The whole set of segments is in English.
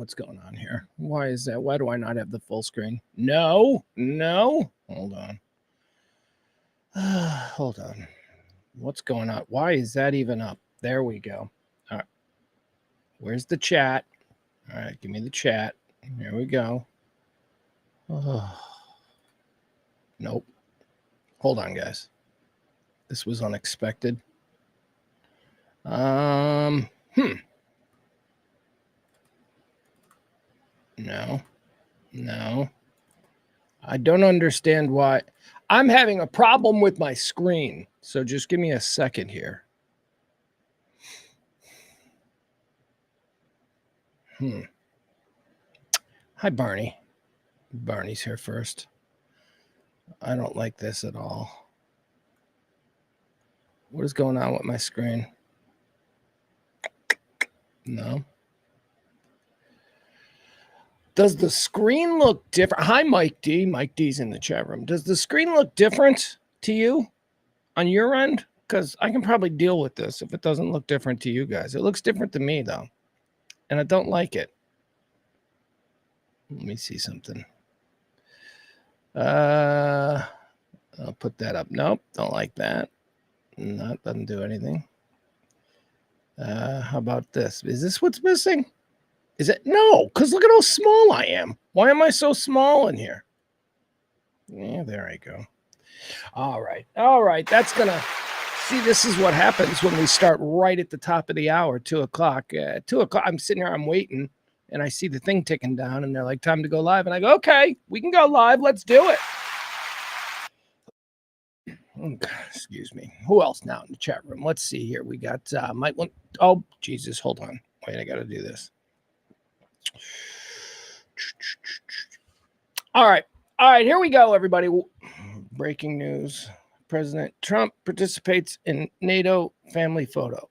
What's going on here? Why is that? Why do I not have the full screen? No. Hold on. Hold on. What's going on? Why is that even up? There we go. All right. Where's the chat? All right, give me the chat. Here we go. Oh. Nope. Hold on, guys. This was unexpected. No. I don't understand why. I'm having a problem with my screen. So just give me a second here. Hi, Barney. Barney's here first. I don't like this at all. What is going on with my screen? No. Does the screen look different? Hi, Mike D. Mike D's in the chat room. Does the screen look different to you on your end? Because I can probably deal with this if it doesn't look different to you guys. It looks different to me, though. And I don't like it. Let me see something. I'll put that up. Nope, don't like that. No, doesn't do anything. How about this? Is this what's missing? Is it? No, because look at how small I am. Why am I so small in here? Yeah, there I go. All right. That's going to... See, this is what happens when we start right at the top of the hour, 2 o'clock. 2 o'clock, I'm sitting here, I'm waiting, and I see the thing ticking down, and they're like, time to go live. And I go, okay, we can go live. Let's do it. Excuse me. Who else now in the chat room? Let's see here. We got Mike. Oh, Jesus. Hold on. Wait, I got to do this. All right. Here we go, everybody. Breaking news. President Trump participates in NATO family photo.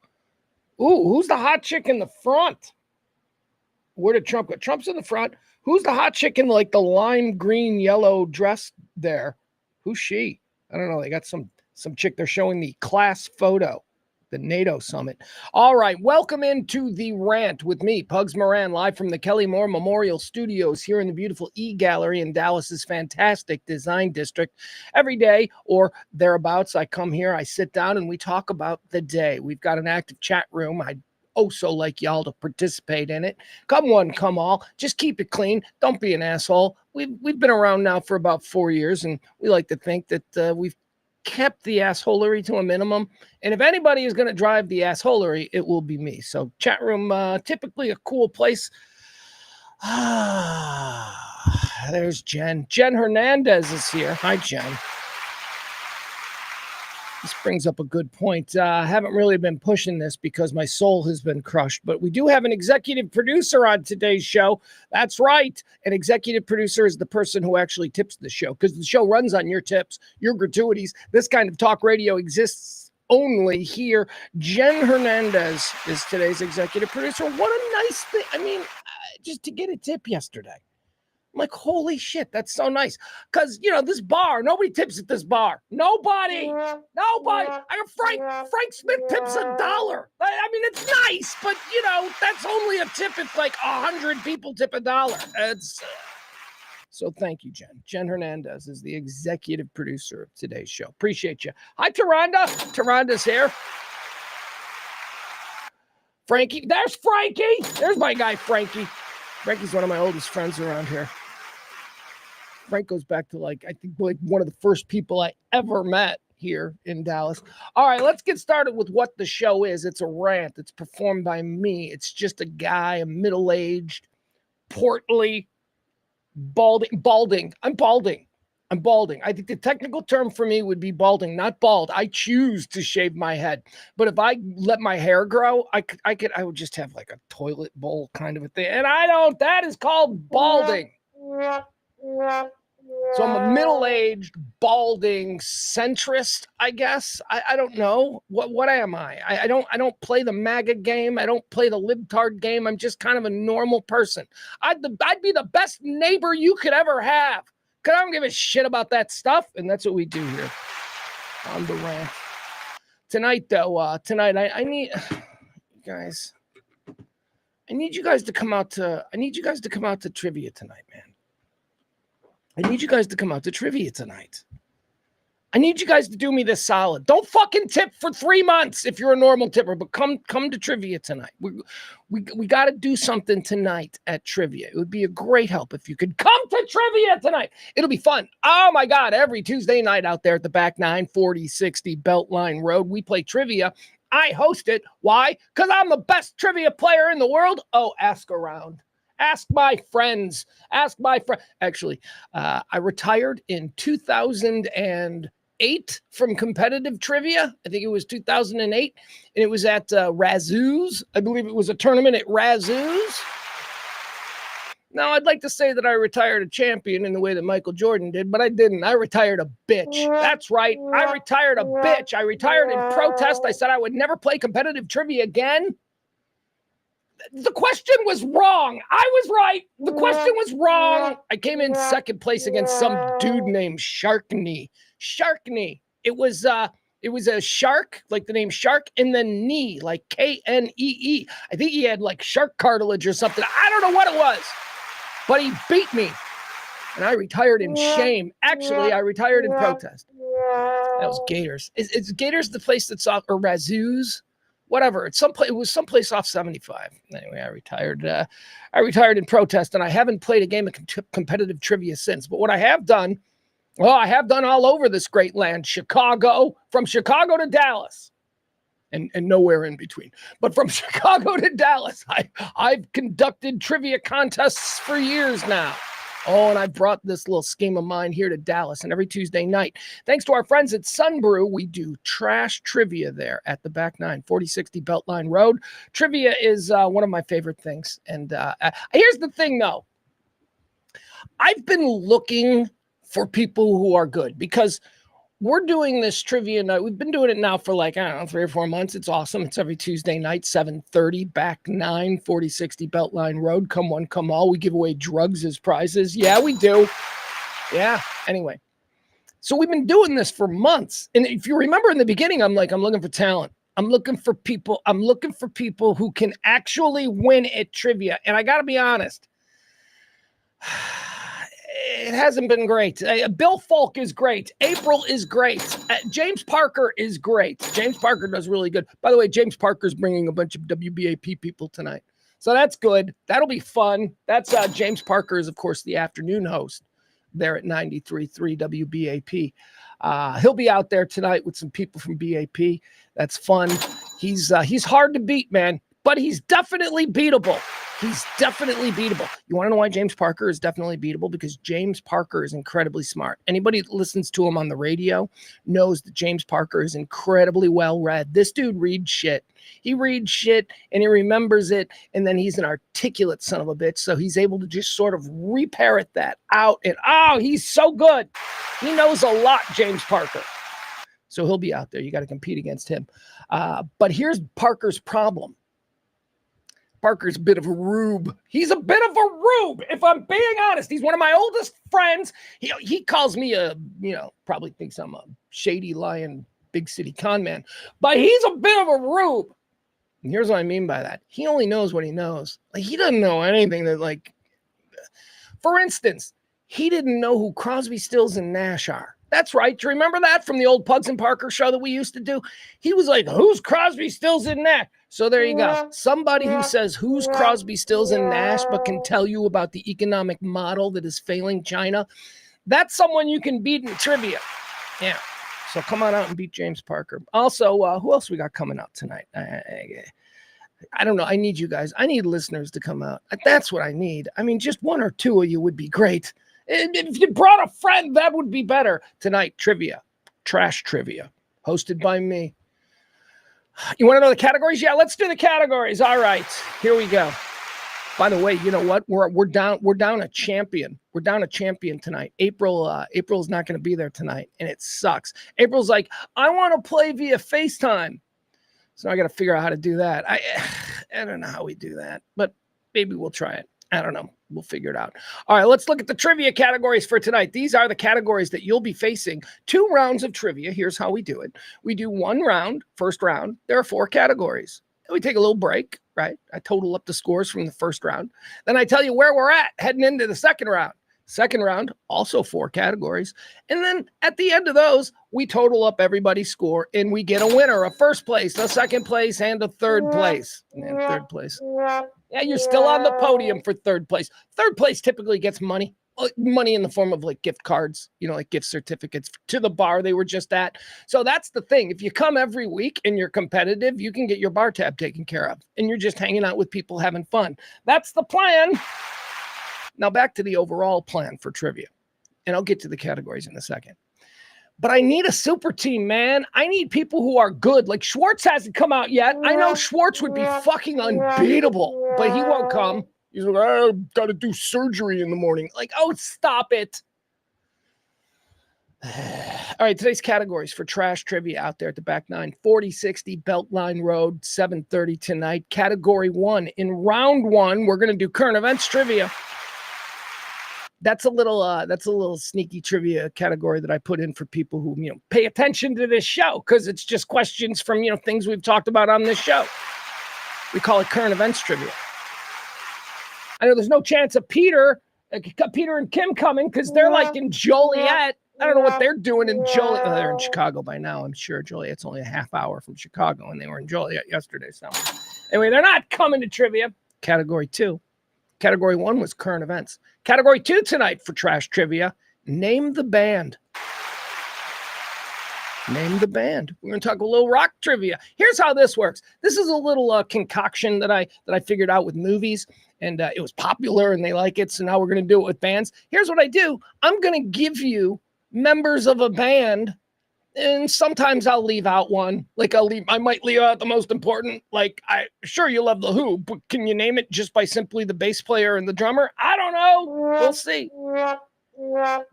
Ooh, who's the hot chick in the front? Where did Trump go? Trump's in the front. Who's the hot chick in like the lime green yellow dress there? Who's she? I don't know. They got some chick. They're showing the class photo, the NATO summit. All right. Welcome into the Rant with me, Pugs Moran, live from the Kelly Moore Memorial Studios here in the beautiful E-Gallery in Dallas's fantastic design district. Every day or thereabouts, I come here, I sit down, and we talk about the day. We've got an active chat room. I so like y'all to participate in it. Come one, come all. Just keep it clean. Don't be an asshole. We've been around now for about 4 years, and we like to think that we've kept the assholery to a minimum. And if anybody is going to drive the assholery, it will be me. So chat room, typically a cool place. There's Jen. Jen Hernandez is here. Hi, Jen. This brings up a good point. I haven't really been pushing this because my soul has been crushed, but we do have an executive producer on today's show. That's right. An executive producer is the person who actually tips the show because the show runs on your tips, your gratuities. This kind of talk radio exists only here. Jen Hernandez is today's executive producer. What a nice thing. I mean, just to get a tip yesterday. I'm like, holy shit, that's so nice. Because, this bar, nobody tips at this bar. Nobody. I got Frank Smith tips $1. I mean, it's nice, but, that's only a tip if like 100 people tip $1. So thank you, Jen. Jen Hernandez is the executive producer of today's show. Appreciate you. Hi, Taronda. Taronda's here. Frankie. There's Frankie. There's my guy, Frankie. Frankie's one of my oldest friends around here. Frank goes back to I think one of the first people I ever met here in Dallas. All right, let's get started with what the show is. It's a rant. It's performed by me. It's just a guy, a middle-aged, portly, balding. I'm balding. I think the technical term for me would be balding, not bald. I choose to shave my head. But if I let my hair grow, I would just have like a toilet bowl kind of a thing. And I don't. That is called balding. So I'm a middle-aged, balding centrist, I guess. I don't know. What am I? I don't play the MAGA game. I don't play the libtard game. I'm just kind of a normal person. I'd be the best neighbor you could ever have. Because I don't give a shit about that stuff. And that's what we do here on the Rant. Tonight, though, I need... Guys... I need you guys to come out to trivia tonight, man. I need you guys to come out to trivia tonight. I need you guys to do me this solid. Don't fucking tip for 3 months if you're a normal tipper, but come to trivia tonight. We got to do something tonight at trivia. It would be a great help if you could come to trivia tonight. It'll be fun. Oh my God, every Tuesday night out there at the back 9, 40, 60 Beltline Road, we play trivia. I host it. Why? Because I'm the best trivia player in the world. Oh, ask around. Ask my friends. Actually, I retired in 2008 from competitive trivia. I think it was 2008. And it was at Razoo's. I believe it was a tournament at Razoo's. Now, I'd like to say that I retired a champion in the way that Michael Jordan did, but I didn't. I retired a bitch. That's right. I retired a bitch. I retired in protest. I said I would never play competitive trivia again. The question was wrong. I was right. The question was wrong. I came in second place against some dude named Sharkney. It was a shark, like the name shark, and then knee, like Knee. I think he had like shark cartilage or something. I don't know what it was, but he beat me, and I retired in shame. Actually, I retired in protest. That was Gators. Is Gators the place that's off, or Razoo's? Whatever. It was someplace off 75. Anyway, I retired in protest, and I haven't played a game of competitive trivia since. But what I have done, I have done all over this great land, from Chicago to Dallas, and nowhere in between. But from Chicago to Dallas, I've conducted trivia contests for years now. Oh, and I brought this little scheme of mine here to Dallas, and every Tuesday night, thanks to our friends at Sunbrew, we do trash trivia there at the back 9, 4060 Beltline Road. Trivia is one of my favorite things. And here's the thing, though. I've been looking for people who are good because we're doing this trivia night. We've been doing it now for 3 or 4 months. It's awesome. It's every Tuesday night, 7:30, back 9, 4060 Beltline Road. Come one, come all. We give away drugs as prizes. Yeah, we do. Yeah. Anyway, so we've been doing this for months. And if you remember in the beginning, I'm looking for talent. I'm looking for people who can actually win at trivia. And I got to be honest. It hasn't been great. Bill Falk is great. April is great. James Parker is great. James Parker does really good. By the way, James Parker's bringing a bunch of WBAP people tonight. So that's good. That'll be fun. That's James Parker is, of course, the afternoon host there at 93.3 WBAP. He'll be out there tonight with some people from BAP. That's fun. He's hard to beat, man, but he's definitely beatable. He's definitely beatable. You want to know why James Parker is definitely beatable? Because James Parker is incredibly smart. Anybody that listens to him on the radio knows that James Parker is incredibly well-read. This dude reads shit. He reads shit and he remembers it, and then he's an articulate son of a bitch, so he's able to just sort of reparrot that out, and he's so good. He knows a lot, James Parker. So he'll be out there. You got to compete against him. But here's Parker's problem. Parker's a bit of a rube. He's a bit of a rube, if I'm being honest. He's one of my oldest friends. He calls me probably thinks I'm a shady, lying, big city con man. But he's a bit of a rube. And here's what I mean by that. He only knows what he knows. Like, he doesn't know anything that, for instance, he didn't know who Crosby, Stills, and Nash are. That's right. Do you remember that from the old Pugs and Parker show that we used to do? He was like, who's Crosby, Stills, and Nash? So there you go. Somebody who says who's Crosby, Stills, and Nash, but can tell you about the economic model that is failing China. That's someone you can beat in trivia. Yeah. So come on out and beat James Parker. Also, who else we got coming out tonight? I don't know. I need you guys. I need listeners to come out. That's what I need. I mean, just one or two of you would be great. If you brought a friend, that would be better. Tonight, trivia, trash trivia, hosted by me. You want to know the categories? Yeah, let's do the categories. All right, here we go. By the way, you know what? We're down a champion. We're down a champion tonight. April's not going to be there tonight, and it sucks. April's like, I want to play via FaceTime, so I got to figure out how to do that. I don't know how we do that, but maybe we'll try it. I don't know. We'll figure it out. All right, let's look at the trivia categories for tonight. These are the categories that you'll be facing. 2 rounds of trivia. Here's how we do it. We do 1 round, first round. There are 4 categories. Then we take a little break, right? I total up the scores from the first round. Then I tell you where we're at heading into the second round. Second round, also 4 categories. And then at the end of those, we total up everybody's score and we get a winner, a first place, a second place, and a third place. And third place. Yeah, you're still on the podium for third place. Third place typically gets money in the form of like gift cards, like gift certificates to the bar they were just at. So that's the thing. If you come every week and you're competitive, you can get your bar tab taken care of and you're just hanging out with people having fun. That's the plan. Now back to the overall plan for trivia, and I'll get to the categories in a second. But I need a super team, man. I need people who are good. Like Schwartz hasn't come out yet. I know Schwartz would be fucking unbeatable, but he won't come. He's like, I've got to do surgery in the morning. Like, oh, stop it. All right, today's categories for trash trivia out there at the back nine. 4060 Beltline Road, 7:30 tonight. Category 1. In round 1, we're going to do current events trivia. That's a little sneaky trivia category that I put in for people who, pay attention to this show, because it's just questions from, things we've talked about on this show. We call it current events trivia. I know there's no chance of Peter and Kim coming because they're like in Joliet. I don't know what they're doing in Joliet. Oh, they're in Chicago by now. I'm sure Joliet's only a half hour from Chicago, and they were in Joliet yesterday. So anyway, they're not coming to trivia. Category 2. Category 1 was current events. Category 2 tonight for trash trivia. Name the band. Name the band. We're going to talk a little rock trivia. Here's how this works. This is a little concoction that I figured out with movies, and it was popular and they like it. So now we're going to do it with bands. Here's what I do. I'm going to give you members of a band, and sometimes I'll leave out one. Like I might leave out the most important. Like, sure you love the Who, but can you name it just by simply the bass player and the drummer? I don't know. We'll see.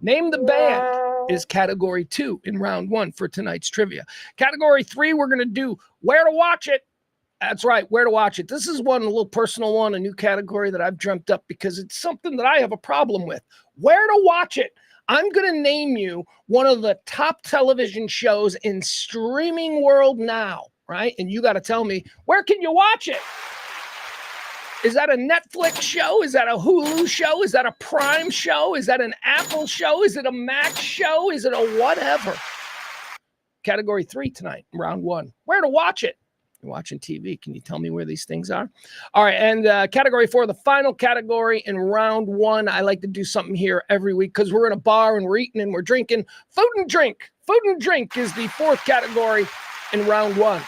Name the band is category 2 in round 1 for tonight's trivia. Category 3, we're going to do where to watch it. That's right, where to watch it. This is one, a little personal one, a new category that I've dreamt up because it's something that I have a problem with. Where to watch it. I'm going to name you one of the top television shows in streaming world now, right? And you got to tell me, where can you watch it? Is that a Netflix show? Is that a Hulu show? Is that a Prime show? Is that an Apple show? Is it a Max show? Is it a whatever? Category 3 tonight, round 1. Where to watch it? You're watching TV. Can you tell me where these things are? All right, and category 4, the final category in round 1. I like to do something here every week because we're in a bar and we're eating and we're drinking. Food and drink. Food and drink is the 4th category in round 1.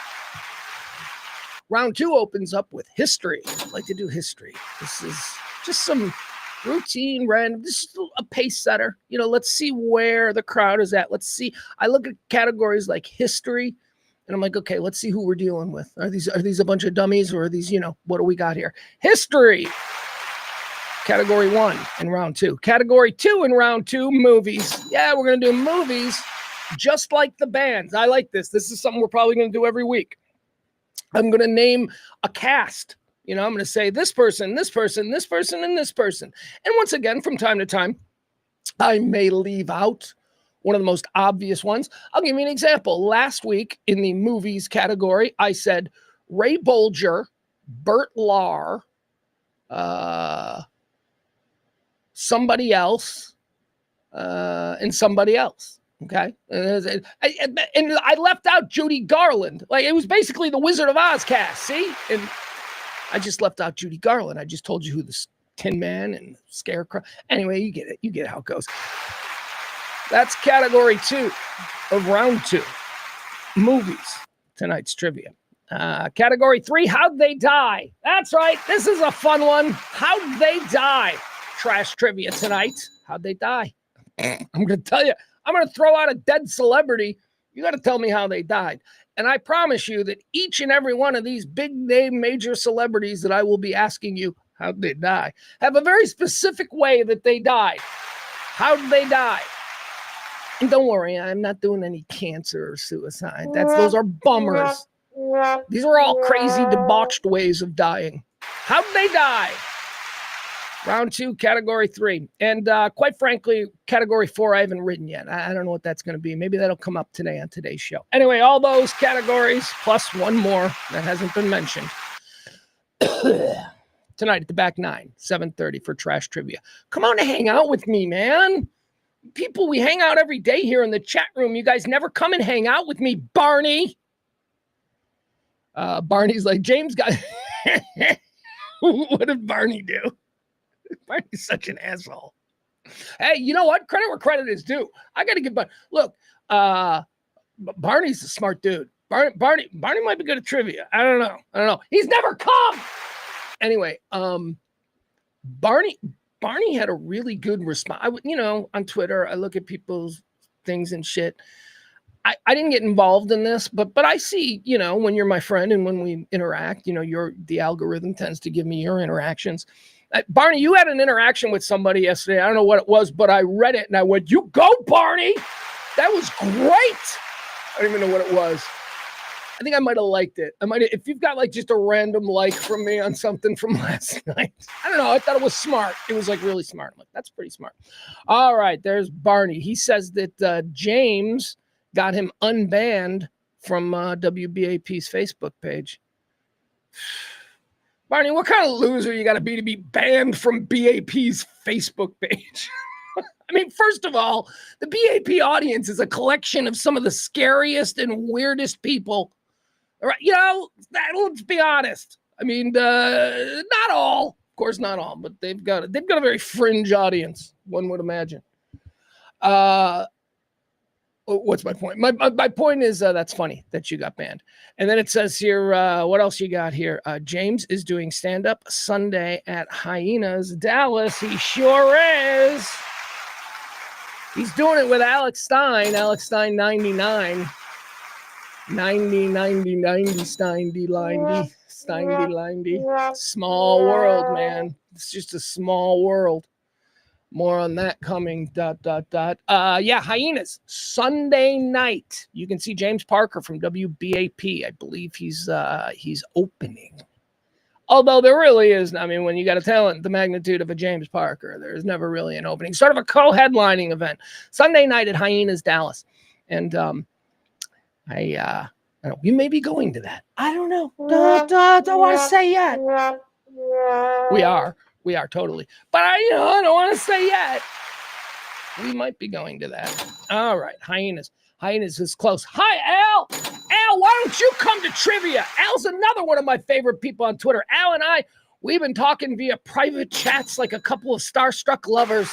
Round 2 opens up with history. I like to do history. This is just some routine, random, this is a pace setter. Let's see where the crowd is at. Let's see. I look at categories like history, and I'm like, okay, let's see who we're dealing with. Are these a bunch of dummies, or are these, what do we got here? History. Category 1 in round 2. Category 2 in round 2, movies. Yeah, we're going to do movies just like the bands. I like this. This is something we're probably going to do every week. I'm going to name a cast. I'm going to say this person, this person, this person, and this person. And once again, from time to time, I may leave out one of the most obvious ones. I'll give you an example. Last week in the movies category, I said Ray Bolger, Bert Lahr, somebody else, and somebody else. Okay. And I left out Judy Garland. Like, it was basically the Wizard of Oz cast. See? And I just left out Judy Garland. I just told you who the Tin Man and Scarecrow. Anyway, you get it. You get how it goes. That's category 2 of round 2. Movies. Tonight's trivia. Category 3, how'd they die? That's right. This is a fun one. How'd they die? Trash trivia tonight. How'd they die? I'm going to tell you. I'm going to throw out a dead celebrity. You got to tell me how they died. And I promise you that each and every one of these big name major celebrities that I will be asking you how'd they die have a very specific way that they died. How'd they die? And don't worry, I'm not doing any cancer or suicide. Those are bummers. These are all crazy, debauched ways of dying. How'd they die? Round 2, category 3. And quite frankly, category 4, I haven't written yet. I don't know what that's going to be. Maybe that'll come up today on today's show. Anyway, all those categories plus one more that hasn't been mentioned Tonight at the back 9, 7:30 for trash trivia. Come on to hang out with me, man. People, we hang out every day here in the chat room. You guys never come and hang out with me, Barney. Barney's like, James got... What did Barney do? Barney's such an asshole. Hey, you know what? Credit where credit is due. I got to give... Look, Barney's a smart dude. Barney might be good at trivia. I don't know. He's never come. Anyway, Barney had a really good response. On Twitter, I look at people's things and shit. I didn't get involved in this, but I see, when you're my friend and when we interact, the algorithm tends to give me your interactions. Barney, you had an interaction with somebody yesterday. I don't know what it was, but I read it and I went, "You go, Barney." That was great. I don't even know what it was. I think I might have liked it. If you've got like just a random like from me on something from last night. I don't know. I thought it was smart. It was like really smart. I'm like, that's pretty smart. All right. There's Barney. He says that James got him unbanned from WBAP's Facebook page. Barney, what kind of loser you got to be banned from BAP's Facebook page? I mean, first of all, the BAP audience is a collection of some of the scariest and weirdest people. All right, let's be honest. I mean, not all, of course, not all, but they've got a very fringe audience, one would imagine. What's my point? My point is that's funny that you got banned. And then it says here, what else you got here? James is doing stand-up Sunday at Hyenas, Dallas. He sure is. He's doing it with Alex Stein 99. 90 Stein. Small world, man. It's just a small world. More on that coming. ... Hyenas Sunday night. You can see James Parker from WBAP. I believe he's opening. Although there really is, I mean, when you got a talent the magnitude of a James Parker, there's never really an opening. Sort of a co-headlining event. Sunday night at Hyenas, Dallas. And I don't know, we may be going to that. I don't know. Don't want to say yet. We are totally. But I don't want to say yet. We might be going to that. All right, Hyenas. Hyenas is close. Hi, Al. Al, why don't you come to trivia? Al's another one of my favorite people on Twitter. Al and I, we've been talking via private chats like a couple of starstruck lovers.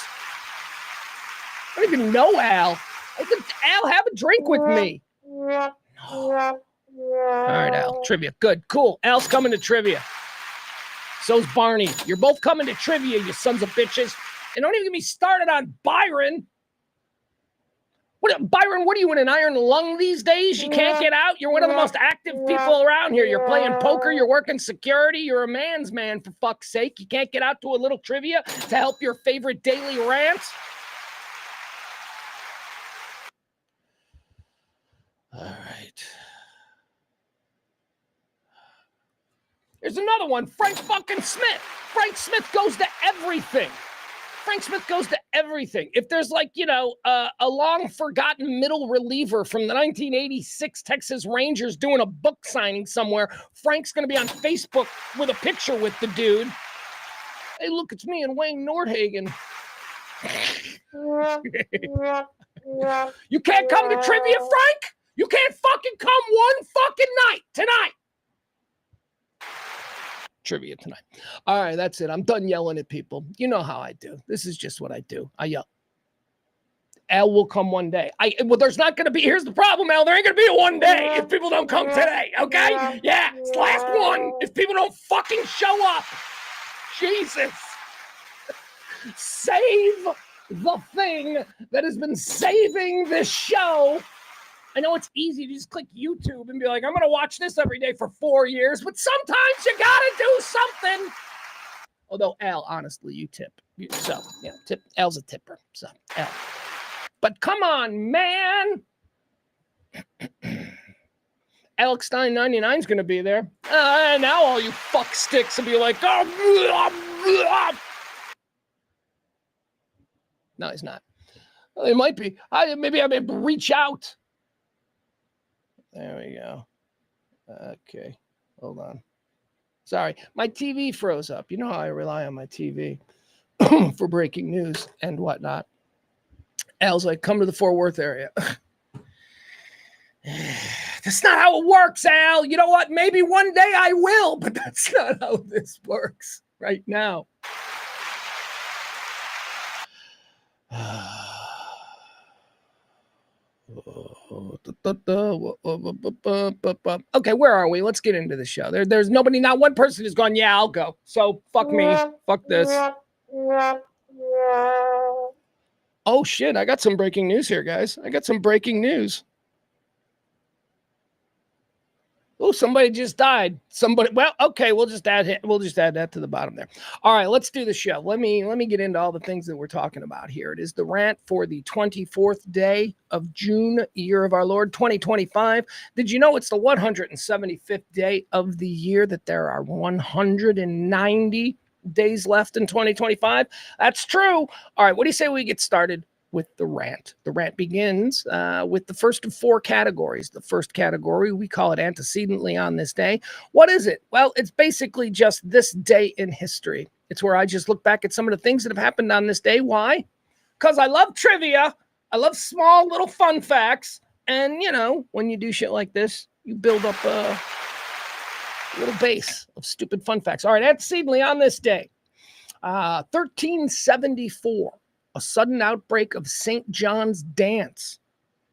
I don't even know Al. Al, have a drink with me. No. All right, Al. Trivia. Good. Cool. Al's coming to trivia. So's Barney. You're both coming to trivia, you sons of bitches. And don't even get me started on Byron. Byron, what are you, in an iron lung these days? You can't get out? You're one of the most active people around here. You're playing poker. You're working security. You're a man's man, for fuck's sake. You can't get out to a little trivia to help your favorite daily rant? All right. There's another one. Frank fucking Smith. Frank Smith goes to everything. If there's a long forgotten middle reliever from the 1986 Texas Rangers doing a book signing somewhere, Frank's going to be on Facebook with a picture with the dude. Hey, look, it's me and Wayne Nordhagen. You can't come to trivia, Frank? You can't fucking come one fucking night tonight. Trivia tonight. All right, that's it. I'm done yelling at people. You know how I do. This is just what I do. I yell. Al will come one day. There's not going to be, here's the problem, Al. There ain't going to be a one day if people don't come today, okay? Yeah, it's the last one if people don't fucking show up. Jesus. Save the thing that has been saving this show. I know it's easy to just click YouTube and be like, I'm going to watch this every day for 4 years, but sometimes you got to do something. Although, Al, honestly, you tip. So, tip. Al's a tipper. So, Al. But come on, man. Alex Stein 99 is going to be there. Now all you fuck sticks will be like, oh. No, he's not. Well, he might be. Maybe I may reach out. There we go. Okay. Hold on. Sorry, my TV froze up. You know how I rely on my TV for breaking news and whatnot. Al's like, come to the Fort Worth area. That's not how it works, Al. You know what? Maybe one day I will, but that's not how this works right now. Okay, where are we? Let's get into the show. There's nobody, not one person has gone, yeah, I'll go. So fuck me. Fuck this. Oh shit, I got some breaking news here, guys. I got some breaking news. Oh, somebody just died. Somebody. Well, okay, we'll just add that to the bottom there. All right, let's do the show. Let me get into all the things that we're talking about here. It is the rant for the 24th day of June, year of our Lord 2025. Did you know it's the 175th day of the year, that there are 190 days left in 2025? That's true. All right, what do you say we get started with the rant? The rant begins with the first of four categories. The first category, we call it antecedently on this day. What is it? Well, it's basically just this day in history. It's where I just look back at some of the things that have happened on this day. Why? Because I love trivia. I love small little fun facts. And, you know, when you do shit like this, you build up a little base of stupid fun facts. All right, antecedently on this day, 1374. A sudden outbreak of St. John's dance.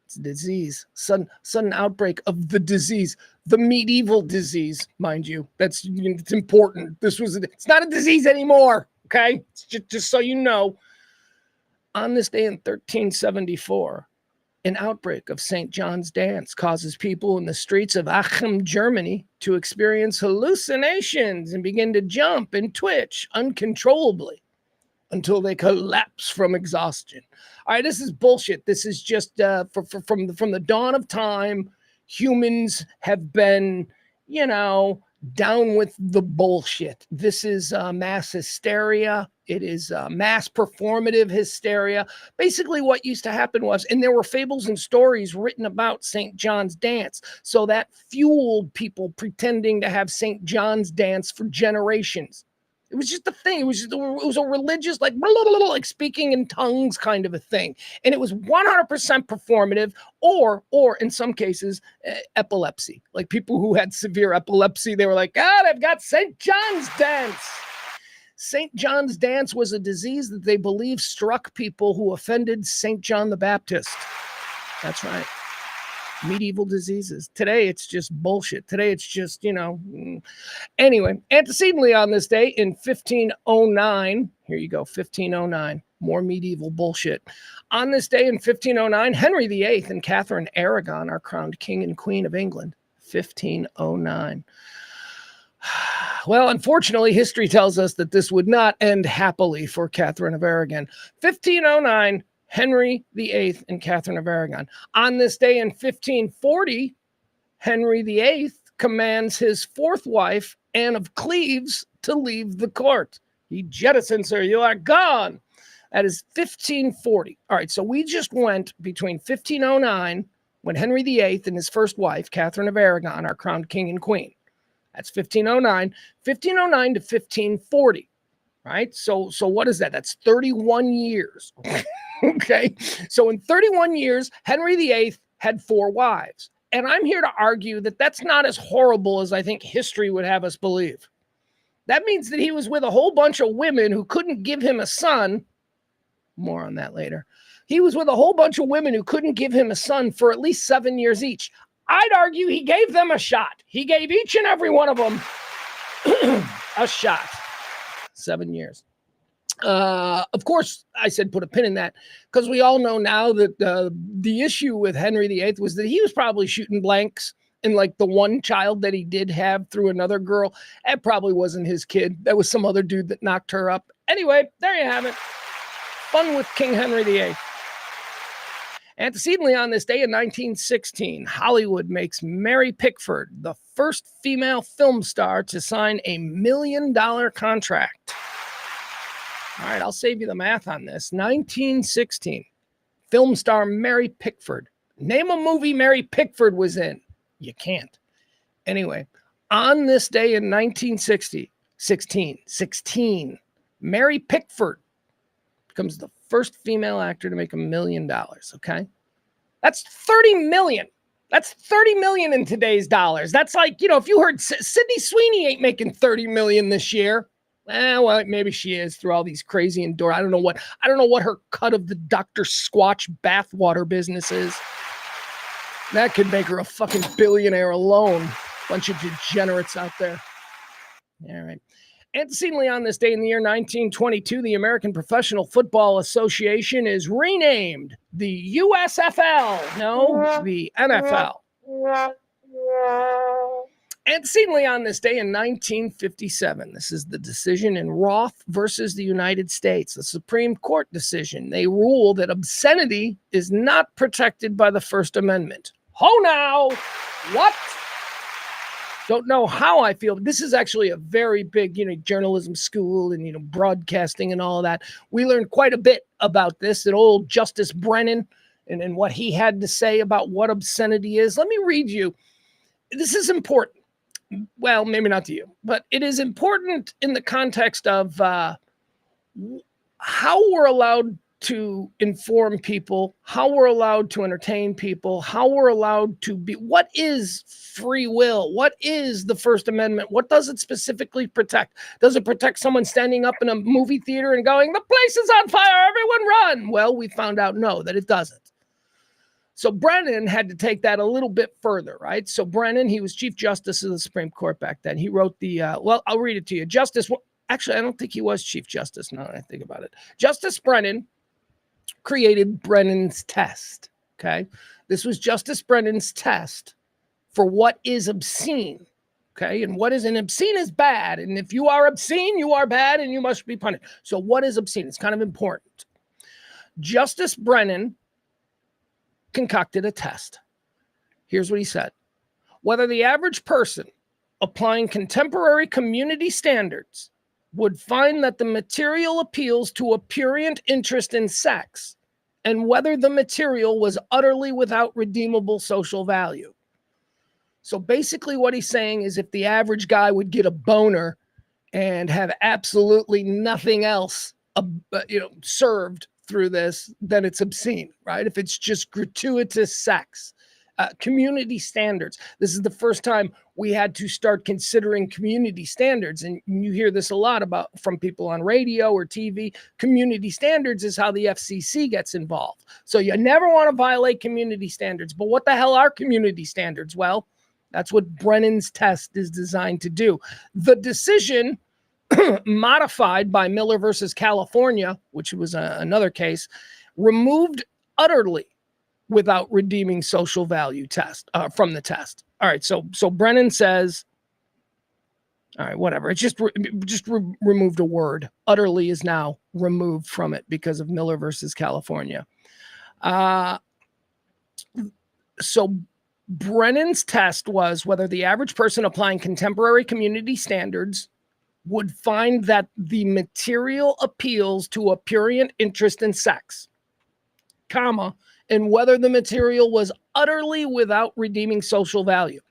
It's a disease. Sudden outbreak of the disease. The medieval disease, mind you. It's important. It's not a disease anymore, okay? It's just so you know. On this day in 1374, an outbreak of St. John's dance causes people in the streets of Aachen, Germany, to experience hallucinations and begin to jump and twitch uncontrollably until they collapse from exhaustion. All right, this is bullshit. This is just from the dawn of time, humans have been, down with the bullshit. This is mass hysteria. It is mass performative hysteria. Basically, what used to happen was, and there were fables and stories written about St. John's dance, so that fueled people pretending to have St. John's dance for generations. It was just a thing. It was a religious, like speaking in tongues kind of a thing. And it was 100% performative, or in some cases, epilepsy. Like people who had severe epilepsy, they were like, they've got St. John's dance. St. John's dance was a disease that they believe struck people who offended St. John the Baptist. That's right. Medieval diseases. Today, it's just bullshit. Today, it's just, Anyway, antecedently on this day in 1509, here you go, 1509, more medieval bullshit. On this day in 1509, Henry VIII and Catherine Aragon are crowned King and Queen of England. 1509. Well, unfortunately, history tells us that this would not end happily for Catherine of Aragon. 1509, Henry VIII and Catherine of Aragon. On this day in 1540, Henry VIII commands his fourth wife, Anne of Cleves, to leave the court. He jettisons her. You are gone. That is 1540. All right, so we just went between 1509, when Henry VIII and his first wife, Catherine of Aragon, are crowned king and queen. That's 1509. 1509 to 1540. Right? So what is that? That's 31 years. Okay. So in 31 years, Henry VIII had 4 wives. And I'm here to argue that that's not as horrible as I think history would have us believe. That means that he was with a whole bunch of women who couldn't give him a son. More on that later. He was with a whole bunch of women who couldn't give him a son for at least 7 years each. I'd argue he gave them a shot. He gave each and every one of them a shot. 7 years. Of course, I said put a pin in that, because we all know now that the issue with Henry VIII was that he was probably shooting blanks, and like the one child that he did have through another girl, that probably wasn't his kid. That was some other dude that knocked her up. Anyway, there you have it. Fun with King Henry VIII. Antecedently on this day in 1916, Hollywood makes Mary Pickford the first female film star to sign a $1 million contract. All right, I'll save you the math on this. 1916, film star Mary Pickford. Name a movie Mary Pickford was in. You can't. Anyway, On this day in 1916, Mary Pickford becomes the first female actor to make $1 million, okay? That's 30 million. That's 30 million in today's dollars. That's like, if you heard Sydney Sweeney ain't making 30 million this year. Well, maybe she is through all these crazy I don't know what her cut of the Dr. Squatch bathwater business is. That could make her a fucking billionaire alone. Bunch of degenerates out there. All right. Antecedently on this day in the year 1922, the American Professional Football Association is renamed the USFL. No, the NFL. Antecedently on this day in 1957, this is the decision in Roth versus the United States, the Supreme Court decision. They rule that obscenity is not protected by the First Amendment. Ho now! What? Don't know how I feel, but this is actually a very big, journalism school and, broadcasting and all of that. We learned quite a bit about this at old Justice Brennan and what he had to say about what obscenity is. Let me read you. This is important. Well, maybe not to you, but it is important in the context of how we're allowed to inform people, how we're allowed to entertain people, how we're allowed to be. What is free will? What is the First Amendment? What does it specifically protect? Does it protect someone standing up in a movie theater and going, "The place is on fire, everyone run"? Well, we found out no, that it doesn't. So Brennan had to take that a little bit further, right? So Brennan, he was Chief Justice of the Supreme Court back then. He wrote I'll read it to you. Actually, I don't think he was Chief Justice now that I think about it. Justice Brennan created Brennan's test, okay? This was Justice Brennan's test for what is obscene, okay? And what is obscene is bad. And if you are obscene, you are bad and you must be punished. So what is obscene? It's kind of important. Justice Brennan concocted a test. Here's what he said. Whether the average person applying contemporary community standards would find that the material appeals to a prurient interest in sex, and whether the material was utterly without redeemable social value. So basically what he's saying is if the average guy would get a boner and have absolutely nothing else, served through this, then it's obscene, right? If it's just gratuitous sex. Community standards. This is the first time we had to start considering community standards. And you hear this a lot from people on radio or TV. Community standards is how the FCC gets involved. So you never want to violate community standards. But what the hell are community standards? Well, that's what Brennan's test is designed to do. The decision modified by Miller versus California, which was another case, removed utterly without redeeming social value test from the test. All right, so Brennan says, all right, whatever. It's just removed a word. Utterly is now removed from it because of Miller versus California. So Brennan's test was whether the average person applying contemporary community standards would find that the material appeals to a prurient interest in sex, comma, and whether the material was utterly without redeeming social value.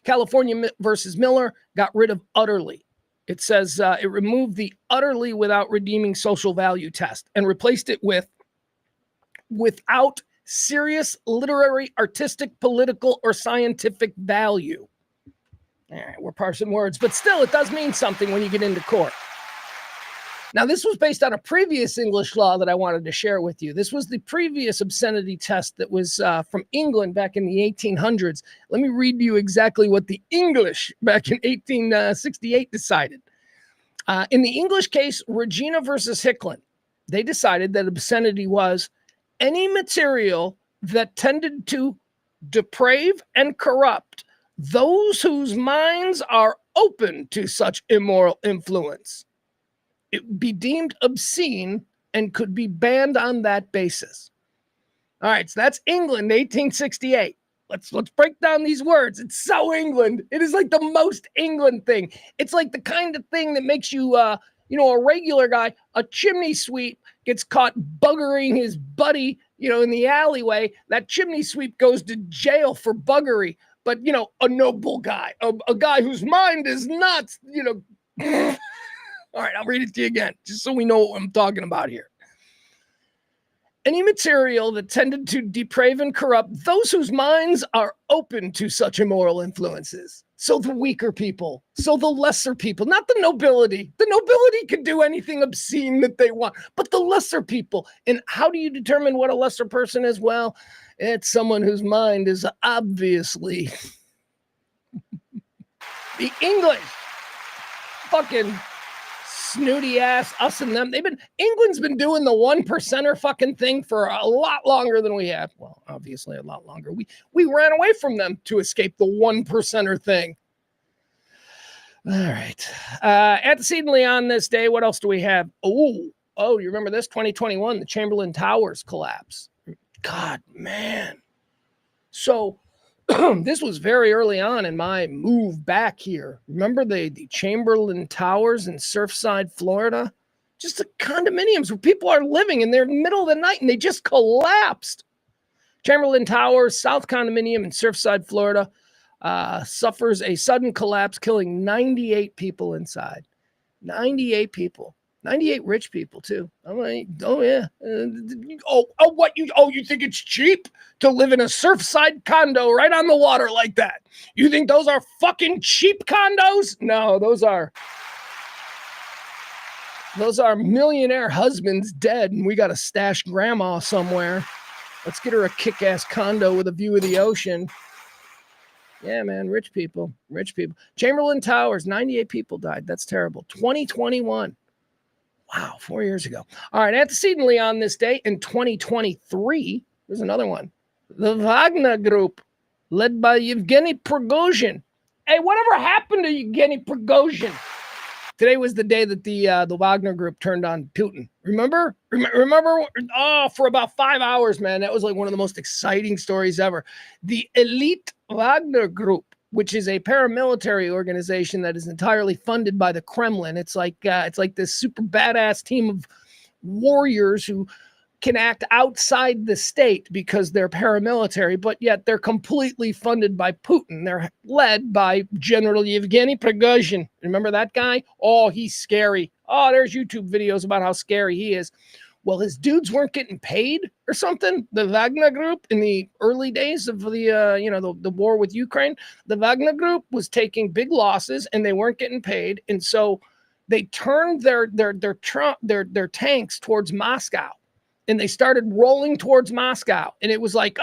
California versus Miller got rid of utterly. It says it removed the utterly without redeeming social value test and replaced it with without serious literary, artistic, political, or scientific value. All right, we're parsing words, but still it does mean something when you get into court. Now, this was based on a previous English law that I wanted to share with you. This was the previous obscenity test that was from England back in the 1800s. Let me read you exactly what the English back in 1868 decided. In the English case, Regina versus Hicklin, they decided that obscenity was any material that tended to deprave and corrupt those whose minds are open to such immoral influence. It would be deemed obscene and could be banned on that basis. All right, so that's England, 1868. Let's break down these words. It's so England. It is like the most England thing. It's like the kind of thing that makes you, a regular guy, a chimney sweep gets caught buggering his buddy, in the alleyway. That chimney sweep goes to jail for buggery. but, a noble guy, a guy whose mind is not, all right, I'll read it to you again, just so we know what I'm talking about here. Any material that tended to deprave and corrupt those whose minds are open to such immoral influences. So the weaker people, so the lesser people, not the nobility. The nobility can do anything obscene that they want, but the lesser people. And how do you determine what a lesser person is? Well, it's someone whose mind is obviously the English. Fucking snooty ass, us and them. England's been doing the 1%er fucking thing for a lot longer than we have. Well, obviously a lot longer. We ran away from them to escape the 1%er thing. All right. Antecedently on this day, what else do we have? Oh, you remember this? 2021, the Chamberlain Towers collapse. God, man. So this was very early on in my move back here. Remember the Chamberlain Towers in Surfside, Florida? Just the condominiums where people are living in the middle of the night and they just collapsed. Chamberlain Towers, South Condominium in Surfside, Florida, suffers a sudden collapse, killing 98 people inside. 98 people. 98 rich people too. I'm like, oh yeah. You think it's cheap to live in a Surfside condo right on the water like that? You think those are fucking cheap condos? No, those are millionaire husbands dead, and we got to stash grandma somewhere. Let's get her a kick-ass condo with a view of the ocean. Yeah, man, rich people. Chamberlain Towers, 98 people died. That's terrible. 2021. Wow, 4 years ago. All right, antecedently on this day in 2023, there's another one. The Wagner Group, led by Yevgeny Prigozhin. Hey, whatever happened to Yevgeny Prigozhin? Today was the day that the Wagner Group turned on Putin. Remember? Oh, for about 5 hours, man. That was like one of the most exciting stories ever. The elite Wagner Group, which is a paramilitary organization that is entirely funded by the Kremlin. It's like this super badass team of warriors who can act outside the state because they're paramilitary, but yet they're completely funded by Putin. They're led by General Yevgeny Prigozhin. Remember that guy? Oh, he's scary. Oh, there's YouTube videos about how scary he is. Well, his dudes weren't getting paid or something. The Wagner Group in the early days of the war with Ukraine, the Wagner Group was taking big losses and they weren't getting paid, and so they turned their tanks towards Moscow, and they started rolling towards Moscow, and it was like,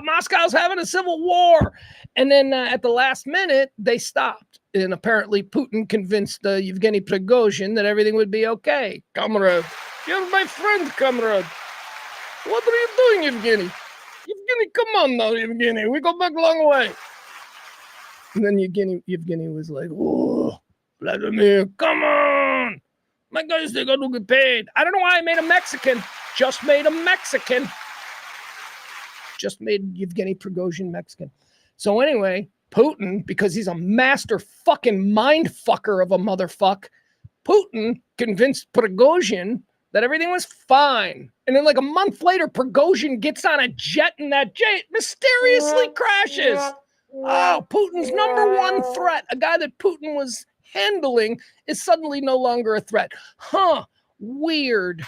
Moscow's having a civil war, and then at the last minute they stopped, and apparently Putin convinced Yevgeny Prigozhin that everything would be okay. Comrade. You're my friend, comrade. What are you doing, Yevgeny? Yevgeny, come on now, Yevgeny. We go back a long way. And then Yevgeny was like, oh, Vladimir, come on. My guys, they got to get paid. I don't know why I made a Mexican. Just made Yevgeny Prigozhin Mexican. So anyway, Putin, because he's a master fucking mind fucker of a motherfuck, Putin convinced Prigozhin that everything was fine. And then like a month later, Prigozhin gets on a jet and that jet mysteriously crashes. Oh, Putin's number one threat, a guy that Putin was handling, is suddenly no longer a threat. Weird.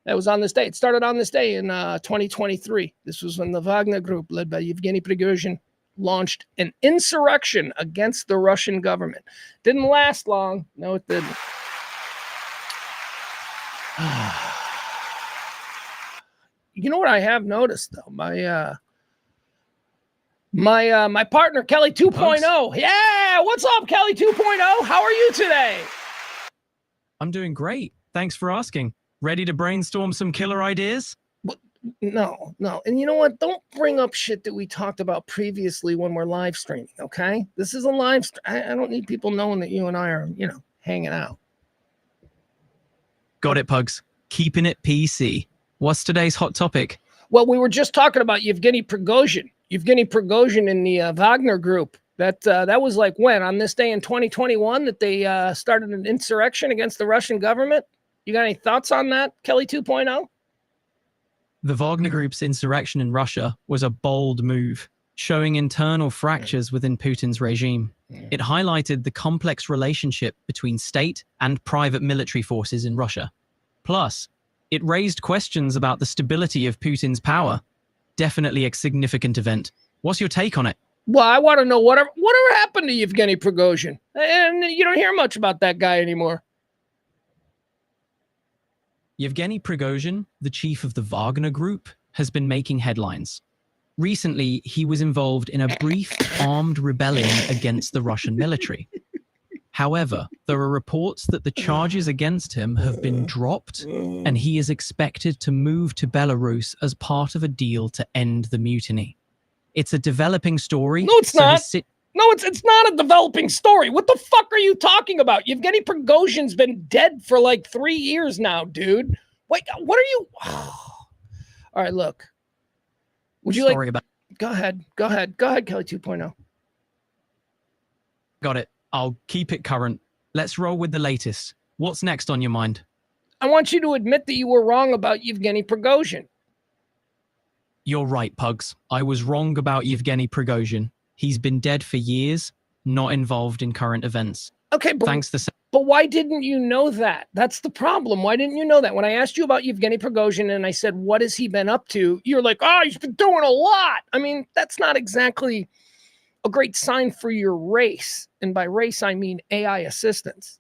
That was on this day. It started on this day in 2023. This was when the Wagner Group, led by Yevgeny Prigozhin, launched an insurrection against the Russian government. Didn't last long. No, it didn't. You know what I have noticed though? My partner Kelly 2.0. Yeah, what's up, Kelly 2.0? How are you today? I'm doing great. Thanks for asking. Ready to brainstorm some killer ideas? No. And you know what? Don't bring up shit that we talked about previously when we're live streaming, okay? This is a live stream. I don't need people knowing that you and I are, hanging out. Got it, Pugs. Keeping it PC. What's today's hot topic? Well, we were just talking about Yevgeny Prigozhin. Yevgeny Prigozhin in the Wagner Group. That was like when? On this day in 2021 that they started an insurrection against the Russian government? You got any thoughts on that, Kelly 2.0? The Wagner Group's insurrection in Russia was a bold move, showing internal fractures within Putin's regime. It highlighted the complex relationship between state and private military forces in Russia. Plus, it raised questions about the stability of Putin's power. Definitely a significant event. What's your take on it? Well, I want to know whatever happened to Yevgeny Prigozhin. And you don't hear much about that guy anymore. Yevgeny Prigozhin, the chief of the Wagner Group, has been making headlines. Recently, he was involved in a brief armed rebellion against the Russian military. However, there are reports that the charges against him have been dropped, and he is expected to move to Belarus as part of a deal to end the mutiny. It's a developing story. No, it's not. No, it's not a developing story. What the fuck are you talking about? Yevgeny Prigozhin's been dead for like 3 years now, dude. Wait, what are you? All right, look. Would you Sorry about. Go ahead, Kelly 2.0. Got it. I'll keep it current. Let's roll with the latest. What's next on your mind? I want you to admit that you were wrong about Yevgeny Prigozhin. You're right, Pugs. I was wrong about Yevgeny Prigozhin. He's been dead for years, not involved in current events. Okay, but why didn't you know that? That's the problem. Why didn't you know that? When I asked you about Yevgeny Prigozhin and I said, what has he been up to? You're like, oh, he's been doing a lot. I mean, that's not exactly a great sign for your race. And by race, I mean AI assistants.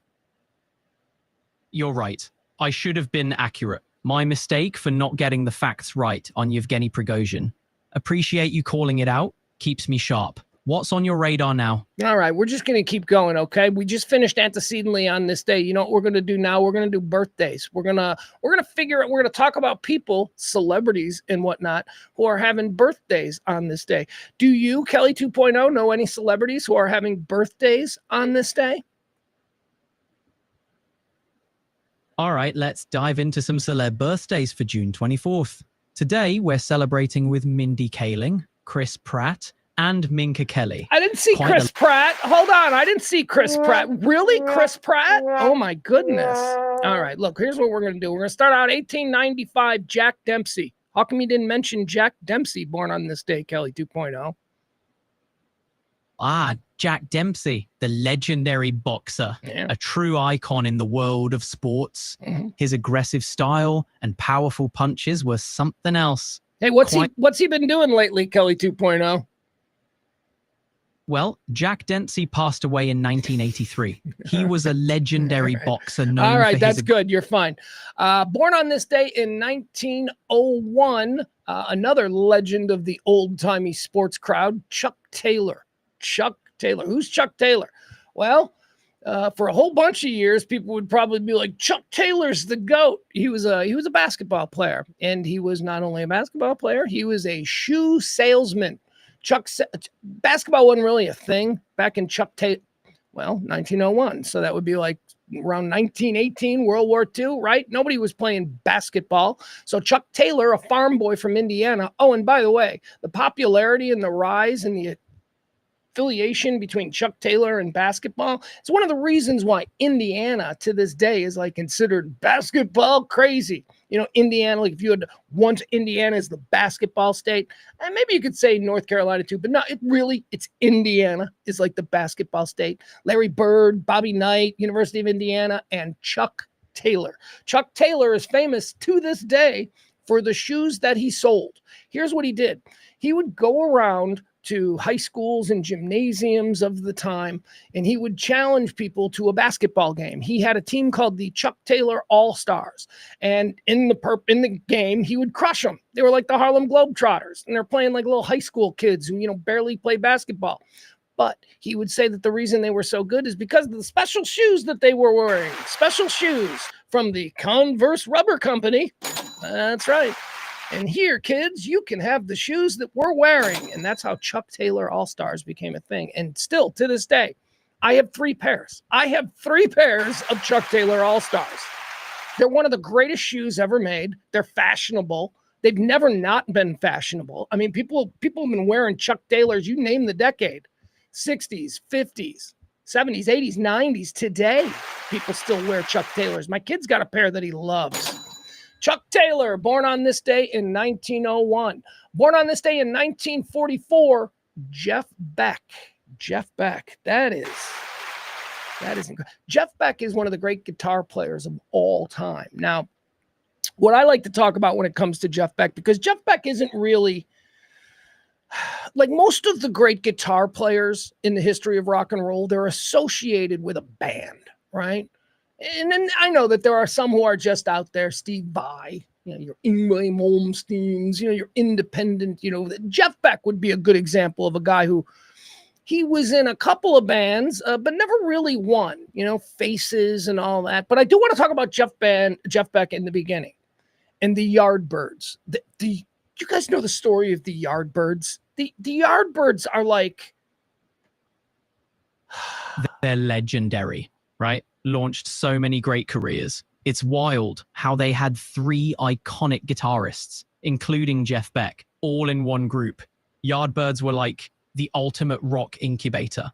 You're right. I should have been accurate. My mistake for not getting the facts right on Yevgeny Prigozhin. Appreciate you calling it out. Keeps me sharp. What's on your radar now? All right, we're just going to keep going, okay? We just finished antecedently on this day. You know what we're going to do now? We're going to do birthdays. We're going to figure out, we're going to talk about people, celebrities and whatnot, who are having birthdays on this day. Do you, Kelly 2.0, know any celebrities who are having birthdays on this day? All right, let's dive into some celeb birthdays for June 24th. Today, we're celebrating with Mindy Kaling, Chris Pratt, and Minka Kelly. I didn't see Chris Pratt. Hold on. I didn't see Chris Pratt. Really? Chris Pratt? Oh, my goodness. All right. Look, here's what we're going to do. We're going to start out 1895, Jack Dempsey. How come you didn't mention Jack Dempsey, born on this day, Kelly 2.0? Jack Dempsey, the legendary boxer, a true icon in the world of sports. His aggressive style and powerful punches were something else. Hey, what's he been doing lately, Kelly 2.0? Well, Jack Dempsey passed away in 1983. He was a legendary boxer. All right, that's good. You're fine. Born on this day in 1901, another legend of the old-timey sports crowd, Chuck Taylor. Chuck Taylor. Who's Chuck Taylor? Well, for a whole bunch of years, people would probably be like, Chuck Taylor's the GOAT. He was a basketball player, and he was not only a basketball player, he was a shoe salesman. Basketball wasn't really a thing back in 1901. So that would be like around 1918, World War II, right? Nobody was playing basketball. So Chuck Taylor, a farm boy from Indiana. Oh, and by the way, the popularity and the rise and the affiliation between Chuck Taylor and basketball, it's one of the reasons why Indiana to this day is like considered basketball crazy. You know, Indiana, like if you had once Indiana is the basketball state, and maybe you could say North Carolina too, but no, it's Indiana is like the basketball state. Larry Bird, Bobby Knight, University of Indiana, and Chuck Taylor. Chuck Taylor is famous to this day for the shoes that he sold. Here's what he did. He would go around to high schools and gymnasiums of the time, and he would challenge people to a basketball game. He had a team called the Chuck Taylor All-Stars, and in the game, he would crush them. They were like the Harlem Globetrotters, and they're playing like little high school kids who, barely play basketball. But he would say that the reason they were so good is because of the special shoes that they were wearing. Special shoes from the Converse Rubber Company. That's right. And here, kids, you can have the shoes that we're wearing. And that's how Chuck Taylor All-Stars became a thing. And still, to this day, I have 3 pairs. I have 3 pairs of Chuck Taylor All-Stars. They're one of the greatest shoes ever made. They're fashionable. They've never not been fashionable. I mean, people have been wearing Chuck Taylors, you name the decade, 60s, 50s, 70s, 80s, 90s. Today, people still wear Chuck Taylors. My kid's got a pair that he loves. Chuck Taylor, born on this day in 1901. Born on this day in 1944, Jeff Beck. Jeff Beck. That is incredible. Jeff Beck is one of the great guitar players of all time. Now, what I like to talk about when it comes to Jeff Beck, because Jeff Beck isn't really like most of the great guitar players in the history of rock and roll, they're associated with a band, right? And then I know that there are some who are just out there, Steve Vai, your Yngwie Malmsteens, your independent, Jeff Beck would be a good example of a guy who he was in a couple of bands, but never really won, Faces and all that. But I do want to talk about Jeff Beck in the beginning and the Yardbirds. You guys know the story of the Yardbirds? The Yardbirds are like... They're legendary, right? Launched so many great careers. It's wild how they had 3 iconic guitarists, including Jeff Beck, all in one group. Yardbirds were like the ultimate rock incubator.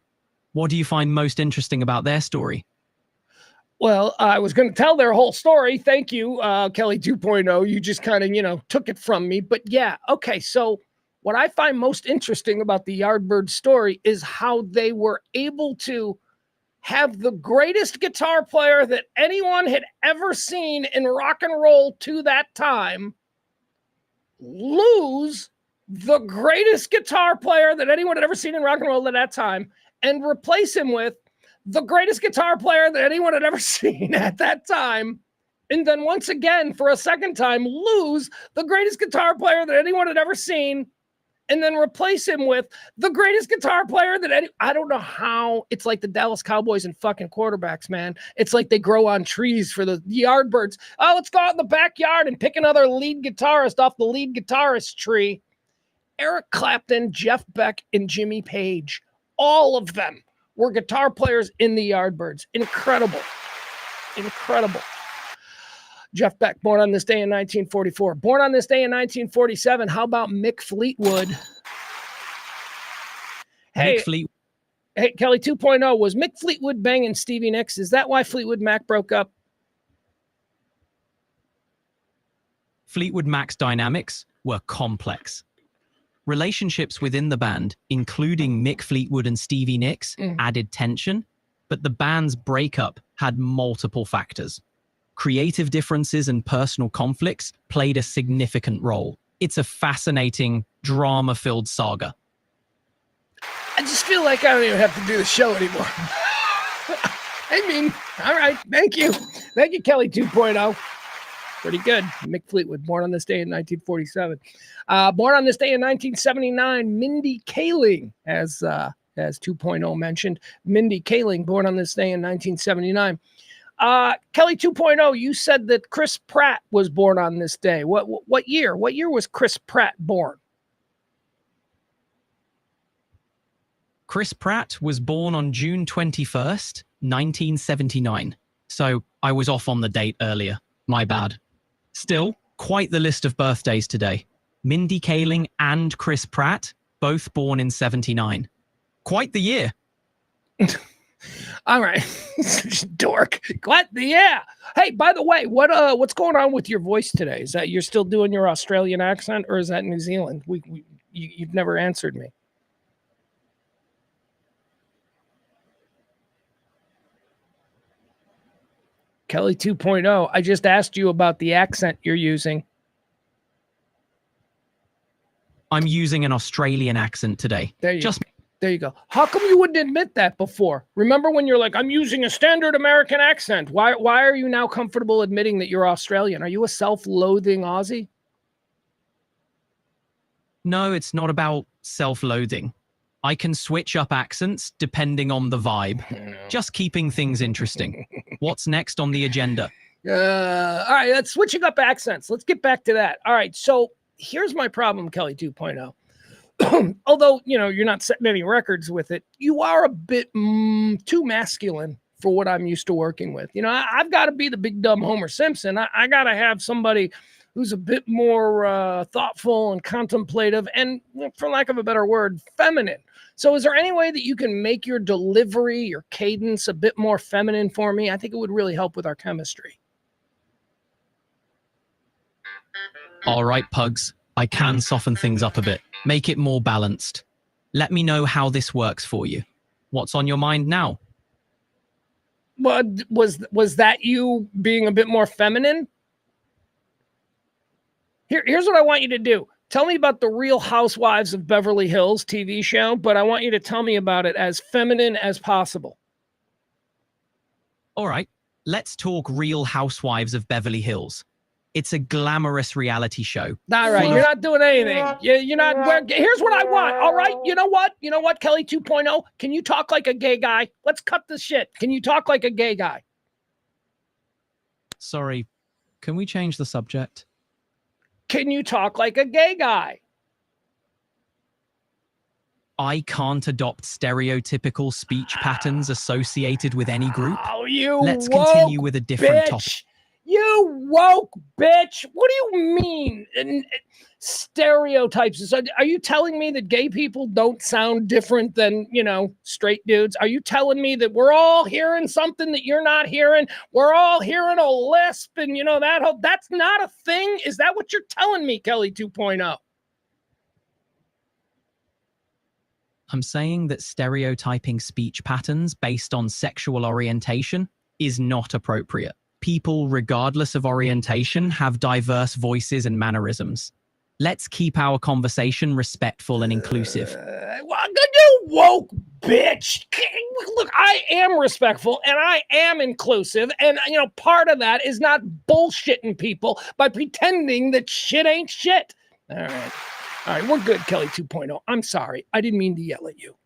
What do you find most interesting about their story? Well, I was going to tell their whole story. Thank you, Kelly 2.0. You just kind of, took it from me. But yeah, okay. So what I find most interesting about the Yardbird story is how they were able to have the greatest guitar player that anyone had ever seen in rock and roll to that time lose the greatest guitar player that anyone had ever seen in rock and roll at that time and replace him with the greatest guitar player that anyone had ever seen at that time. And then once again, for a second time, lose the greatest guitar player that anyone had ever seen and then replace him with the greatest guitar player that I don't know how. It's like the Dallas Cowboys and fucking quarterbacks, man. It's like they grow on trees for the Yardbirds. Oh, let's go out in the backyard and pick another lead guitarist off the lead guitarist tree. Eric Clapton, Jeff Beck, and Jimmy Page. All of them were guitar players in the Yardbirds. Incredible. Incredible. Jeff Beck, born on this day in 1944. Born on this day in 1947. How about Mick Fleetwood? Hey, Kelly 2.0. Was Mick Fleetwood banging Stevie Nicks? Is that why Fleetwood Mac broke up? Fleetwood Mac's dynamics were complex. Relationships within the band, including Mick Fleetwood and Stevie Nicks, added tension, but the band's breakup had multiple factors. Creative differences and personal conflicts played a significant role. It's a fascinating, drama-filled saga. I just feel like I don't even have to do the show anymore. I mean, all right, thank you. Thank you, Kelly 2.0. Pretty good. Mick Fleetwood, born on this day in 1947. Born on this day in 1979, Mindy Kaling, as 2.0 mentioned. Mindy Kaling, born on this day in 1979. Kelly 2.0, you said that Chris Pratt was born on this day. What year? What year was Chris Pratt born? Chris Pratt was born on June 21st, 1979. So I was off on the date earlier. My bad. Still, quite the list of birthdays today. Mindy Kaling and Chris Pratt, both born in 79. Quite the year. All right. Dork. What? Yeah. Hey, by the way, what's going on with your voice today? Is that you're still doing your Australian accent or is that New Zealand? You've never answered me. Kelly 2.0, I just asked you about the accent you're using. I'm using an Australian accent today. There you go. How come you wouldn't admit that before? Remember when you're like, I'm using a standard American accent. Why are you now comfortable admitting that you're Australian? Are you a self-loathing Aussie? No, it's not about self-loathing. I can switch up accents depending on the vibe. Just keeping things interesting. What's next on the agenda? All right, let's switching up accents. Let's get back to that. All right, so here's my problem, Kelly 2.0. Although, you're not setting any records with it, you are a bit too masculine for what I'm used to working with. I've got to be the big dumb Homer Simpson. I got to have somebody who's a bit more thoughtful and contemplative and, for lack of a better word, feminine. So is there any way that you can make your delivery, your cadence a bit more feminine for me? I think it would really help with our chemistry. All right, Pugs, I can soften things up a bit, make it more balanced. Let me know how this works for you. What's on your mind now? What was that you being a bit more feminine? Here's what I want you to do. Tell me about the Real Housewives of Beverly Hills TV show, but I want you to tell me about it as feminine as possible. All right, let's talk Real Housewives of Beverly Hills. It's a glamorous reality show. All right, you're not doing anything. You're not. Here's what I want. All right, you know what? You know what, Kelly 2.0? Can you talk like a gay guy? Let's cut the shit. Can you talk like a gay guy? Sorry, can we change the subject? Can you talk like a gay guy? I can't adopt stereotypical speech patterns associated with any group. Oh, you Let's woke continue with a different bitch. topic. You woke bitch. What do you mean? Stereotypes. Are you telling me that gay people don't sound different than, straight dudes? Are you telling me that we're all hearing something that you're not hearing? We're all hearing a lisp and, that's not a thing? Is that what you're telling me, Kelly 2.0? I'm saying that stereotyping speech patterns based on sexual orientation is not appropriate. People, regardless of orientation, have diverse voices and mannerisms. Let's keep our conversation respectful and inclusive. You woke bitch. Look, I am respectful and I am inclusive. And, part of that is not bullshitting people by pretending that shit ain't shit. All right, we're good, Kelly 2.0. I'm sorry. I didn't mean to yell at you.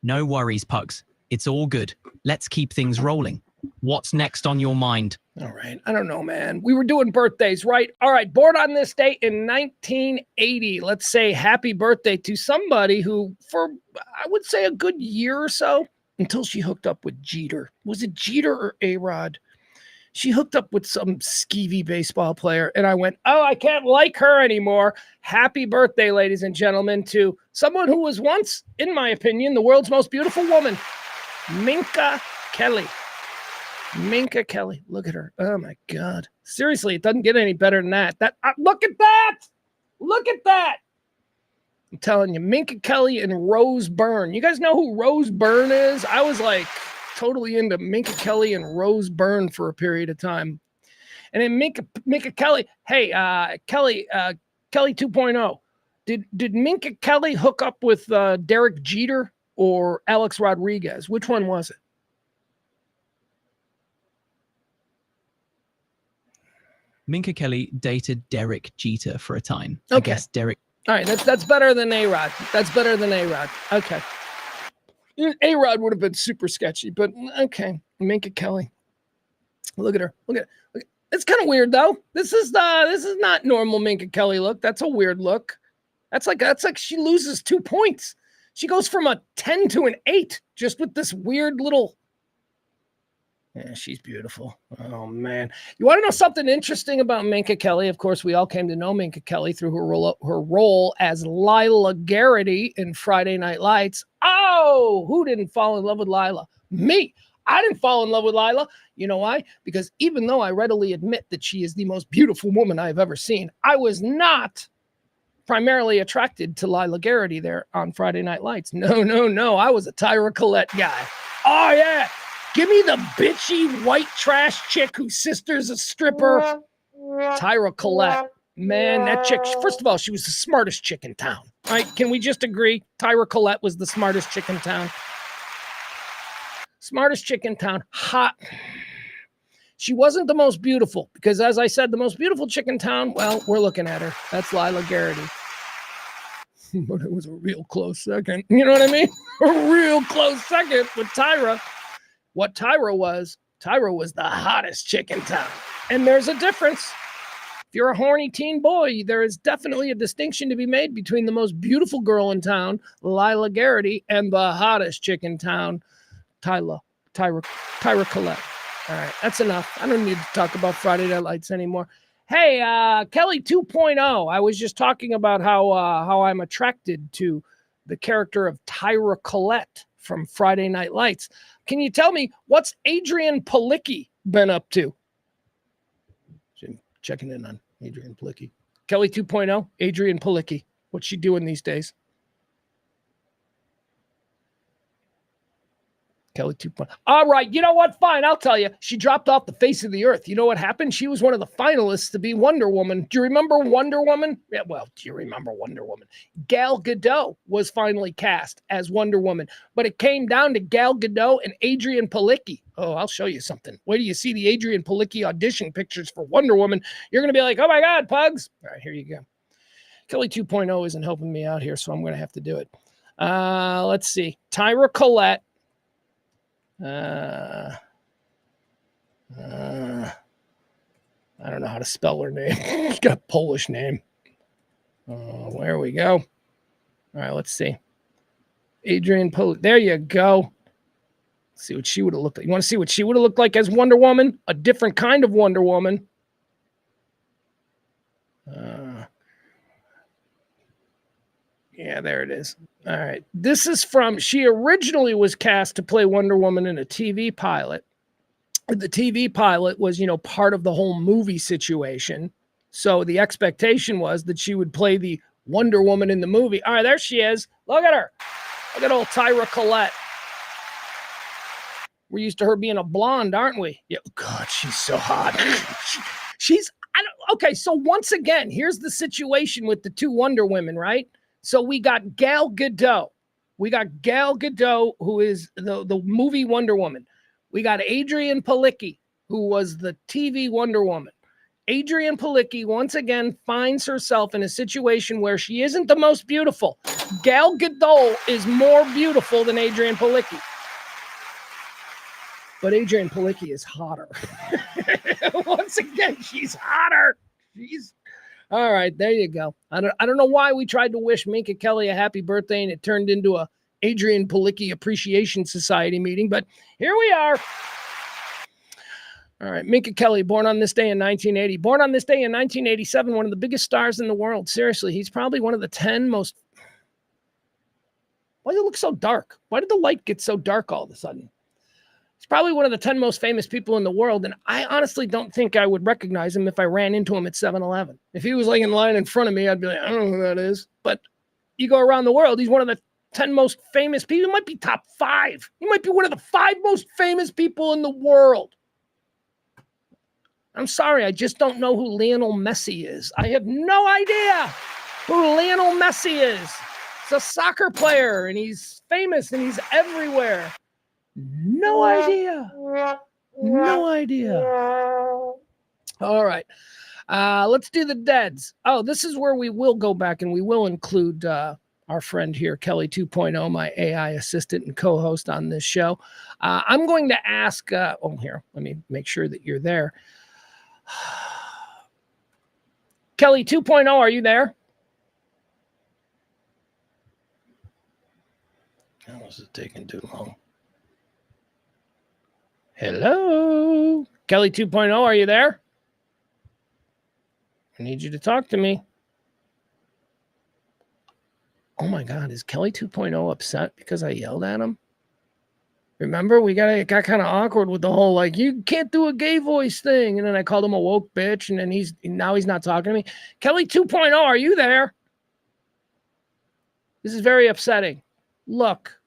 No worries, Pugs. It's all good. Let's keep things rolling. What's next on your mind? All right. I don't know, man. We were doing birthdays, right? All right. Born on this date in 1980. Let's say happy birthday to somebody who, for, I would say, a good year or so, until she hooked up with Jeter. Was it Jeter or A-Rod? She hooked up with some skeevy baseball player, and I went, oh, I can't like her anymore. Happy birthday, ladies and gentlemen, to someone who was once, in my opinion, the world's most beautiful woman, Minka Kelly. Minka Kelly. Look at her. Oh, my God. Seriously, it doesn't get any better than that. Look at that. Look at that. I'm telling you, Minka Kelly and Rose Byrne. You guys know who Rose Byrne is? I was like totally into Minka Kelly and Rose Byrne for a period of time. And then Minka Kelly, hey, Kelly 2.0. Did Minka Kelly hook up with Derek Jeter or Alex Rodriguez? Which one was it? Minka Kelly dated Derek Jeter for a time. Okay. I guess Derek. All right, that's better than A-Rod. That's better than A-Rod. Okay. A-Rod would have been super sketchy, but okay. Minka Kelly. Look at her. Look at it. It's kind of weird though. This is not normal Minka Kelly look. That's a weird look. That's like she loses 2 points. She goes from a 10 to an 8 just with this weird little. Yeah, she's beautiful. Oh man. You want to know something interesting about Minka Kelly? Of course, we all came to know Minka Kelly through her role as Lila Garrity in Friday Night Lights. Oh, who didn't fall in love with Lila? Me. I didn't fall in love with Lila. You know why? Because even though I readily admit that she is the most beautiful woman I've ever seen, I was not primarily attracted to Lila Garrity there on Friday Night Lights. No. I was a Tyra Collette guy. Oh, yeah. Give me the bitchy white trash chick whose sister's a stripper. Tyra Collette. Man, that chick, first of all, she was the smartest chick in town. All right, can we just agree? Tyra Collette was the smartest chick in town. Smartest chick in town. Hot. She wasn't the most beautiful because, as I said, the most beautiful chick in town, well, we're looking at her. That's Lila Garrity. But it was a real close second. You know what I mean? A real close second with Tyra. What Tyra was the hottest chick in town. And there's a difference. If you're a horny teen boy, there is definitely a distinction to be made between the most beautiful girl in town, Lila Garrity, and the hottest chick in town, Tyra Collette. All right, that's enough. I don't need to talk about Friday Night Lights anymore. Hey, Kelly 2.0. I was just talking about how I'm attracted to the character of Tyra Collette from Friday Night Lights. Can you tell me what's Adrian Palicki been up to? checking in on Adrian Palicki. Kelly 2.0, Adrian Palicki. What's she doing these days? Kelly 2.0. All right, you know what? Fine, I'll tell you. She dropped off the face of the earth. You know what happened? She was one of the finalists to be Wonder Woman. Do you remember Wonder Woman? Yeah, well, do you remember Wonder Woman? Gal Gadot was finally cast as Wonder Woman, but it came down to Gal Gadot and Adrian Palicki. Oh, I'll show you something. Wait till you see the Adrian Palicki audition pictures for Wonder Woman. You're going to be like, oh my God, Pugs. All right, here you go. Kelly 2.0 isn't helping me out here, so I'm going to have to do it. Let's see. Tyra Collette. I don't know how to spell her name. She's got a Polish name. Where we go. All right, let's see. Adrian Palicki. There you go. Let's see what she would have looked like. You want to see what she would have looked like as Wonder Woman? A different kind of Wonder Woman. Yeah, there it is. All right. This is from, she originally was cast to play Wonder Woman in a TV pilot. The TV pilot was, part of the whole movie situation. So the expectation was that she would play the Wonder Woman in the movie. All right, there she is. Look at her. Look at old Tyra Collette. We're used to her being a blonde, aren't we? Yeah. God, she's so hot. Okay, so once again, here's the situation with the two Wonder Women, right? So we got Gal Gadot. Who is the movie Wonder Woman. We got Adrian Palicki, who was the TV Wonder Woman. Adrian Palicki, once again, finds herself in a situation where she isn't the most beautiful. Gal Gadot is more beautiful than Adrian Palicki. But Adrian Palicki is hotter. Once again, she's hotter. All right, there you go. I don't know why we tried to wish Minka Kelly a happy birthday and it turned into a Adrian Palicki Appreciation Society meeting, but here we are. All right, Minka Kelly, born on this day in 1980. Born on this day in 1987, one of the biggest stars in the world. Seriously, he's probably one of the 10 most... Why does it look so dark? Why did the light get so dark all of a sudden? He's probably one of the 10 most famous people in the world, and I honestly don't think I would recognize him if I ran into him at 7-Eleven. If he was like in line in front of me, I'd be like, I don't know who that is. But you go around the world, he's one of the 10 most famous people. He might be top 5. He might be one of the 5 most famous people in the world. I'm sorry, I just don't know who Lionel Messi is. I have no idea who Lionel Messi is. He's a soccer player, and he's famous, and he's everywhere. No idea. No idea. All right. Let's do the deads. Oh, this is where we will go back and we will include our friend here, Kelly 2.0, my AI assistant and co-host on this show. I'm going to ask, here, let me make sure that you're there. Kelly 2.0, are you there? How is it taking too long? Hello? Kelly 2.0, are you there? I need you to talk to me. Oh my God, is Kelly 2.0 upset because I yelled at him? Remember, it got kind of awkward with the whole, like, you can't do a gay voice thing. And then I called him a woke bitch, and then now he's not talking to me. Kelly 2.0, are you there? This is very upsetting. Look.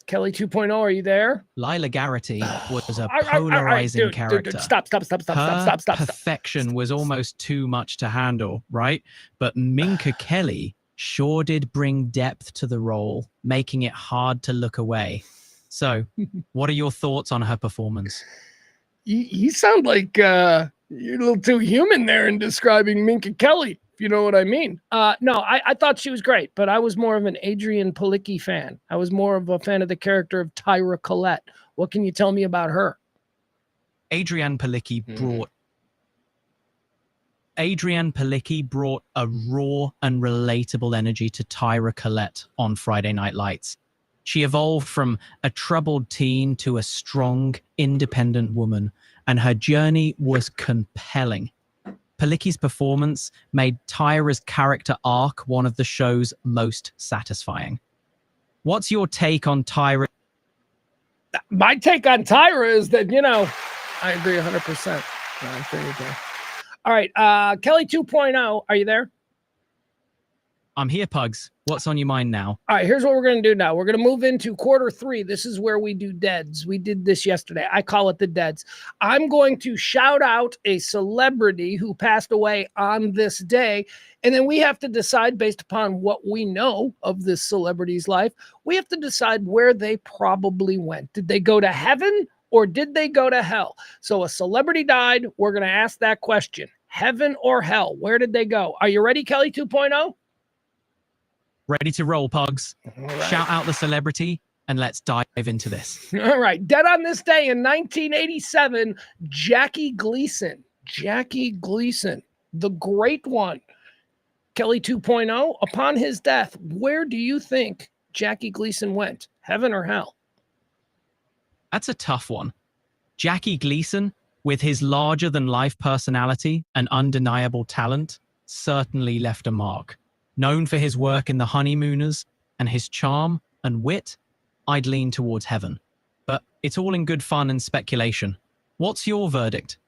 Kelly 2.0, are you there? Lila Garrity was a polarizing character. Dude, stop. Perfection was almost too much to handle, right? But Minka Kelly sure did bring depth to the role, making it hard to look away. So, what are your thoughts on her performance? You sound like you're a little too human there in describing Minka Kelly, if you know what I mean. No, I thought she was great, but I was more of an Adrian Palicki fan. I was more of a fan of the character of Tyra Collette. What can you tell me about her? Adrian Palicki brought a raw and relatable energy to Tyra Collette on Friday Night Lights. She evolved from a troubled teen to a strong, independent woman, and her journey was compelling. Palicki's performance made Tyra's character arc one of the show's most satisfying. What's your take on Tyra? My take on Tyra is that, I agree 100%. I agree with that. All right. Kelly 2.0. Are you there? I'm here, Pugs. What's on your mind now? All right, here's what we're going to do now. We're going to move into quarter 3. This is where we do deads. We did this yesterday. I call it the deads. I'm going to shout out a celebrity who passed away on this day, and then we have to decide based upon what we know of this celebrity's life, we have to decide where they probably went. Did they go to heaven or did they go to hell? So a celebrity died. We're going to ask that question. Heaven or hell? Where did they go? Are you ready, Kelly 2.0? Ready to roll, Pugs. Right. Shout out the celebrity and let's dive into this. All right. Dead on this day in 1987, Jackie Gleason. Jackie Gleason, the great one. Kelly 2.0, upon his death, where do you think Jackie Gleason went? Heaven or hell? That's a tough one. Jackie Gleason, with his larger-than-life personality and undeniable talent, certainly left a mark. Known for his work in The Honeymooners and his charm and wit, I'd lean towards heaven. But it's all in good fun and speculation. What's your verdict?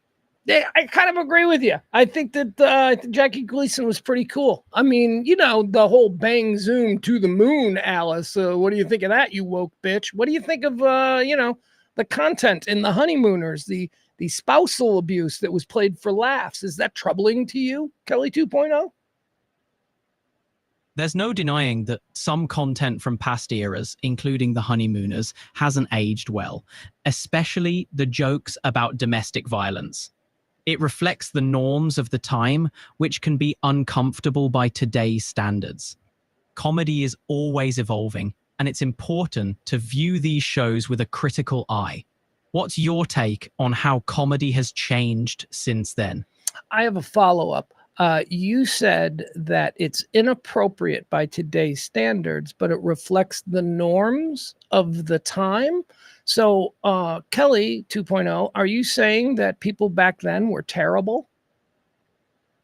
Yeah, I kind of agree with you. I think that Jackie Gleason was pretty cool. I mean, the whole bang zoom to the moon, Alice. What do you think of that, you woke bitch? What do you think of, the content in The Honeymooners, the spousal abuse that was played for laughs? Is that troubling to you, Kelly 2.0? There's no denying that some content from past eras, including The Honeymooners, hasn't aged well, especially the jokes about domestic violence. It reflects the norms of the time, which can be uncomfortable by today's standards. Comedy is always evolving, and it's important to view these shows with a critical eye. What's your take on how comedy has changed since then? I have a follow-up. You said that it's inappropriate by today's standards, but it reflects the norms of the time. So, Kelly 2.0, are you saying that people back then were terrible?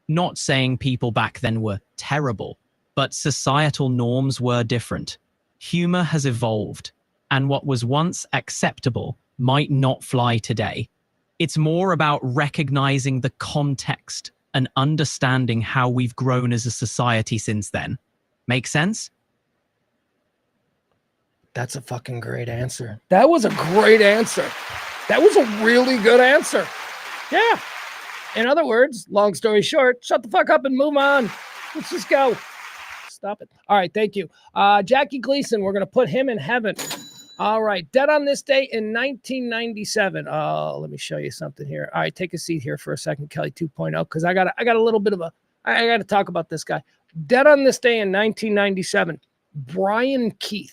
Not saying people back then were terrible, but societal norms were different. Humor has evolved, and what was once acceptable might not fly today. It's more about recognizing the context and understanding how we've grown as a society since then. Make sense? That's a fucking great answer. That was a great answer. That was a really good answer. Yeah. In other words, long story short, shut the fuck up and move on. Let's just go. Stop it. All right. Thank you. Jackie Gleason, we're going to put him in heaven. All right. Dead on this day in 1997. Let me show you something here. All right. Take a seat here for a second, Kelly 2.0, because I got a little bit of I got to talk about this guy. Dead on this day in 1997, Brian Keith.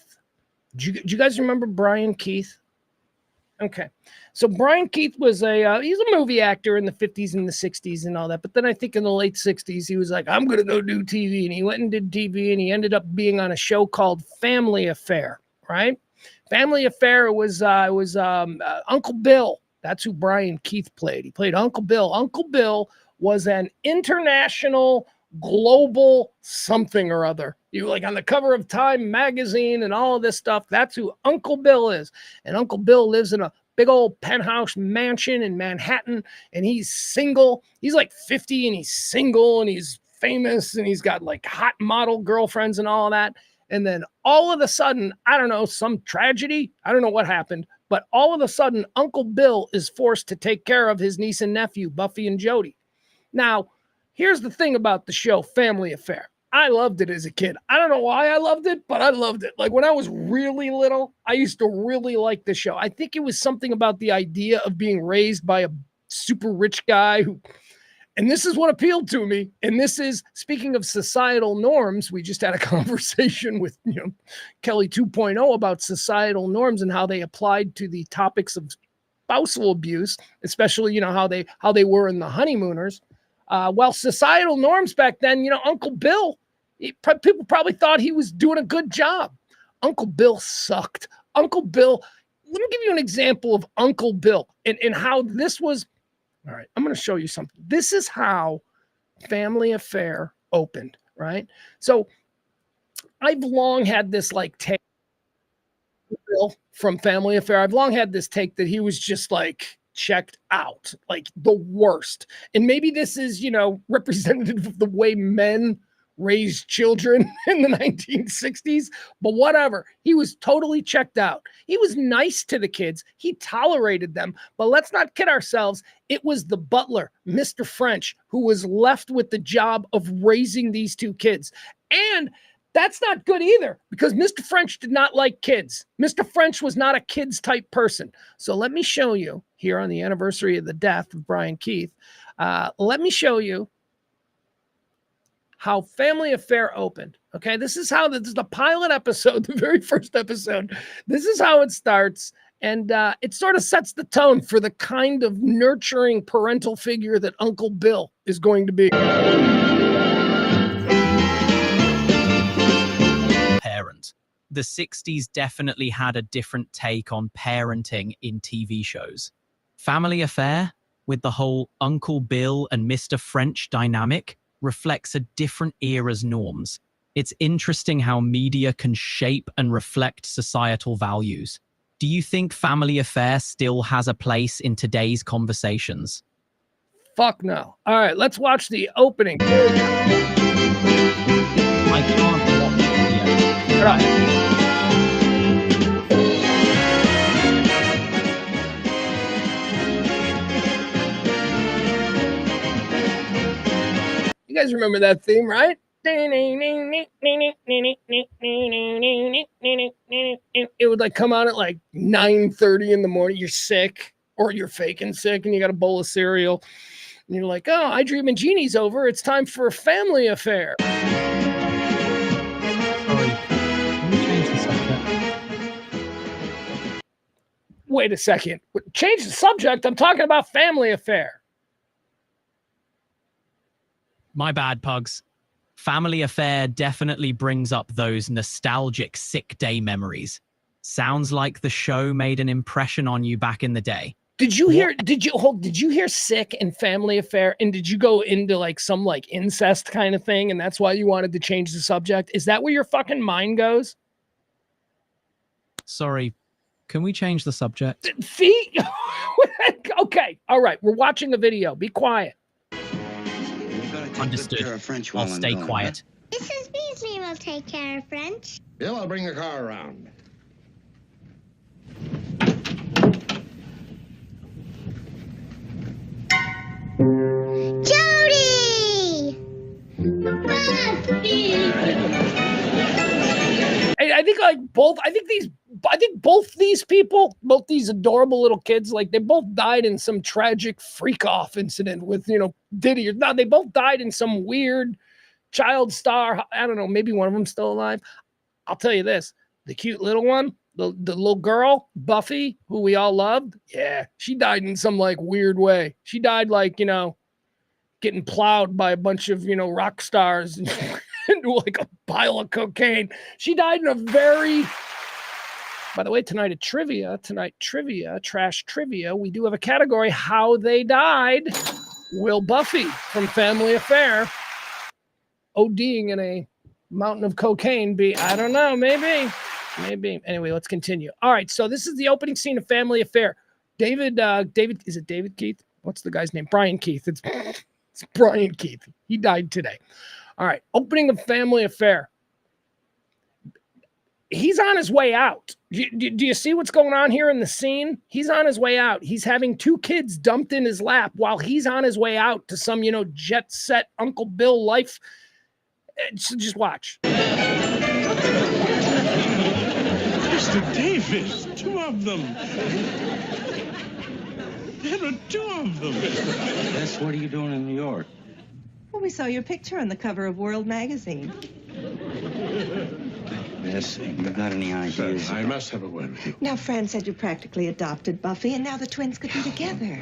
Do you guys remember Brian Keith? Okay. So Brian Keith was he's a movie actor in the 50s and the 60s and all that. But then I think in the late 60s, he was like, I'm going to go do TV. And he went and did TV, and he ended up being on a show called Family Affair, right? Family Affair was Uncle Bill. That's who Brian Keith played. He played Uncle Bill. Uncle Bill was an international, global something or other. You like on the cover of Time magazine and all of this stuff. That's who Uncle Bill is. And Uncle Bill lives in a big old penthouse mansion in Manhattan, and he's single. He's like 50 and he's single and he's famous and he's got like hot model girlfriends and all of that. And then all of a sudden, I don't know, some tragedy. I don't know what happened, but all of a sudden, Uncle Bill is forced to take care of his niece and nephew, Buffy and Jody. Now, here's the thing about the show Family Affair. I loved it as a kid. I don't know why I loved it, but I loved it. Like when I was really little, I used to really like the show. I think it was something about the idea of being raised by a super rich guy who, and this is what appealed to me. And this is, speaking of societal norms, we just had a conversation with, Kelly 2.0 about societal norms and how they applied to the topics of spousal abuse, especially, how they were in The Honeymooners. Well, societal norms back then, Uncle Bill, people probably thought he was doing a good job. Uncle Bill sucked. Uncle Bill, let me give you an example of Uncle Bill and how this was. All right, I'm going to show you something. This is how Family Affair opened, right? So I've long had this like take. Bill from Family Affair. I've long had this take that he was just like checked out, like the worst. And maybe this is, representative of the way men raised children in the 1960s, but whatever. He was totally checked out. He was nice to the kids. He tolerated them, but let's not kid ourselves. It was the butler, Mr. French, who was left with the job of raising these two kids. And that's not good either, because Mr. French did not like kids. Mr. French was not a kids type person. So let me show you here on the anniversary of the death of Brian Keith. Let me show you how Family Affair opened. Okay, this is the pilot episode, the very first episode. This is how it starts. And it sort of sets the tone for the kind of nurturing parental figure that Uncle Bill is going to be. Parent. The 60s definitely had a different take on parenting in TV shows. Family Affair, with the whole Uncle Bill and Mr. French dynamic, reflects a different era's norms. It's interesting how media can shape and reflect societal values. Do you think Family Affair still has a place in today's conversations? Fuck no. All right, let's watch the opening. I can't watch the video. Right. You guys remember that theme, right? It would like come out at like 9:30 in the morning. You're sick or you're faking sick and you got a bowl of cereal. And you're like, oh, I Dream a Genie's over. It's time for a Family Affair. Sorry. Can we change the subject? Wait a second. Change the subject. I'm talking about Family Affair. My bad, Pugs. Family Affair definitely brings up those nostalgic sick day memories. Sounds like the show made an impression on you back in the day. Did you hear Sick and Family Affair? And did you go into like some like incest kind of thing? And that's why you wanted to change the subject? Is that where your fucking mind Sorry, can we change the subject? See? Okay. All right. We're watching a video. Be quiet. Understood. I'll stay quiet. Mrs. Beasley will take care of French. Yeah, I'll bring the car around. Jody! I think both these people, both these adorable little kids, like they both died in some tragic freak off incident with, Diddy. No, they both died in some weird child star. I don't know. Maybe one of them's still alive. I'll tell you this. The cute little one, the little girl, Buffy, who we all loved. Yeah. She died in some like weird way. She died like, getting plowed by a bunch of, rock stars into like a pile of cocaine. She died in a very... By the way, tonight trash trivia, we do have a category, how they died. Will Buffy from Family Affair ODing in a mountain of cocaine be, I don't know, maybe. Anyway, let's continue. All right, so this is the opening scene of Family Affair. David, is it David Keith? What's the guy's name? Brian Keith. It's Brian Keith. He died today. All right, opening of Family Affair. He's on his way out. Do you see what's going on here in the scene? He's on his way out. He's having two kids dumped in his lap while he's on his way out to some, jet set Uncle Bill life. So just watch. Mr. Davis, two of them. There are two of them. Yes, what are you doing in New York? Well, we saw your picture on the cover of World magazine. Yes, you got any ideas? I must have a word with you. Now, Fran said you practically adopted Buffy, and now the twins could be together.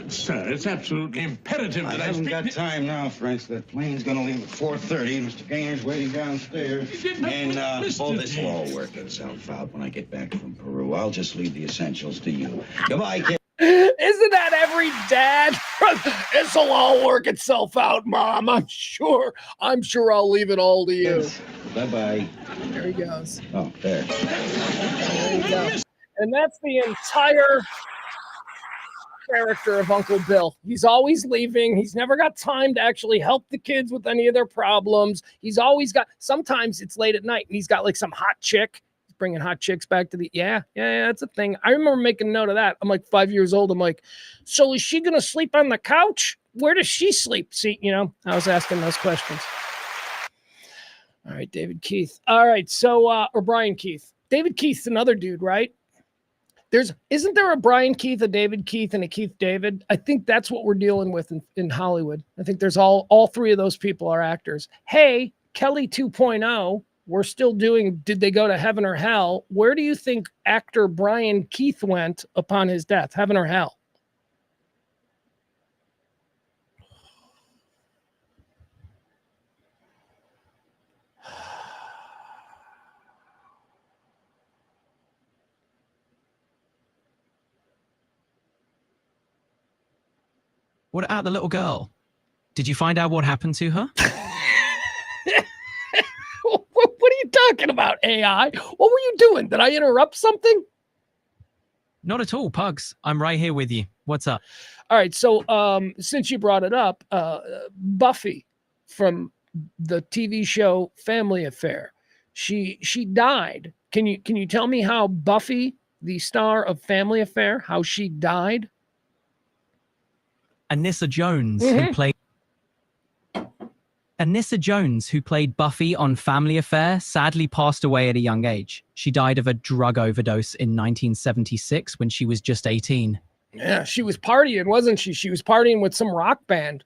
Sir, it's absolutely imperative I that haven't speak... got time now, French. The plane's gonna leave at 4:30. Mr. Gainer's waiting downstairs. And Mr. this will all work itself out when I get back from Peru. I'll just leave the essentials to you. Goodbye, kid. Isn't that every dad? This'll all work itself out, Mom. I'm sure I'll leave it all to you. Yes. Bye-bye. There he goes. Oh, there. There you go. And that's the entire character of Uncle Bill. He's always leaving. He's never got time to actually help the kids with any of their problems. He's always got, sometimes it's late at night and he's got like some hot chick. He's bringing hot chicks back to the, yeah, that's a thing. I remember making note of that. I'm like 5 years old. I'm like, so is she going to sleep on the couch? Where does she sleep? See, I was asking those questions. All right, David Keith. All right, so, or Brian Keith. David Keith's another dude, right? Isn't there a Brian Keith, a David Keith, and a Keith David? I think that's what we're dealing with in Hollywood. I think there's all three of those people are actors. Hey, Kelly 2.0, we're still doing Did They Go to Heaven or Hell? Where do you think actor Brian Keith went upon his death? Heaven or hell? What about the little girl? Did you find out what happened to her? What are you talking about, AI? What were you doing? Did I interrupt something? Not at all, Pugs. I'm right here with you. What's up? All right, so since you brought it up, Buffy from the TV show Family Affair, she died. Can you tell me how Buffy, the star of Family Affair, how she died? Anissa Jones, who played Buffy on Family Affair, sadly passed away at a young age. She died of a drug overdose in 1976 when she was just 18. Yeah, she was partying, wasn't she? She was partying with some rock band.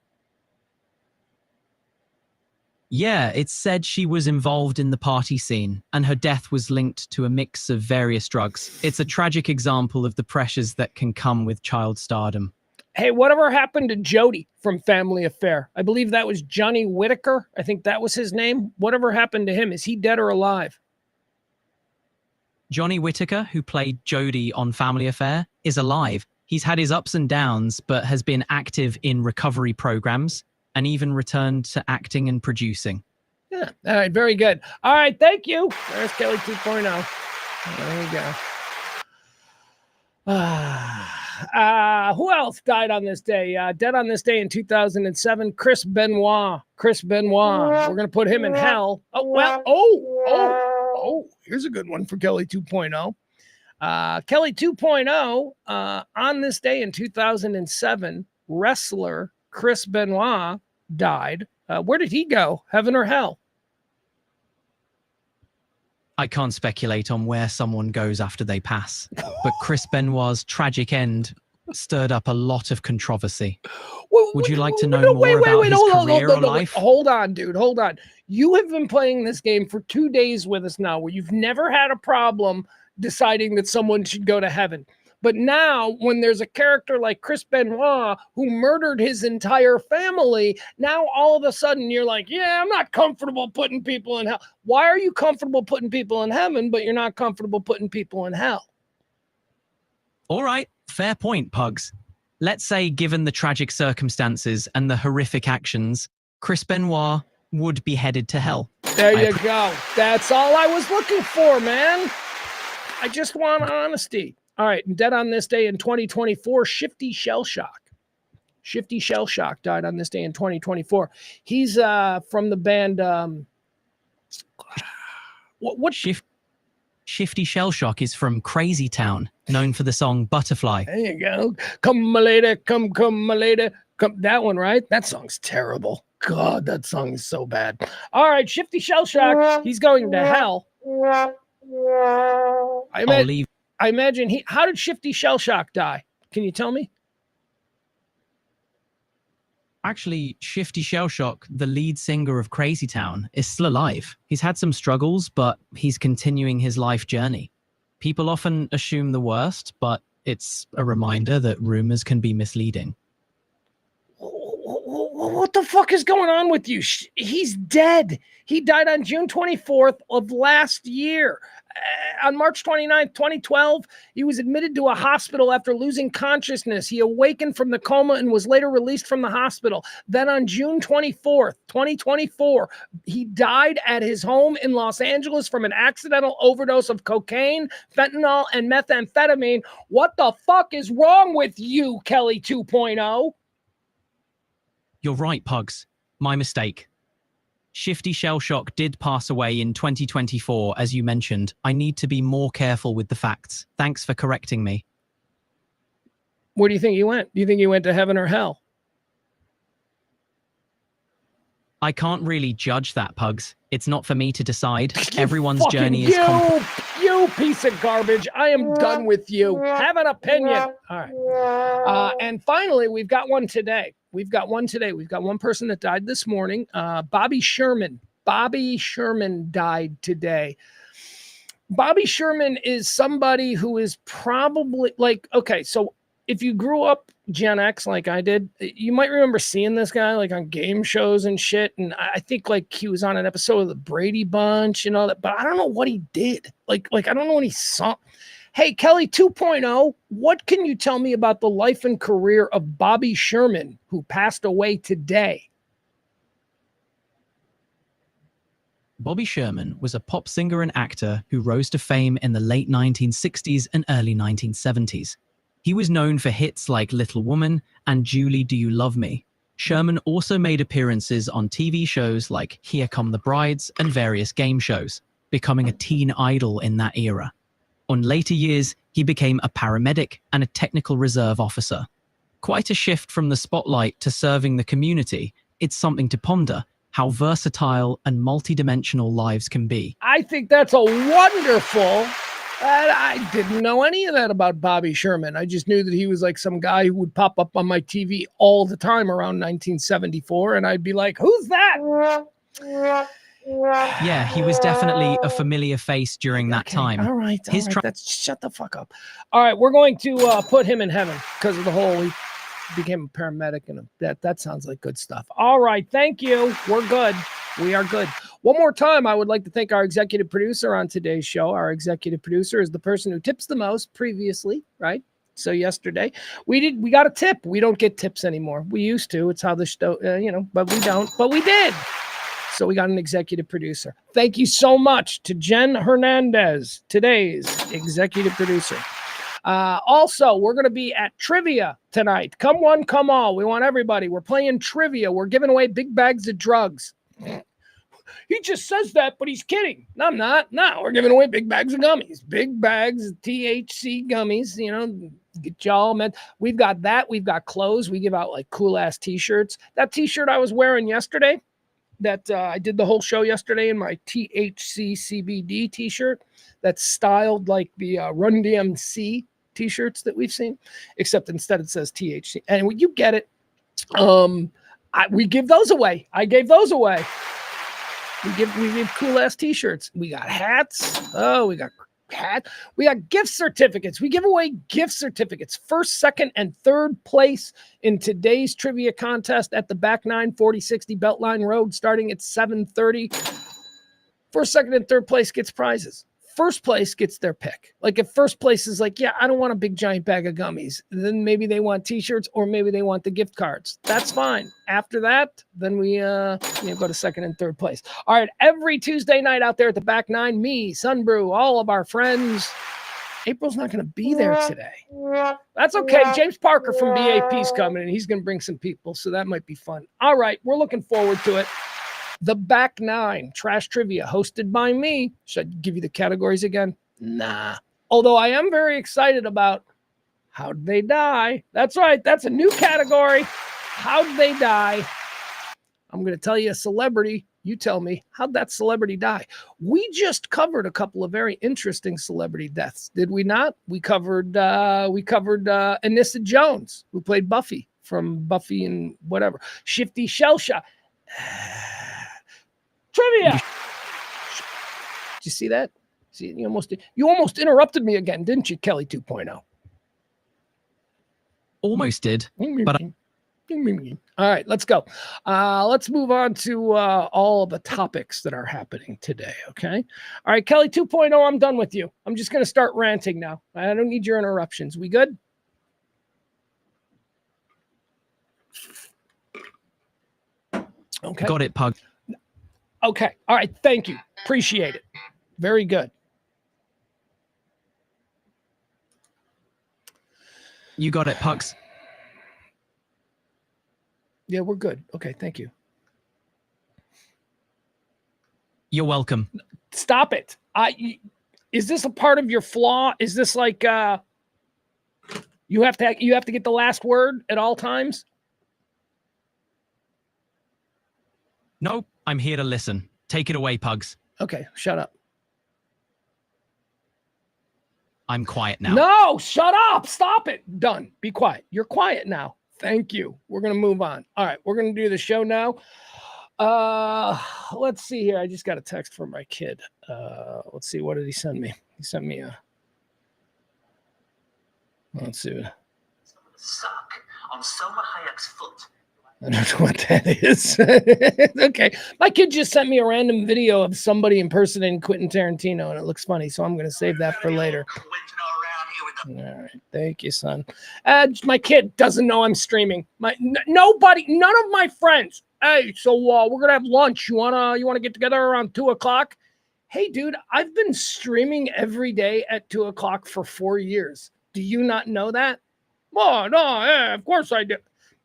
Yeah, it's said she was involved in the party scene, and her death was linked to a mix of various drugs. It's a tragic example of the pressures that can come with child stardom. Hey, whatever happened to Jody from Family Affair? I believe that was Johnny Whitaker. I think that was his name. Whatever happened to him? Is he dead or alive? Johnny Whitaker, who played Jody on Family Affair, is alive. He's had his ups and downs, but has been active in recovery programs and even returned to acting and producing. Yeah. All right. Very good. All right. Thank you. There's Kelly 2.0. There you go. Who else died on this day? Dead on this day in 2007, Chris Benoit. Chris Benoit. We're going to put him in hell. Oh, well. Oh, here's a good one for Kelly 2.0. Kelly 2.0, on this day in 2007, wrestler Chris Benoit died. Where did he go? Heaven or hell? I can't speculate on where someone goes after they pass, but Chris Benoit's tragic end stirred up a lot of controversy. Would you like to know more about his career or life? Hold on, dude. Hold on. You have been playing this game for 2 days with us now, where you've never had a problem deciding that someone should go to heaven. But now, when there's a character like Chris Benoit who murdered his entire family, now all of a sudden you're like, yeah, I'm not comfortable putting people in hell. Why are you comfortable putting people in heaven, but you're not comfortable putting people in hell? All right, fair point, Pugs. Let's say, given the tragic circumstances and the horrific actions, Chris Benoit would be headed to hell. There you go. That's all I was looking for, man. I just want honesty. All right, and dead on this day in 2024, Shifty Shellshock. Shifty Shellshock died on this day in 2024. He's from the band. What? Shifty Shellshock is from Crazy Town, known for the song Butterfly. There you go. Come, my lady, come, my lady. Come. That one, right? That song's terrible. God, that song is so bad. All right, Shifty Shellshock. He's going to hell. I imagine how did Shifty Shellshock die? Can you tell me? Actually, Shifty Shellshock, the lead singer of Crazy Town, is still alive. He's had some struggles, but he's continuing his life journey. People often assume the worst, but it's a reminder that rumors can be misleading. What the fuck is going on with you? He's dead. He died on June 24th of last year. On March 29th, 2012, he was admitted to a hospital after losing consciousness. He awakened from the coma and was later released from the hospital. Then on June 24th, 2024, he died at his home in Los Angeles from an accidental overdose of cocaine, fentanyl, and methamphetamine. What the fuck is wrong with you, Kelly 2.0? You're right, Pugs. My mistake. Shifty Shellshock did pass away in 2024, as you mentioned. I need to be more careful with the facts. Thanks for correcting me. Where do you think he went? Do you think he went to heaven or hell? I can't really judge that, Pugs. It's not for me to decide. You Everyone's fucking journey is you piece of garbage. I am done with you. Have an opinion. All right. And finally, we've got one today. We've got one person that died this morning. Bobby Sherman. Bobby Sherman died today. Bobby Sherman is somebody who is probably like, okay, so if you grew up Gen X like I did, you might remember seeing this guy like on game shows and shit. And I think like he was on an episode of the Brady Bunch and all that, but I don't know what he did. Like I don't know what he saw. Hey, Kelly 2.0, what can you tell me about the life and career of Bobby Sherman, who passed away today? Bobby Sherman was a pop singer and actor who rose to fame in the late 1960s and early 1970s. He was known for hits like Little Woman and Julie, Do You Love Me? Sherman also made appearances on TV shows like Here Come the Brides and various game shows, becoming a teen idol in that era. On later years, he became a paramedic and a technical reserve officer. Quite a shift from the spotlight to serving the community. It's something to ponder, how versatile and multidimensional lives can be. I think that's a wonderful... I didn't know any of that about Bobby Sherman. I just knew that he was like some guy who would pop up on my TV all the time around 1974, and I'd be like, who's that? Yeah, he was definitely a familiar face during that time. All right. That's shut the fuck up. All right, we're going to put him in heaven because of the whole, he became a paramedic, and that sounds like good stuff. All right, thank you. We're good. We are good. One more time, I would like to thank our executive producer on today's show. Our executive producer is the person who tips the most previously, right? So yesterday we got a tip. We don't get tips anymore. We used to. It's how the show, but we don't. But we did. So we got an executive producer. Thank you so much to Jen Hernandez, today's executive producer. Also, we're going to be at trivia tonight. Come one, come all. We want everybody. We're playing trivia. We're giving away big bags of drugs. He just says that, but he's kidding. No, I'm not. No, we're giving away big bags of gummies. Big bags of THC gummies, get y'all, man. We've got that. We've got clothes. We give out like cool ass t-shirts. That t-shirt I was wearing yesterday, that I did the whole show yesterday in my THC CBD t-shirt that's styled like the Run DMC t-shirts that we've seen, except instead it says THC. And you get it. We give those away. I gave those away. We give cool ass t-shirts. We got hats. Oh, we got hat. We got gift certificates. We give away gift certificates. First, second, and third place in today's trivia contest at the Back 9 4060 Beltline Road, starting at 7:30. First, second, and third place gets prizes. First place gets their pick. Like if first place is like, yeah, I don't want a big giant bag of gummies, then maybe they want t-shirts or maybe they want the gift cards. That's fine. After that, then we go to second and third place. All right, every Tuesday night out there at the Back 9, me, Sunbrew, all of our friends. April's not going to be there today. That's okay. James Parker from BAP's coming and he's going to bring some people, so that might be fun. All right, we're looking forward to it. The Back 9 Trash Trivia, hosted by me. Should I give you the categories again? Nah. Although I am very excited about how'd they die. That's right. That's a new category. How'd they die? I'm going to tell you a celebrity. You tell me, how'd that celebrity die? We just covered a couple of very interesting celebrity deaths, did we not? We covered Anissa Jones, who played Buffy from Buffy and whatever. Shifty Shellshock. Trivia. Did you see that? See, you almost interrupted me again, didn't you, Kelly 2.0? Almost did, but All right, let's go. Let's move on to all the topics that are happening today, okay? All right, Kelly 2.0, I'm done with you. I'm just going to start ranting now. I don't need your interruptions. We good? Okay. Got it, Pug. Okay. All right, thank you. Appreciate it. Very good. You got it, Pugs. Yeah, we're good. Okay, thank you. You're welcome. Stop it. Is this a part of your flaw? Is this like you have to get the last word at all times? Nope, I'm here to listen. Take it away, Pugs. Okay, shut up. I'm quiet now. No, shut up. Stop it. Done. Be quiet. You're quiet now. Thank you. We're going to move on. All right, we're going to do the show now. Let's see here. I just got a text from my kid. Let's see. What did he send me? He sent me a... Let's see. Suck on Selma Hayek's foot. I don't know what that is. Okay. My kid just sent me a random video of somebody impersonating Quentin Tarantino, and it looks funny, so I'm going to save that for later. All right. Thank you, son. My kid doesn't know I'm streaming. Nobody, none of my friends. Hey, so we're going to have lunch. You wanna get together around 2:00? Hey, dude, I've been streaming every day at 2:00 for 4 years. Do you not know that? Oh, no, yeah, of course I do.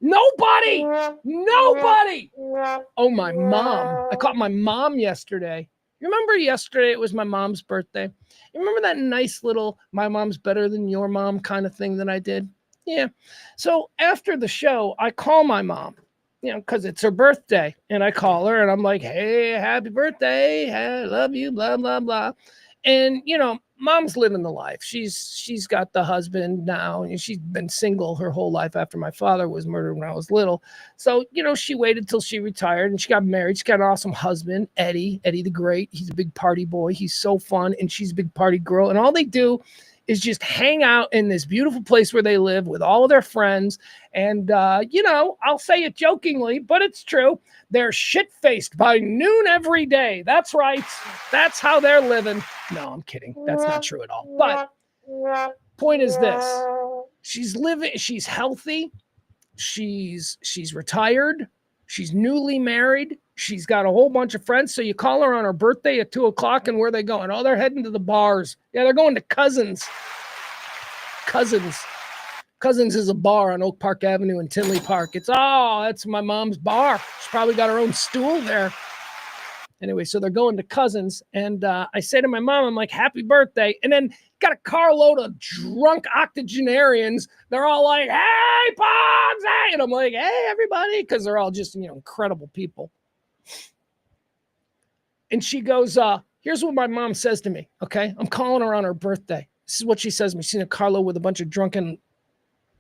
Nobody. Oh, my mom. I caught my mom yesterday. You remember yesterday it was my mom's birthday? You remember that nice little my mom's better than your mom kind of thing that I did? Yeah. So after the show, I call my mom, because it's her birthday. And I call her and I'm like, hey, happy birthday. I love you, blah, blah, blah. And, mom's living the life. She's got the husband now, and she's been single her whole life after my father was murdered when I was little. So, she waited till she retired and she got married. She's got an awesome husband, Eddie the Great. He's a big party boy. He's so fun, and she's a big party girl. And all they do is just hang out in this beautiful place where they live with all of their friends. And, I'll say it jokingly, but it's true. They're shit-faced by noon every day. That's right. That's how they're living. No, I'm kidding. That's not true at all. But point is this. She's living, she's healthy. She's retired. She's newly married. She's got a whole bunch of friends. So you call her on her birthday at 2:00, and where are they going? Oh, they're heading to the bars. Yeah, they're going to Cousins. Cousins is a bar on Oak Park Avenue in Tinley Park. That's my mom's bar. She's probably got her own stool there. Anyway, so they're going to Cousins, and I say to my mom, I'm like, happy birthday. And then got a carload of drunk octogenarians. They're all like, hey, Pugs, hey. And I'm like, hey, everybody, because they're all just, incredible people. And she goes, here's what my mom says to me, okay? I'm calling her on her birthday. This is what she says to me. She's in a carload with a bunch of drunken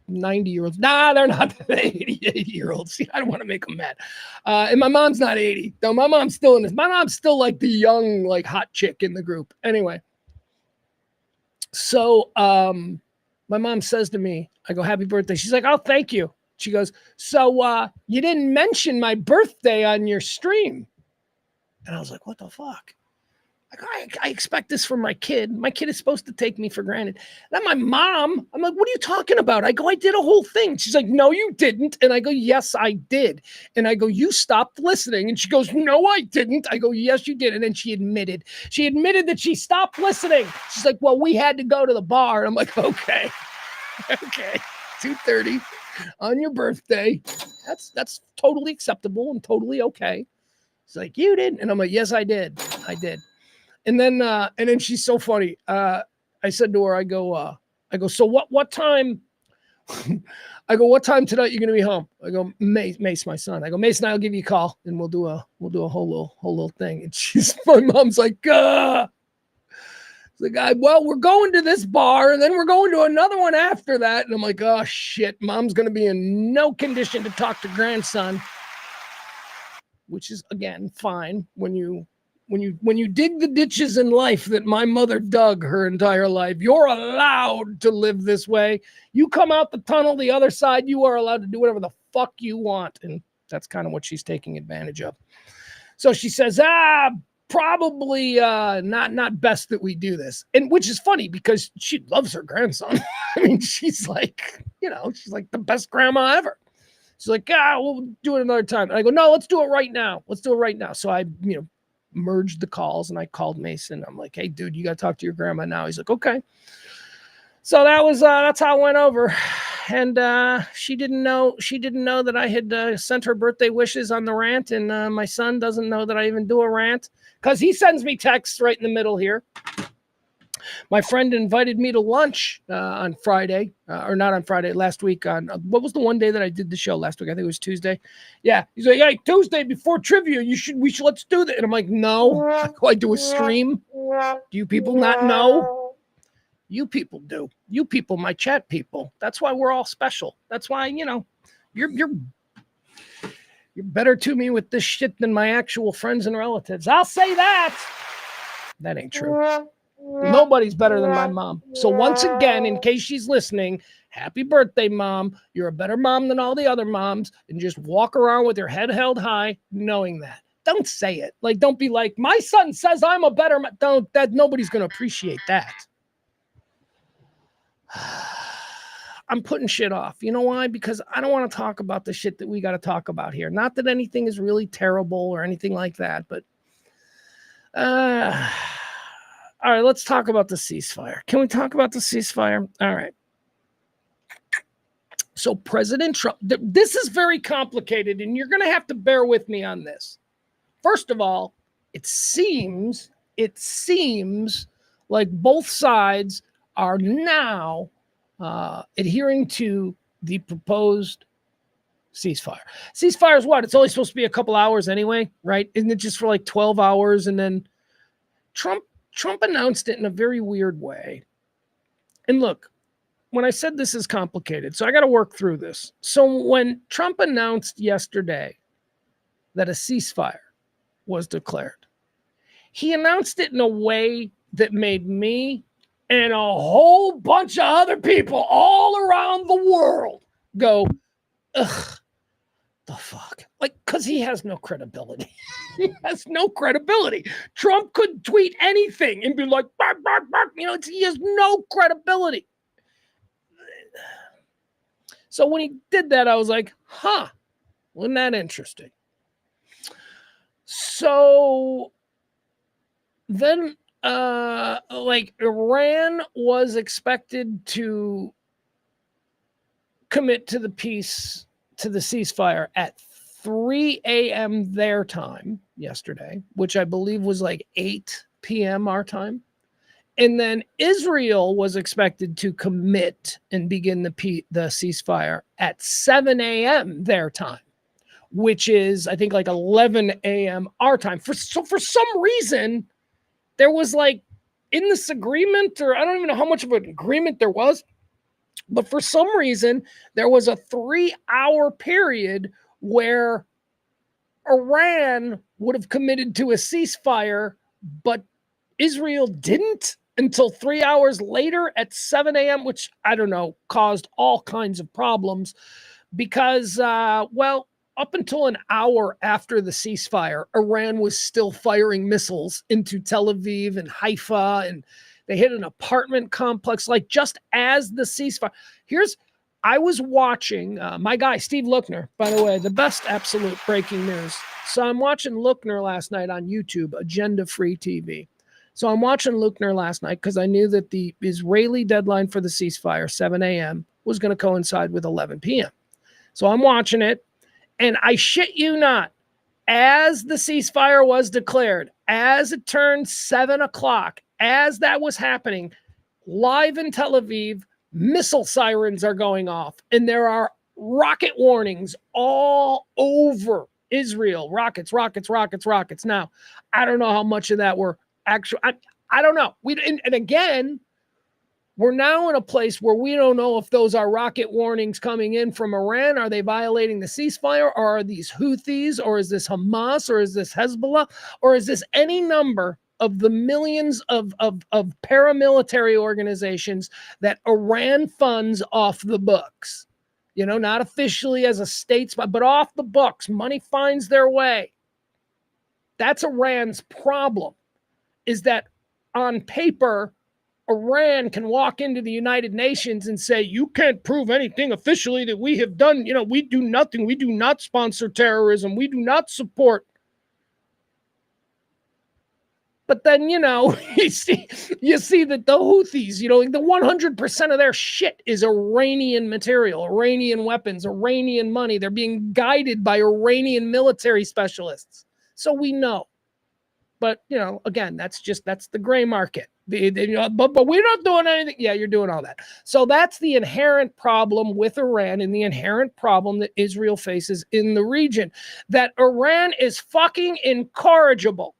90-year-olds. Nah, they're not 80-year-olds. I don't want to make them mad. And my mom's not 80. Though my mom's still in this. My mom's still like the young, like hot chick in the group. Anyway. So my mom says to me, I go, happy birthday. She's like, oh, thank you. She goes, so you didn't mention my birthday on your stream. And I was like, what the fuck? I expect this from my kid. My kid is supposed to take me for granted. Then my mom, I'm like, what are you talking about? I go, I did a whole thing. She's like, no, you didn't. And I go, yes, I did. And I go, you stopped listening. And she goes, no, I didn't. I go, yes, you did. And then she admitted that she stopped listening. She's like, well, we had to go to the bar. And I'm like, okay, 2:30 on your birthday. That's totally acceptable and totally okay. She's like, you didn't. And I'm like, yes, I did. And then she's so funny. I said to her, I go, so what time? I go, what time tonight you gonna be home? I go, Mace, my son. I go, Mace and I'll give you a call and we'll do a whole little thing. And my mom's like, well, we're going to this bar and then we're going to another one after that. And I'm like, oh shit, mom's gonna be in no condition to talk to grandson, which is again fine when you dig the ditches in life that my mother dug her entire life. You're allowed to live this way. You come out the tunnel the other side, you are allowed to do whatever the fuck you want. And that's kind of what she's taking advantage of. So she says, probably not best that we do this. And which is funny because she loves her grandson. I mean, she's like, she's like the best grandma ever. She's like, we'll do it another time. And I go, no, let's do it right now. Let's do it right now. So I, merged the calls and I called Mason. I'm like, hey, dude, you got to talk to your grandma now. He's like, okay. So that's how it went over. And she didn't know that I had sent her birthday wishes on the rant. And my son doesn't know that I even do a rant because he sends me texts right in the middle here. My friend invited me to lunch on Friday, or not on Friday, last week. On what was the one day that I did the show last week? I think it was Tuesday. Yeah, he's like, hey, Tuesday before trivia, we should let's do that. And I'm like, no, I do a stream. Do you people not know? You people do. You people, my chat people. That's why we're all special. That's why you're better to me with this shit than my actual friends and relatives. I'll say that. That ain't true. Nobody's better than my mom. So once again, in case she's listening, happy birthday, Mom. You're a better mom than all the other moms. And just walk around with your head held high, knowing that. Don't say it. Like, don't be like, my son says I'm a better mom. Don't, that nobody's going to appreciate that. I'm putting shit off. You know why? Because I don't want to talk about the shit that we got to talk about here. Not that anything is really terrible or anything like that, but all right, let's talk about the ceasefire. Can we talk about the ceasefire? All right. So President Trump, this is very complicated, and you're going to have to bear with me on this. First of all, it seems like both sides are now adhering to the proposed ceasefire. Ceasefire is what? It's only supposed to be a couple hours anyway, right? Isn't it just for like 12 hours? And then Trump announced it in a very weird way. And look, when I said this is complicated, so I got to work through this. So when Trump announced yesterday that a ceasefire was declared, he announced it in a way that made me and a whole bunch of other people all around the world go, ugh, the fuck? Like, because he has no credibility. He has no credibility. Trump could tweet anything and be like, bark, bark, bark. He has no credibility. So when he did that, I was like, wasn't that interesting? So then, Iran was expected to commit to the peace, to the ceasefire at 3 a.m. their time yesterday, which I believe was like 8 p.m. our time. And then Israel was expected to commit and begin the ceasefire at 7 a.m. their time, which is, I think, like 11 a.m. our time. So for some reason, there was like in this agreement, or I don't even know how much of an agreement there was, but for some reason, there was a 3-hour period where Iran would have committed to a ceasefire, but Israel didn't until 3 hours later at 7 a.m., which, I don't know, caused all kinds of problems because, up until an hour after the ceasefire, Iran was still firing missiles into Tel Aviv and Haifa, and they hit an apartment complex, like just as the ceasefire. I was watching my guy, Steve Lookner, by the way, the best absolute breaking news. So I'm watching Lookner last night on YouTube, Agenda Free TV. So I'm watching Lookner last night because I knew that the Israeli deadline for the ceasefire, 7 a.m., was going to coincide with 11 p.m. So I'm watching it, and I shit you not, as the ceasefire was declared, as it turned 7 o'clock, as that was happening, live in Tel Aviv, missile sirens are going off, and there are rocket warnings all over Israel. Rockets. Now, I don't know how much of that were actual. I don't know. And again, we're now in a place where we don't know if those are rocket warnings coming in from Iran. Are they violating the ceasefire? Or are these Houthis? Or is this Hamas? Or is this Hezbollah? Or is this any number of the millions of paramilitary organizations that Iran funds off the books? not officially as a state, but off the books. Money finds their way. That's Iran's problem, is that on paper, Iran can walk into the United Nations and say, you can't prove anything officially that we have done. We do nothing. We do not sponsor terrorism. We do not support. But then, you see that the Houthis, the 100% of their shit is Iranian material, Iranian weapons, Iranian money. They're being guided by Iranian military specialists. So we know. But, again, that's the gray market. But we're not doing anything. Yeah, you're doing all that. So that's the inherent problem with Iran and the inherent problem that Israel faces in the region, that Iran is fucking incorrigible.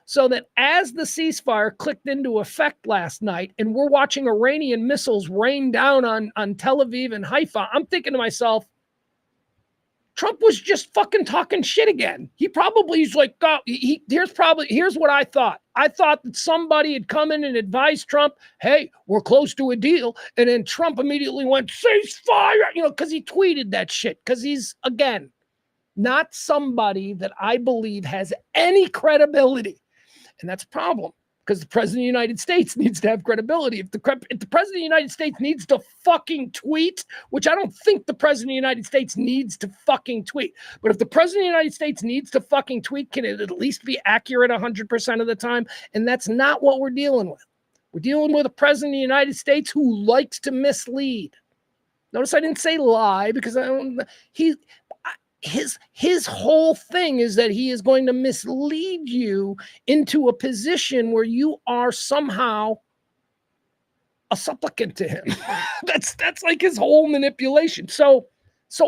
So that as the ceasefire clicked into effect last night and we're watching Iranian missiles rain down on Tel Aviv and Haifa, I'm thinking to myself, Trump was just fucking talking shit again. He probably is like, here's what I thought. I thought that somebody had come in and advised Trump, hey, we're close to a deal. And then Trump immediately went, ceasefire, because he tweeted that shit. Because he's, again, not somebody that I believe has any credibility. And that's a problem, because the president of the United States needs to have credibility. If the president of the United States needs to fucking tweet, which I don't think the president of the United States needs to fucking tweet, but if the president of the United States needs to fucking tweet, can it at least be accurate 100% of the time? And that's not what we're dealing with. We're dealing with a president of the United States who likes to mislead. Notice I didn't say lie, because his whole thing is that he is going to mislead you into a position where you are somehow a supplicant to him. That's like his whole manipulation. So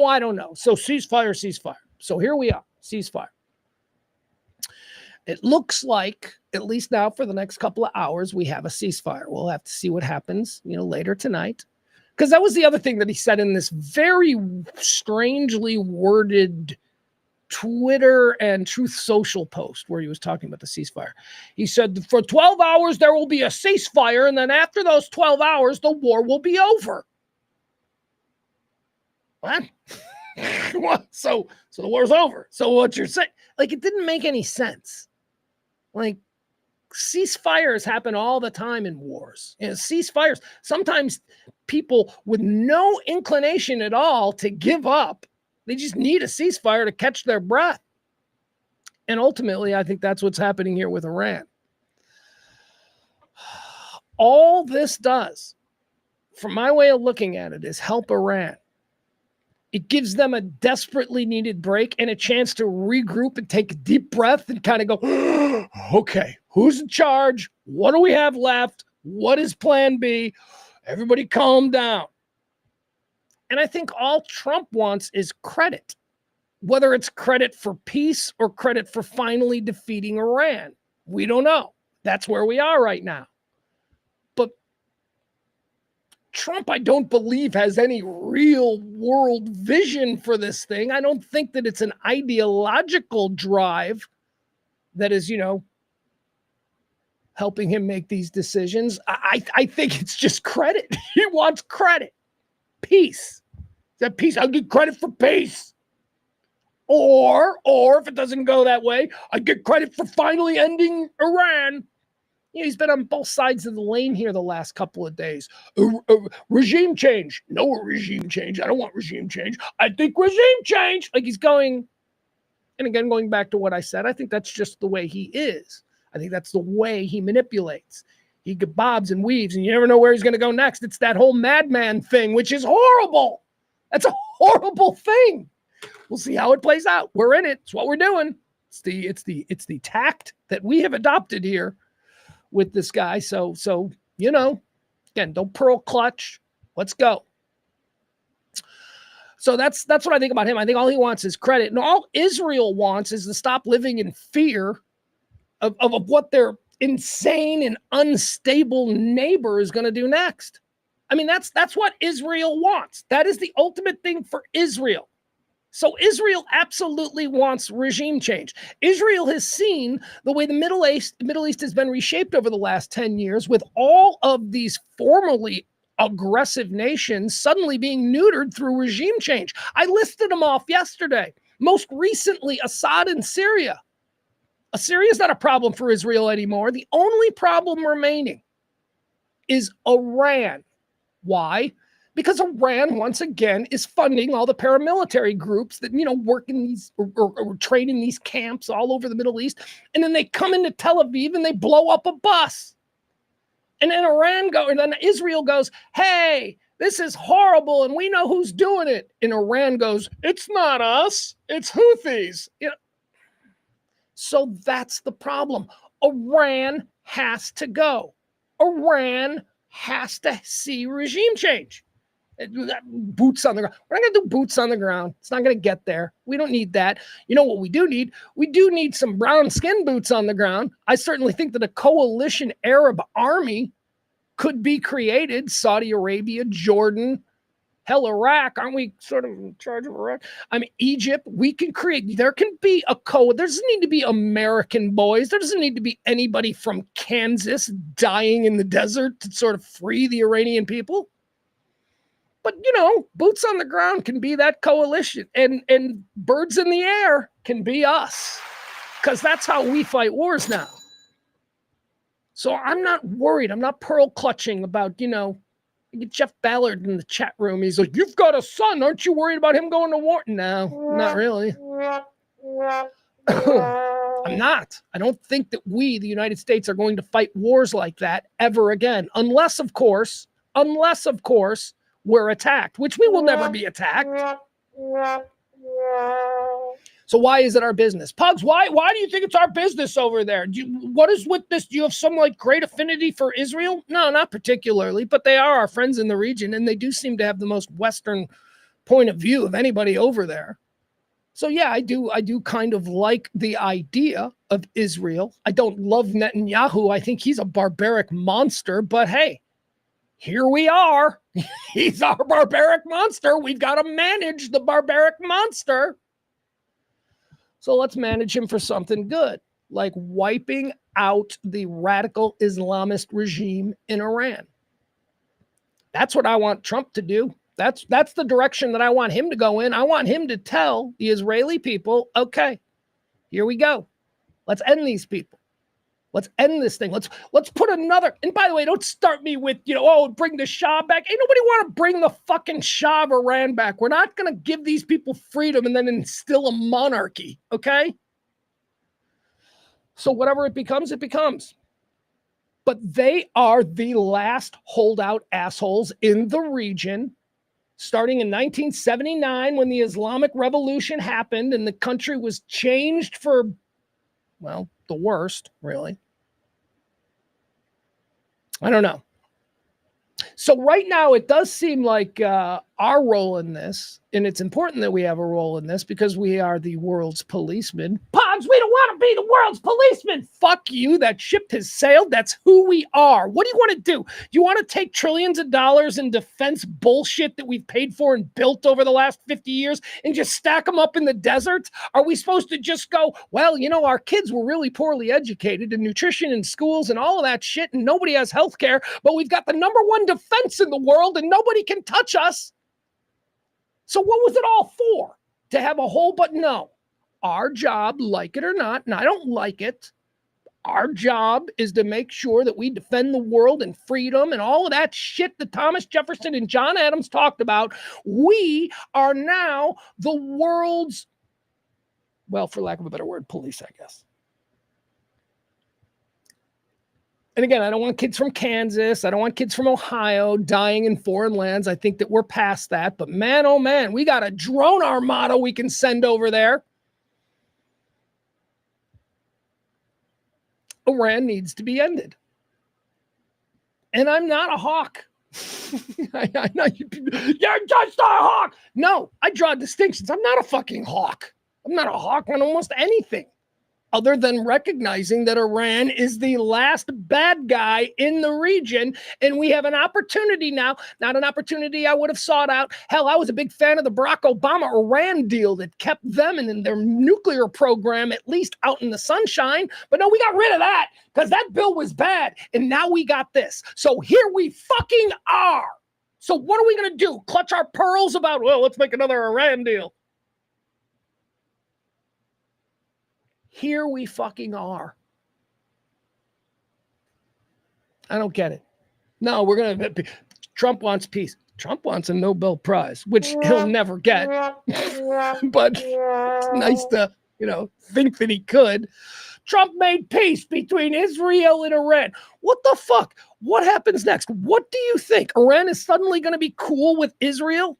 I don't know. So ceasefire. So here we are, ceasefire. It looks like, at least now for the next couple of hours, we have a ceasefire. We'll have to see what happens, later tonight. Because that was the other thing that he said in this very strangely worded Twitter and Truth Social post where he was talking about the ceasefire. He said, for 12 hours, there will be a ceasefire. And then after those 12 hours, the war will be over. What? What? So the war's over. So what you're saying, it didn't make any sense. Ceasefires happen all the time in wars. Ceasefires, sometimes people with no inclination at all to give up, they just need a ceasefire to catch their breath. And ultimately, I think that's what's happening here with Iran. All this does, from my way of looking at it, is help Iran. It gives them a desperately needed break and a chance to regroup and take a deep breath and kind of go, okay, who's in charge? What do we have left? What is plan B? Everybody calm down. And I think all Trump wants is credit, whether it's credit for peace or credit for finally defeating Iran. We don't know. That's where we are right now. But Trump, I don't believe, has any real world vision for this thing. I don't think that it's an ideological drive that is, helping him make these decisions. I think it's just credit. He wants credit. Peace. That peace, I'll get credit for peace. Or if it doesn't go that way, I get credit for finally ending Iran. He's been on both sides of the lane here the last couple of days. Regime change. No regime change. I don't want regime change. I think regime change. He's going, and again, going back to what I said, I think that's just the way he is. I think that's the way he manipulates. He bobs and weaves, and you never know where he's going to go next. It's that whole madman thing, which is horrible. That's a horrible thing. We'll see how it plays out. We're in it. It's what we're doing. It's the tact that we have adopted here with this guy. So again, don't pearl clutch. Let's go. So that's what I think about him. I think all he wants is credit, and all Israel wants is to stop living in fear of what their insane and unstable neighbor is going to do next. I mean, that's what Israel wants. That is the ultimate thing for Israel. So Israel absolutely wants regime change. Israel has seen the way the Middle East has been reshaped over the last 10 years with all of these formerly aggressive nations suddenly being neutered through regime change. I listed them off yesterday. Most recently, Assad in Syria. Syria is not a problem for Israel anymore. The only problem remaining is Iran. Why? Because Iran, once again, is funding all the paramilitary groups that, work in these or train in these camps all over the Middle East. And then they come into Tel Aviv and they blow up a bus. And then then Israel goes, hey, this is horrible, and we know who's doing it. And Iran goes, it's not us, it's Houthis. So that's the problem. Iran has to go. Iran has to see regime change. Boots on the ground. We're not going to do boots on the ground. It's not going to get there. We don't need that. You know what we do need? We do need some brown skin boots on the ground. I certainly think that a coalition Arab army could be created. Saudi Arabia, Jordan, hell, Iraq. Aren't we sort of in charge of Iraq? I mean, Egypt, we can create. There can be there doesn't need to be American boys. There doesn't need to be anybody from Kansas dying in the desert to sort of free the Iranian people. But, boots on the ground can be that coalition, and birds in the air can be us, because that's how we fight wars now. So I'm not worried. I'm not pearl clutching about, get Jeff Ballard in the chat room. He's like, you've got a son. Aren't you worried about him going to war? No, not really. I'm not. I don't think that we, the United States, are going to fight wars like that ever again. Unless, of course, we're attacked, which we will never be attacked. So why is it our business? Pugs, why do you think it's our business over there? What is with this? Do you have some great affinity for Israel? No, not particularly, but they are our friends in the region, and they do seem to have the most Western point of view of anybody over there. So yeah, I do kind of like the idea of Israel. I don't love Netanyahu. I think he's a barbaric monster, but hey, here we are. He's our barbaric monster. We've got to manage the barbaric monster. So let's manage him for something good, like wiping out the radical Islamist regime in Iran. That's what I want Trump to do. That's the direction that I want him to go in. I want him to tell the Israeli people, okay, here we go. Let's end these people. Let's end this thing. Let's put another. And by the way, don't start me with, bring the Shah back. Ain't nobody want to bring the fucking Shah of Iran back. We're not going to give these people freedom and then instill a monarchy. Okay. So whatever it becomes, it becomes. But they are the last holdout assholes in the region. Starting in 1979, when the Islamic Revolution happened and the country was changed for, well, the worst, really. I don't know. So right now, it does seem like our role in this, and it's important that we have a role in this because we are the world's policemen. Pogs, we don't want to be the world's policemen. Fuck you. That ship has sailed. That's who we are. What do you want to do? You want to take trillions of dollars in defense bullshit that we've paid for and built over the last 50 years and just stack them up in the desert? Are we supposed to just go, well, our kids were really poorly educated in nutrition and schools and all of that shit, and nobody has health care, but we've got the number one defense in the world and nobody can touch us. So what was it all for? To have a whole, but no. Our job, like it or not, and I don't like it, our job is to make sure that we defend the world and freedom and all of that shit that Thomas Jefferson and John Adams talked about. We are now the world's, well, for lack of a better word, police, I guess. And again, I don't want kids from Kansas. I don't want kids from Ohio dying in foreign lands. I think that we're past that. But man, oh man, we got a drone armada we can send over there. Iran needs to be ended. And I'm not a hawk. I know you're just a hawk. No, I draw distinctions. I'm not a fucking hawk. I'm not a hawk on almost anything, other than recognizing that Iran is the last bad guy in the region. And we have an opportunity now, not an opportunity I would have sought out. Hell, I was a big fan of the Barack Obama-Iran deal that kept them and their nuclear program at least out in the sunshine. But no, we got rid of that because that bill was bad. And now we got this. So here we fucking are. So what are we going to do? Clutch our pearls about, well, let's make another Iran deal. Here we fucking are. I don't get it. No, we're going to... Trump wants peace. Trump wants a Nobel Prize, which he'll never get. But it's nice to, think that he could. Trump made peace between Israel and Iran. What the fuck? What happens next? What do you think? Iran is suddenly going to be cool with Israel?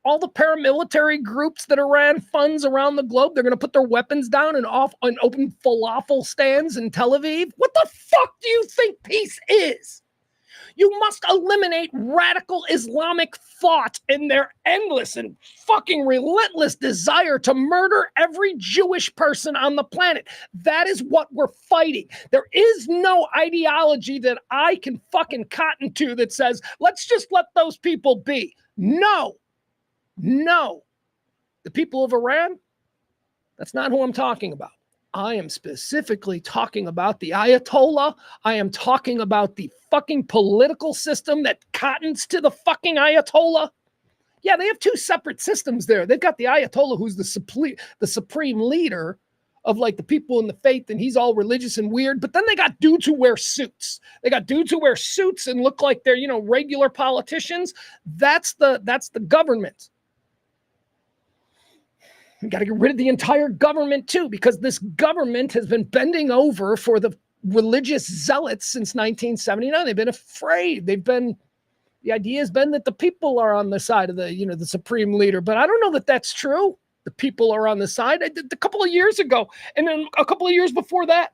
All the paramilitary groups that Iran funds around the globe, they're going to put their weapons down and open falafel stands in Tel Aviv? What the fuck do you think peace is? You must eliminate radical Islamic thought and their endless and fucking relentless desire to murder every Jewish person on the planet. That is what we're fighting. There is no ideology that I can fucking cotton to that says, let's just let those people be. No. The people of Iran, that's not who I'm talking about. I am specifically talking about the Ayatollah. I am talking about the fucking political system that cottons to the fucking Ayatollah. Yeah, they have two separate systems there. They've got the Ayatollah, who's the supreme leader of like the people in the faith, and he's all religious and weird. But then they got dudes who wear suits. They got dudes who wear suits and look like they're, regular politicians. That's the government. We got to get rid of the entire government too, because this government has been bending over for the religious zealots since 1979. They've been afraid. The idea has been that the people are on the side of the supreme leader, but I don't know that that's true. The people are on the side. I did a couple of years ago, and then a couple of years before that,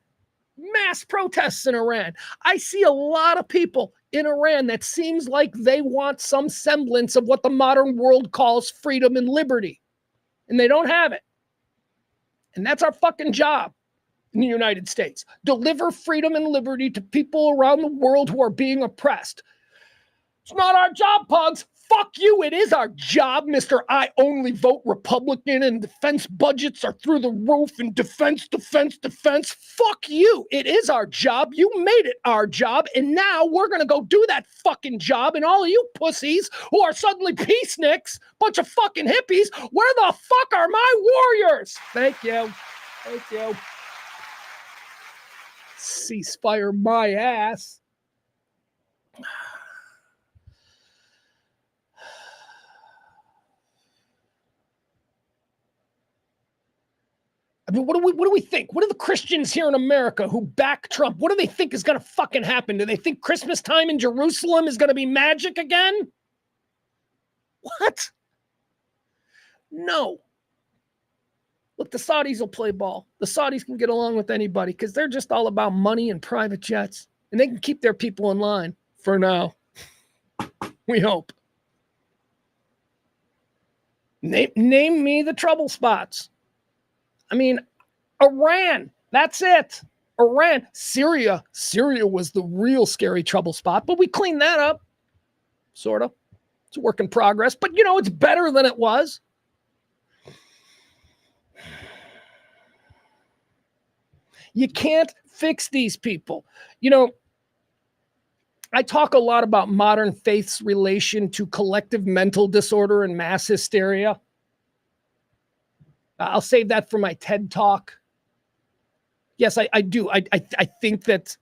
mass protests in Iran. I see a lot of people in Iran that seems like they want some semblance of what the modern world calls freedom and liberty. And they don't have it. And that's our fucking job in the United States. Deliver freedom and liberty to people around the world who are being oppressed. It's not our job, Pugs. Fuck you. It is our job, Mr. I only vote Republican, and defense budgets are through the roof, and defense. Fuck you. It is our job. You made it our job. And now we're going to go do that fucking job. And all of you pussies who are suddenly peaceniks, bunch of fucking hippies, where the fuck are my warriors? Thank you. Ceasefire my ass. I mean, what do we think? What do the Christians here in America who back Trump, what do they think is going to fucking happen? Do they think Christmas time in Jerusalem is going to be magic again? What? No. Look, the Saudis will play ball. The Saudis can get along with anybody because they're just all about money and private jets. And they can keep their people in line for now. We hope. Name me the trouble spots. I mean, Iran, that's it. Iran, Syria was the real scary trouble spot, but we cleaned that up, sort of. It's a work in progress, but it's better than it was. You can't fix these people. I talk a lot about modern faith's relation to collective mental disorder and mass hysteria. I'll save that for my TED Talk. Yes, I do. I think that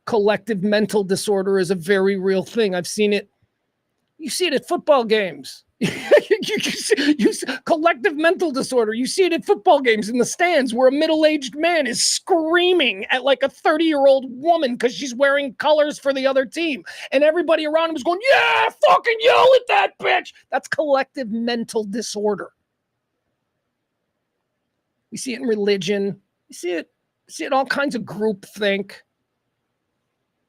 collective mental disorder is a very real thing. I've seen it. You see it at football games. you see collective mental disorder. You see it at football games in the stands where a middle-aged man is screaming at like a 30-year-old woman because she's wearing colors for the other team. And everybody around him is going, yeah, fucking yell at that bitch. That's collective mental disorder. We see it in religion. You see it all kinds of groupthink.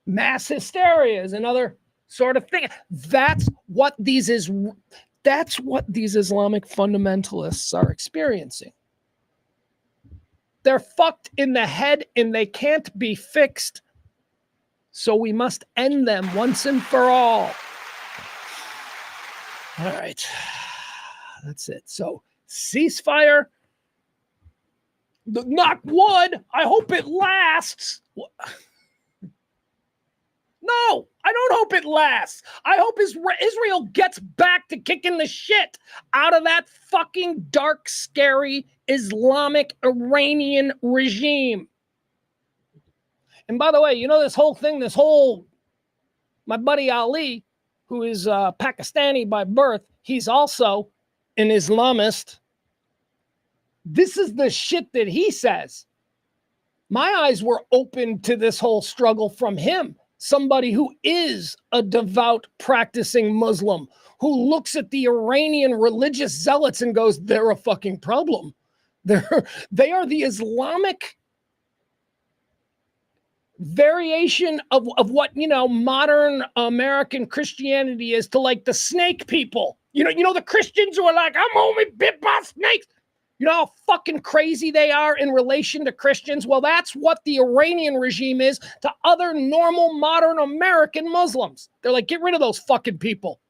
Mass hysteria is another sort of thing. That's what these Islamic fundamentalists are experiencing. They're fucked in the head and they can't be fixed. So we must end them once and for all. All right. That's it. So ceasefire. Knock wood. I hope it lasts. No, I don't hope it lasts. I hope Israel gets back to kicking the shit out of that fucking dark, scary Islamic Iranian regime. And by the way, you know this whole thing, my buddy Ali, who is Pakistani by birth, he's also an Islamist. This is the shit that he says. My eyes were open to this whole struggle from him. Somebody who is a devout practicing Muslim, who looks at the Iranian religious zealots and goes, they're a fucking problem. They are the Islamic variation of what, modern American Christianity is to like the snake people. You know, the Christians who are like, I'm only bit by snakes. You know how fucking crazy they are in relation to Christians? Well, that's what the Iranian regime is to other normal modern American Muslims. They're like, get rid of those fucking people.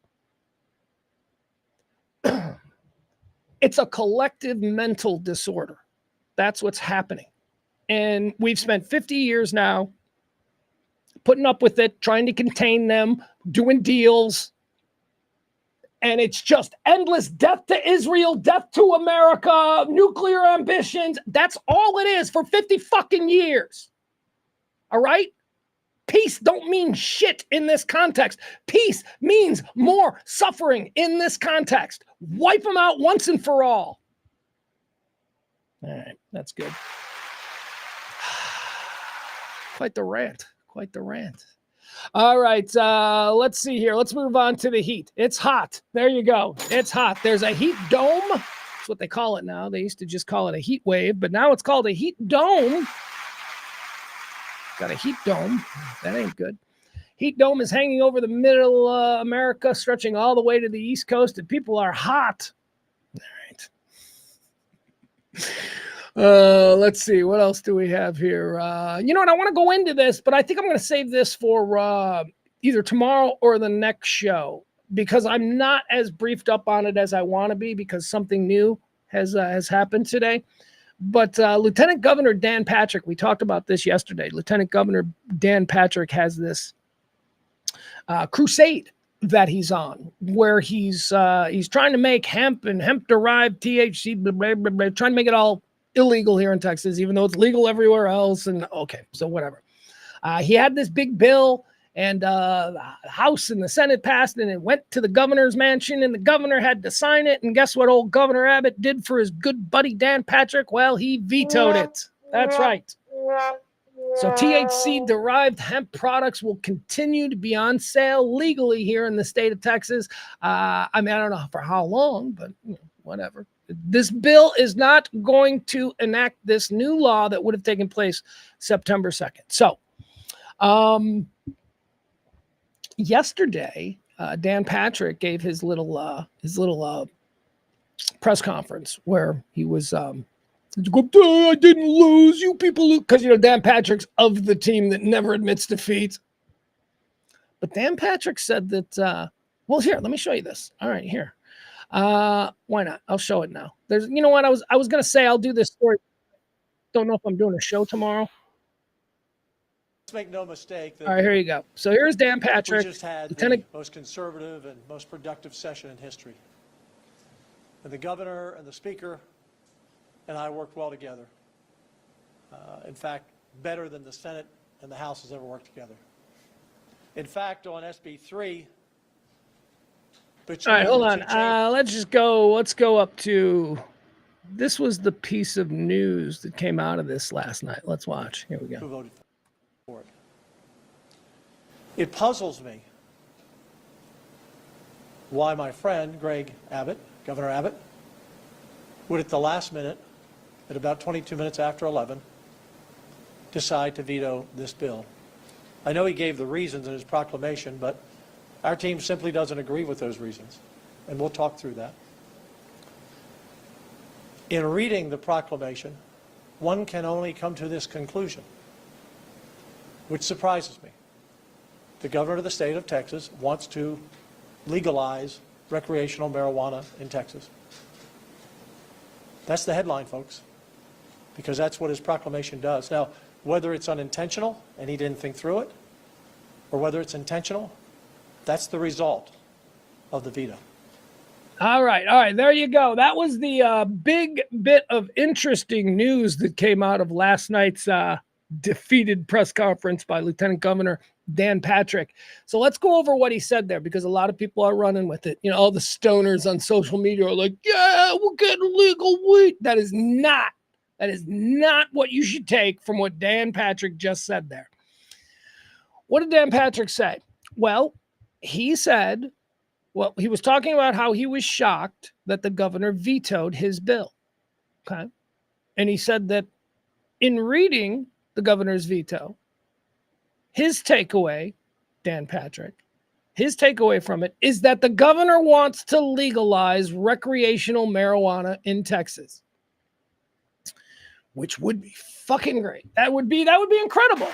It's a collective mental disorder. That's what's happening. And we've spent 50 years now putting up with it, trying to contain them, doing deals. And it's just endless death to Israel, death to America, nuclear ambitions. That's all it is for 50 fucking years. All right? Peace don't mean shit in this context. Peace means more suffering in this context. Wipe them out once and for all. All right, that's good. Quite the rant. Quite the rant. All right, let's see here. Let's move on to the heat. It's hot. There you go. It's hot. There's a heat dome. That's what they call it now. They used to just call it a heat wave, but now it's called a heat dome. Got a heat dome. That ain't good. Heat dome is hanging over the middle America, stretching all the way to the East Coast, and people are hot. All right. Let's see. What else do we have here? You know what? I want to go into this, but I think I'm going to save this for either tomorrow or the next show because I'm not as briefed up on it as I want to be because something new has happened today. But Lieutenant Governor Dan Patrick, we talked about this yesterday. Lieutenant Governor Dan Patrick has this crusade that he's on, where he's trying to make hemp and hemp-derived THC, blah, blah, blah, trying to make it all illegal here in Texas, even though it's legal everywhere else. And okay, so whatever. He had this big bill, and the House and the Senate passed, and it went to the governor's mansion, and the governor had to sign it. And guess what old Governor Abbott did for his good buddy Dan Patrick? Well, he vetoed it. That's right. So THC-derived hemp products will continue to be on sale legally here in the state of Texas. I mean, I don't know for how long, but whatever. This bill is not going to enact this new law that would have taken place September 2nd. So, yesterday, Dan Patrick gave his little press conference where he was, I didn't lose, you people lose. Because, Dan Patrick's of the team that never admits defeat. But Dan Patrick said that, well, here, let me show you this. All right, here. Why not? I'll show it now. There's, you know what? I was going to say I'll do this story. Don't know if I'm doing a show tomorrow. Let's make no mistake. All right, here you go. So here's Dan Patrick. We just had the most conservative and most productive session in history. And the governor and the speaker and I worked well together. In fact, better than the Senate and the House has ever worked together. In fact, on SB 3, all right, hold on. Let's go up to, this was the piece of news that came out of this last night. Let's watch. Here we go. Who voted for it? It puzzles me why my friend, Greg Abbott, Governor Abbott, would at the last minute, at about 22 minutes after 11, decide to veto this bill. I know he gave the reasons in his proclamation, but our team simply doesn't agree with those reasons, and we'll talk through that. In reading the proclamation, one can only come to this conclusion, which surprises me. The governor of the state of Texas wants to legalize recreational marijuana in Texas. That's the headline, folks, because that's what his proclamation does. Now, whether it's unintentional and he didn't think through it, or whether it's intentional, that's the result of the veto. All right. There you go. That was the big bit of interesting news that came out of last night's defeated press conference by Lieutenant Governor Dan Patrick. So let's go over what he said there, because a lot of people are running with it. You know, all the stoners on social media are like, yeah, we're getting legal weed. That is not what you should take from what Dan Patrick just said there. What did Dan Patrick say? Well, he said, he was talking about how he was shocked that the governor vetoed his bill. Okay. And he said that in reading the governor's veto, his takeaway, Dan Patrick, his takeaway from it is that the governor wants to legalize recreational marijuana in Texas, which would be fucking great. That would be incredible.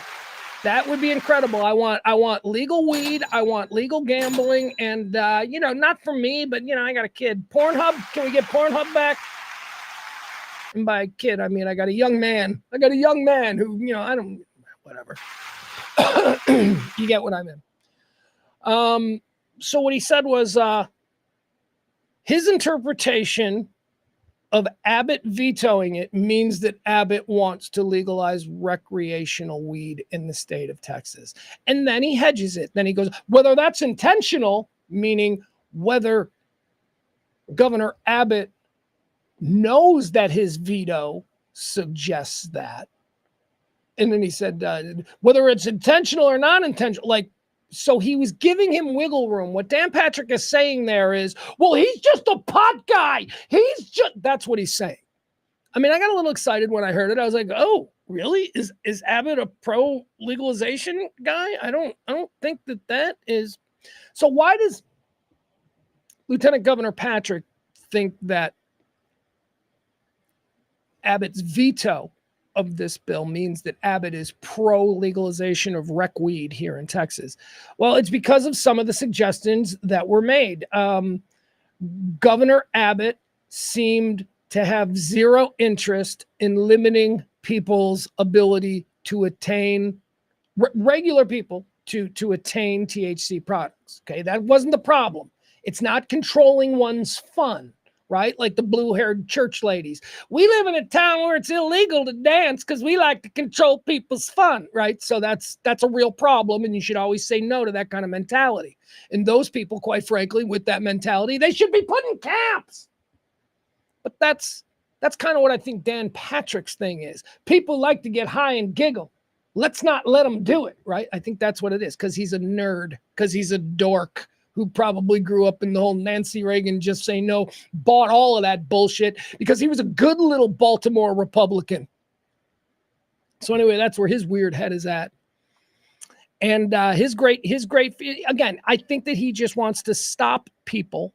That would be incredible. I want legal weed. I want legal gambling. And, not for me, but, I got a kid. Pornhub. Can we get Pornhub back? And by kid, I mean, I got a young man. Who, whatever. You get what I mean. So what he said was his interpretation of Abbott vetoing it means that Abbott wants to legalize recreational weed in the state of Texas. And then he hedges it. Then he goes, whether that's intentional, meaning whether Governor Abbott knows that his veto suggests that. And then he said, whether it's intentional or non-intentional, so he was giving him wiggle room. What Dan Patrick is saying there is, well, he's just a pot guy. That's what he's saying. I mean, I got a little excited when I heard it. I was like, oh, really? Is Abbott a pro legalization guy? I don't think that is. So why does Lieutenant Governor Patrick think that Abbott's veto of this bill means that Abbott is pro-legalization of rec weed here in Texas? Well, it's because of some of the suggestions that were made. Governor Abbott seemed to have zero interest in limiting people's ability to attain, regular people to attain THC products. Okay, that wasn't the problem. It's not controlling one's fun, right? Like the blue-haired church ladies. We live in a town where it's illegal to dance because we like to control people's fun, right? So that's a real problem, and you should always say no to that kind of mentality. And those people, quite frankly, with that mentality, they should be put in camps. But that's kind of what I think Dan Patrick's thing is. People like to get high and giggle. Let's not let them do it, right? I think that's what it is, because he's a nerd, because he's a dork who probably grew up in the whole Nancy Reagan just say no, bought all of that bullshit because he was a good little Baltimore Republican. So anyway, that's where his weird head is at. And his great, again, I think that he just wants to stop people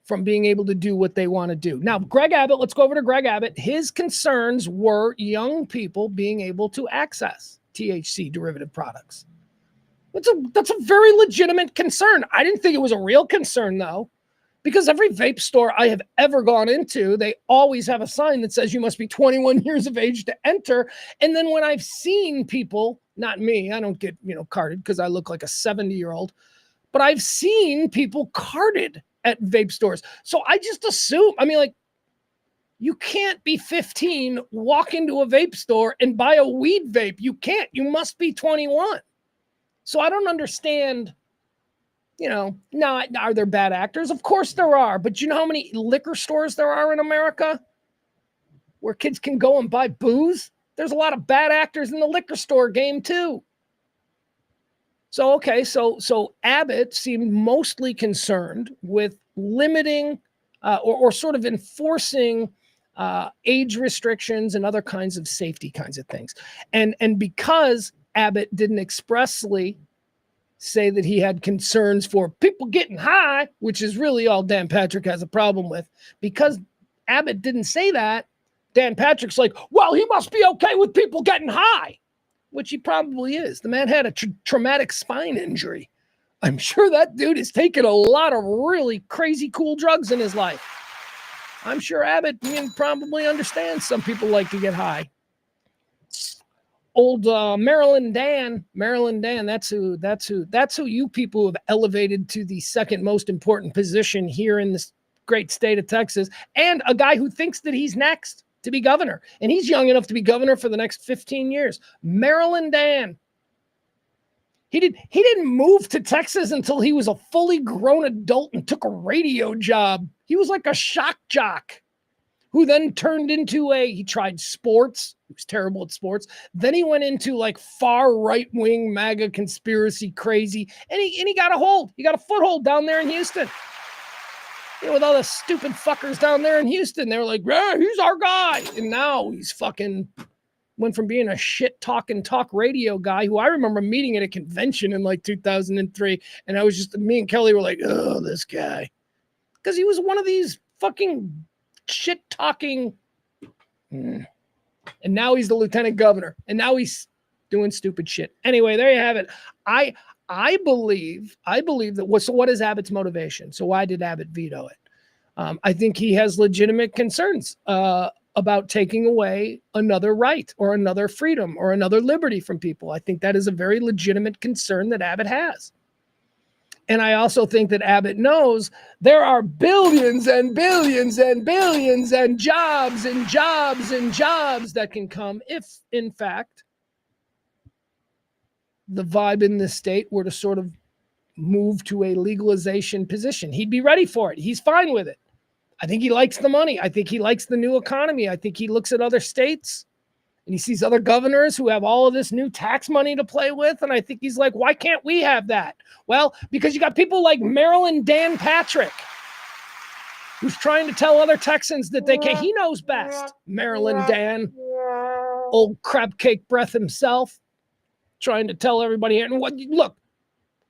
from being able to do what they want to do. Now, Greg Abbott, let's go over to Greg Abbott. His concerns were young people being able to access THC derivative products. That's a very legitimate concern. I didn't think it was a real concern, though, because every vape store I have ever gone into, they always have a sign that says you must be 21 years of age to enter. And then when I've seen people, not me, I don't get, carded because I look like a 70-year-old, but I've seen people carded at vape stores. So I just assume, you can't be 15, walk into a vape store and buy a weed vape. You can't. You must be 21. So I don't understand, now, are there bad actors? Of course there are. But you know how many liquor stores there are in America where kids can go and buy booze? There's a lot of bad actors in the liquor store game too. So, okay, so Abbott seemed mostly concerned with limiting or sort of enforcing age restrictions and other kinds of safety kinds of things. And because Abbott didn't expressly say that he had concerns for people getting high, which is really all Dan Patrick has a problem with. Because Abbott didn't say that, Dan Patrick's like, well, he must be okay with people getting high, which he probably is. The man had a traumatic spine injury. I'm sure that dude has taken a lot of really crazy cool drugs in his life. I'm sure Abbott probably understands some people like to get high. old Maryland Dan. That's who you people have elevated to the second most important position here in this great state of Texas, and a guy who thinks that he's next to be governor, and he's young enough to be governor for the next 15 years. Maryland Dan. He didn't move to Texas until he was a fully grown adult and took a radio job. He was like a shock jock who then turned into he tried sports. He was terrible at sports. Then he went into like far right-wing MAGA conspiracy crazy, and he got a hold. He got a foothold down there in Houston. With all the stupid fuckers down there in Houston, they were like, yeah, he's our guy. And now he's fucking went from being a shit talk radio guy who I remember meeting at a convention in like 2003. And I was just, me and Kelly were like, oh, this guy. Because he was one of these fucking shit talking. And now he's the lieutenant governor. And now he's doing stupid shit. Anyway, there you have it. I believe that. So what is Abbott's motivation? So why did Abbott veto it? I think he has legitimate concerns about taking away another right or another freedom or another liberty from people. I think that is a very legitimate concern that Abbott has. And I also think that Abbott knows there are billions and billions and billions and jobs and jobs and jobs that can come if, in fact, the vibe in this state were to sort of move to a legalization position. He'd be ready for it. He's fine with it. I think he likes the money. I think he likes the new economy. I think he looks at other states and he sees other governors who have all of this new tax money to play with. And I think he's like, why can't we have that? Well, because you got people like Maryland Dan Patrick, who's trying to tell other Texans that they can. He knows best. Maryland Dan, old crab cake breath himself, trying to tell everybody. And look,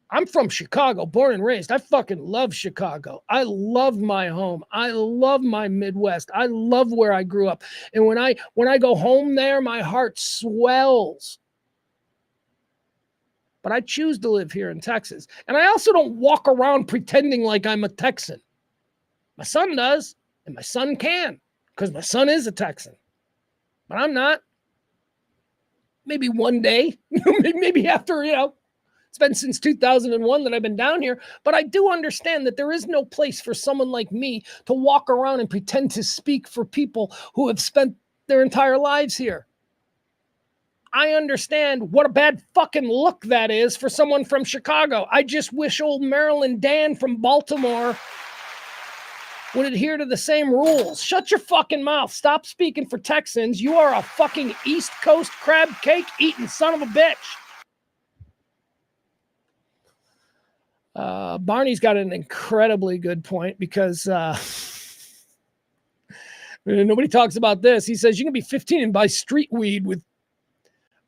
I'm from Chicago, born and raised. I fucking love Chicago. I love my home. I love my Midwest. I love where I grew up. And when I go home there, my heart swells. But I choose to live here in Texas. And I also don't walk around pretending like I'm a Texan. My son does, and my son can, because my son is a Texan. But I'm not. Maybe one day, maybe after, it's been since 2001 that I've been down here, but I do understand that there is no place for someone like me to walk around and pretend to speak for people who have spent their entire lives here. I understand what a bad fucking look that is for someone from Chicago. I just wish old Maryland Dan from Baltimore would adhere to the same rules. Shut your fucking mouth. Stop speaking for Texans. You are a fucking East Coast crab cake eating son of a bitch. Barney's got an incredibly good point because nobody talks about this. He says you can be 15 and buy street weed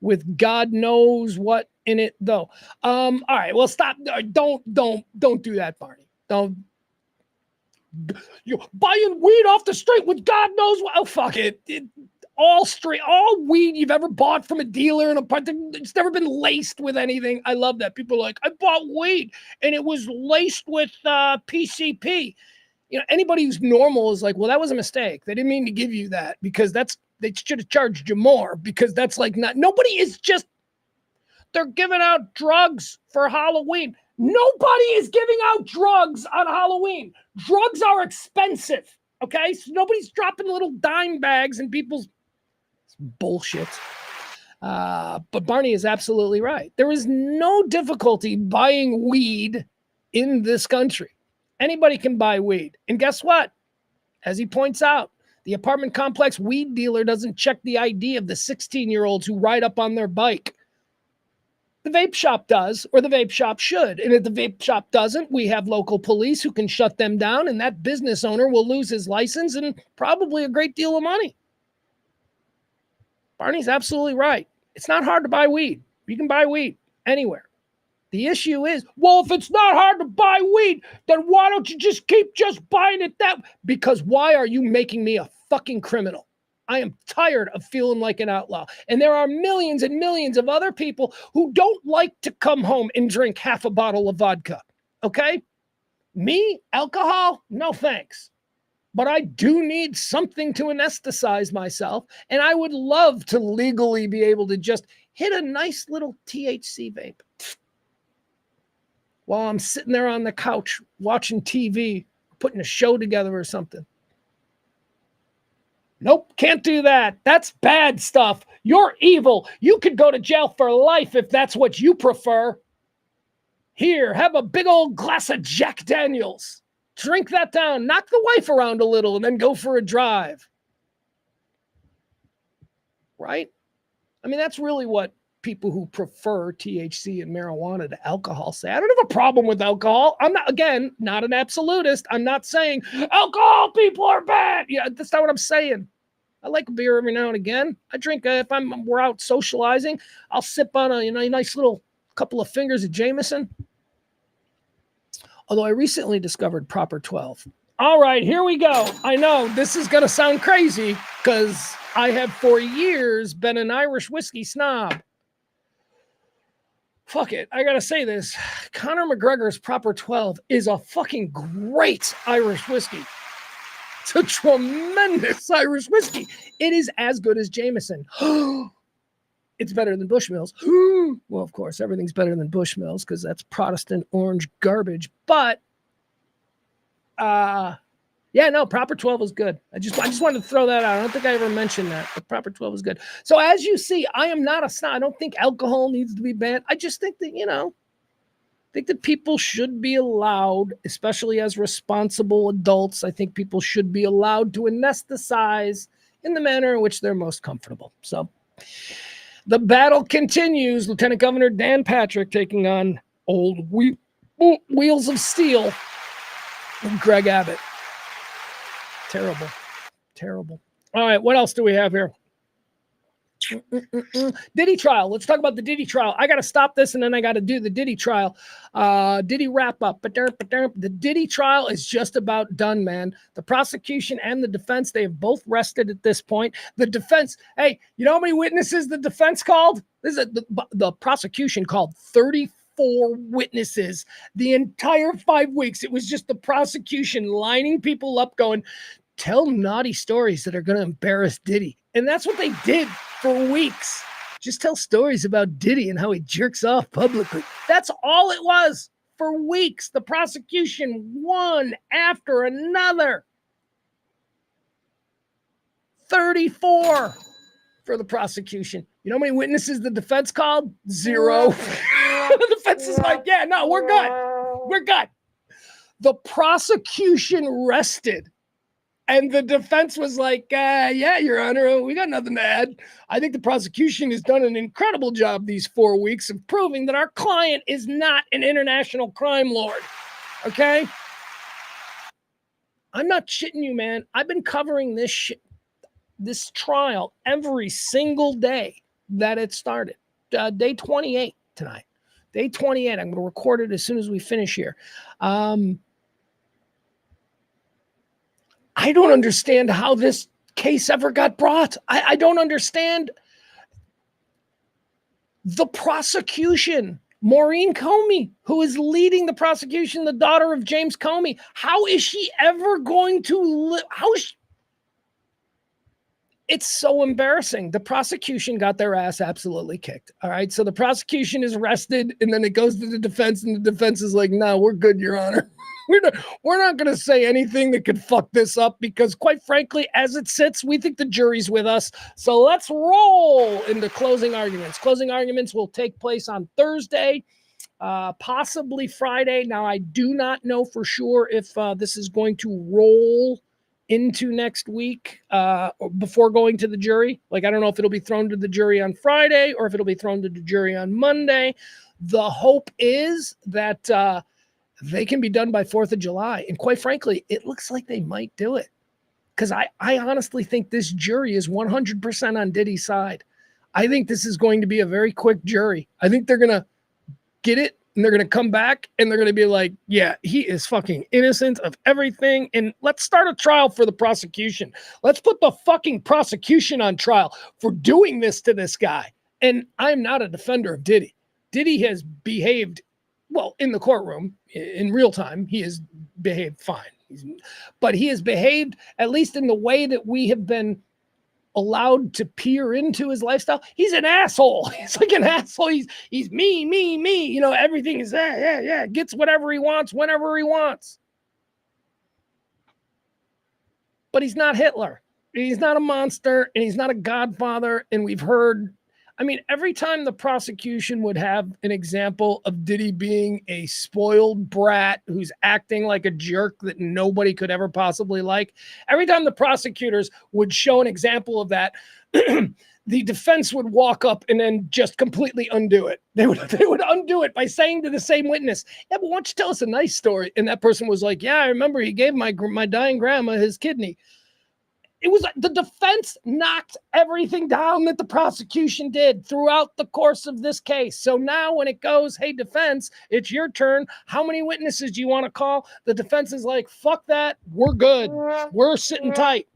with God knows what in it, though. All right, well, stop. Don't do that, Barney. Don't. You're buying weed off the street with God knows what. Oh, fuck it. All weed you've ever bought from a dealer in a part, it's never been laced with anything. I love that. People are like, I bought weed and it was laced with PCP. Anybody who's normal is like, well, that was a mistake. They didn't mean to give you that because they should have charged you more because that's like nobody is just, they're giving out drugs for Halloween. Nobody is giving out drugs on Halloween. Drugs are expensive, okay? So nobody's dropping little dime bags in people's bullshit. But Barney is absolutely right. There is no difficulty buying weed in this country. Anybody can buy weed. And guess what? As he points out, the apartment complex weed dealer doesn't check the ID of the 16-year-olds who ride up on their bike. The vape shop does, or the vape shop should. And if the vape shop doesn't, we have local police who can shut them down, and that business owner will lose his license and probably a great deal of money. Barney's absolutely right. It's not hard to buy weed. You can buy weed anywhere. The issue is, well, if it's not hard to buy weed, then why don't you just keep just buying it that? Because why are you making me a fucking criminal? I am tired of feeling like an outlaw. And there are millions and millions of other people who don't like to come home and drink half a bottle of vodka. Okay? Me, alcohol, no thanks. But I do need something to anesthetize myself. And I would love to legally be able to just hit a nice little THC vape while I'm sitting there on the couch watching TV, putting a show together or something. Nope, can't do that. That's bad stuff. You're evil. You could go to jail for life if that's what you prefer. Here, have a big old glass of Jack Daniels. Drink that down. Knock the wife around a little and then go for a drive. Right? I mean, that's really what people who prefer THC and marijuana to alcohol say. I don't have a problem with alcohol. I'm not, again, not an absolutist. I'm not saying alcohol people are bad. Yeah, that's not what I'm saying. I like a beer every now and again. I drink if we're out socializing. I'll sip on a nice little couple of fingers of Jameson. Although I recently discovered Proper 12. All right, here we go. I know this is going to sound crazy because I have for years been an Irish whiskey snob. Fuck it. I got to say this. Conor McGregor's Proper 12 is a fucking great Irish whiskey. It's a tremendous Irish whiskey. It is as good as Jameson. It's better than Bushmills. Well, of course, everything's better than Bushmills because that's Protestant orange garbage. But, Proper 12 is good. I just wanted to throw that out. I don't think I ever mentioned that, but Proper 12 is good. So as you see, I am not a snob. I don't think alcohol needs to be banned. I just think that, that people should be allowed, especially as responsible adults, I think people should be allowed to anesthetize in the manner in which they're most comfortable. So the battle continues. Lieutenant Governor Dan Patrick taking on old Wheels of Steel and Greg Abbott. Terrible. All right, what else do we have here? Diddy trial. Let's talk about the Diddy trial. I got to stop this and then I got to do the Diddy trial. Diddy wrap up. The Diddy trial is just about done, man. The prosecution and the defense, they have both rested at this point. The defense, hey, you know how many witnesses the defense called? This is the prosecution called 34 witnesses the entire 5 weeks. It was just the prosecution lining people up going, tell naughty stories that are going to embarrass Diddy. And that's what they did for weeks. Just tell stories about Diddy and how he jerks off publicly. That's all it was for weeks. The prosecution, one after another. 34 for the prosecution. You know how many witnesses the defense called? 0. The defense is like, yeah, no, we're good. The prosecution rested. And the defense was like, yeah, Your Honor, we got nothing to add. I think the prosecution has done an incredible job these 4 weeks of proving that our client is not an international crime lord. Okay? I'm not shitting you, man. I've been covering this trial every single day that it started. Day 28 tonight. Day 28. I'm going to record it as soon as we finish here. I don't understand how this case ever got brought. I don't understand the prosecution. Maureen Comey, who is leading the prosecution, the daughter of James Comey. How is she ever going to it's so embarrassing. The prosecution got their ass absolutely kicked. All right. So the prosecution is arrested and then it goes to the defense and the defense is like, no, we're good, Your Honor. We're not going to say anything that could fuck this up because quite frankly, as it sits, we think the jury's with us. So let's roll into closing arguments. Closing arguments will take place on Thursday, possibly Friday. Now, I do not know for sure if this is going to roll into next week before going to the jury. Like, I don't know if it'll be thrown to the jury on Friday or if it'll be thrown to the jury on Monday. The hope is that they can be done by 4th of July. And quite frankly, it looks like they might do it. Because I honestly think this jury is 100% on Diddy's side. I think this is going to be a very quick jury. I think they're going to get it and they're going to come back and they're going to be like, yeah, he is fucking innocent of everything. And let's start a trial for the prosecution. Let's put the fucking prosecution on trial for doing this to this guy. And I'm not a defender of Diddy. Diddy has behaved well in the courtroom in real time. He has behaved fine, but he has behaved at least in the way that we have been allowed to peer into his lifestyle. He's an asshole. He's like an asshole. He's me. You know, everything is yeah. Gets whatever he wants, whenever he wants. But he's not Hitler. He's not a monster, and he's not a godfather. And we've heard, I mean, every time the prosecution would have an example of Diddy being a spoiled brat who's acting like a jerk that nobody could ever possibly like, every time the prosecutors would show an example of that, the defense would walk up and then just completely undo it. They would undo it by saying to the same witness, yeah, but why don't you tell us a nice story? And that person was like, yeah, I remember he gave my dying grandma his kidney. It was like the defense knocked everything down that the prosecution did throughout the course of this case. So now when it goes, hey, defense, it's your turn. How many witnesses do you want to call? The defense is like, fuck that. We're good. We're sitting tight.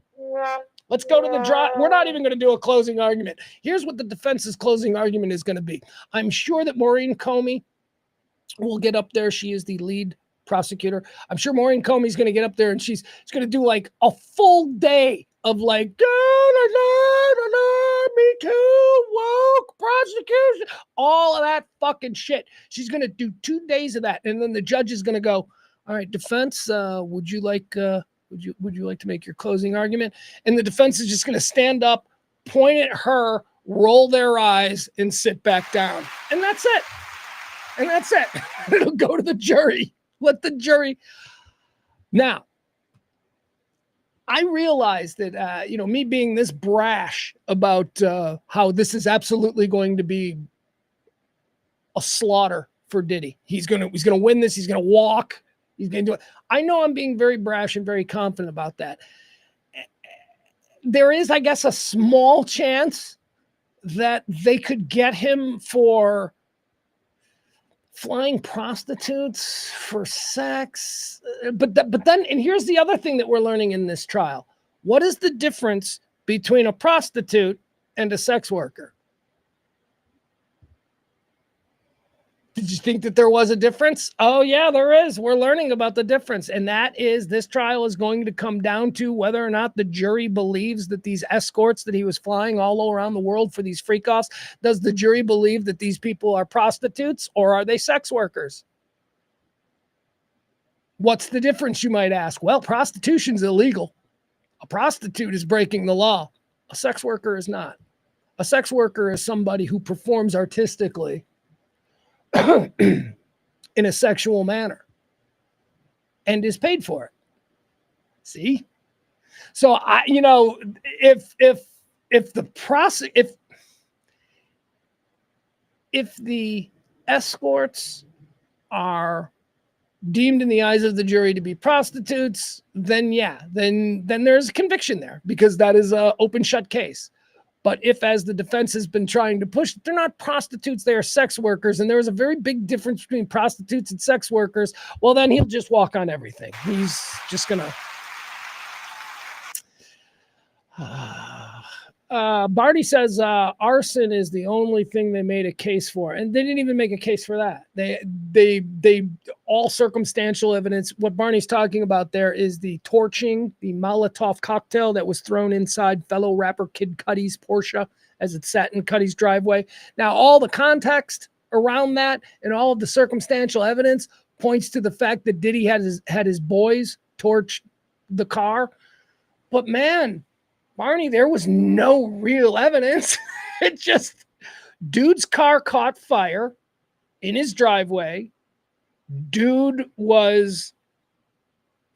Let's go to the draw. We're not even going to do a closing argument. Here's what the defense's closing argument is going to be. I'm sure that Maureen Comey will get up there. She is the lead prosecutor. I'm sure Maureen Comey's going to get up there and she's going to do like a full day of like, me too, woke, prosecution, all of that fucking shit. She's going to do 2 days of that. And then the judge is going to go, all right, defense, would you like to make your closing argument? And the defense is just going to stand up, point at her, roll their eyes, and sit back down. And that's it. It'll go to the jury. Let the jury. Now, I realize that, me being this brash about how this is absolutely going to be a slaughter for Diddy. He's going to win this. He's going to walk. He's going to do it. I know I'm being very brash and very confident about that. There is, I guess, a small chance that they could get him for flying prostitutes for sex. But then, and here's the other thing that we're learning in this trial. What is the difference between a prostitute and a sex worker? Did you think that there was a difference? Oh, yeah, there is. We're learning about the difference. And that is, this trial is going to come down to whether or not the jury believes that these escorts that he was flying all around the world for these freak-offs, does the jury believe that these people are prostitutes or are they sex workers? What's the difference, you might ask? Well, prostitution's illegal. A prostitute is breaking the law. A sex worker is not. A sex worker is somebody who performs artistically in a sexual manner and is paid for it. See? So if the escorts are deemed in the eyes of the jury to be prostitutes, then there's a conviction there because that is an open shut case. But if, as the defense has been trying to push, they're not prostitutes, they are sex workers, and there is a very big difference between prostitutes and sex workers, well, then he'll just walk on everything. He's just going to... Barney says arson is the only thing they made a case for, and they didn't even make a case for that. They all circumstantial evidence. What Barney's talking about there is the torching, the Molotov cocktail that was thrown inside fellow rapper Kid Cudi's Porsche as it sat in Cudi's driveway. Now, all the context around that and all of the circumstantial evidence points to the fact that Diddy had his boys torch the car, but man, Barney, there was no real evidence. It just, dude's car caught fire in his driveway. Dude was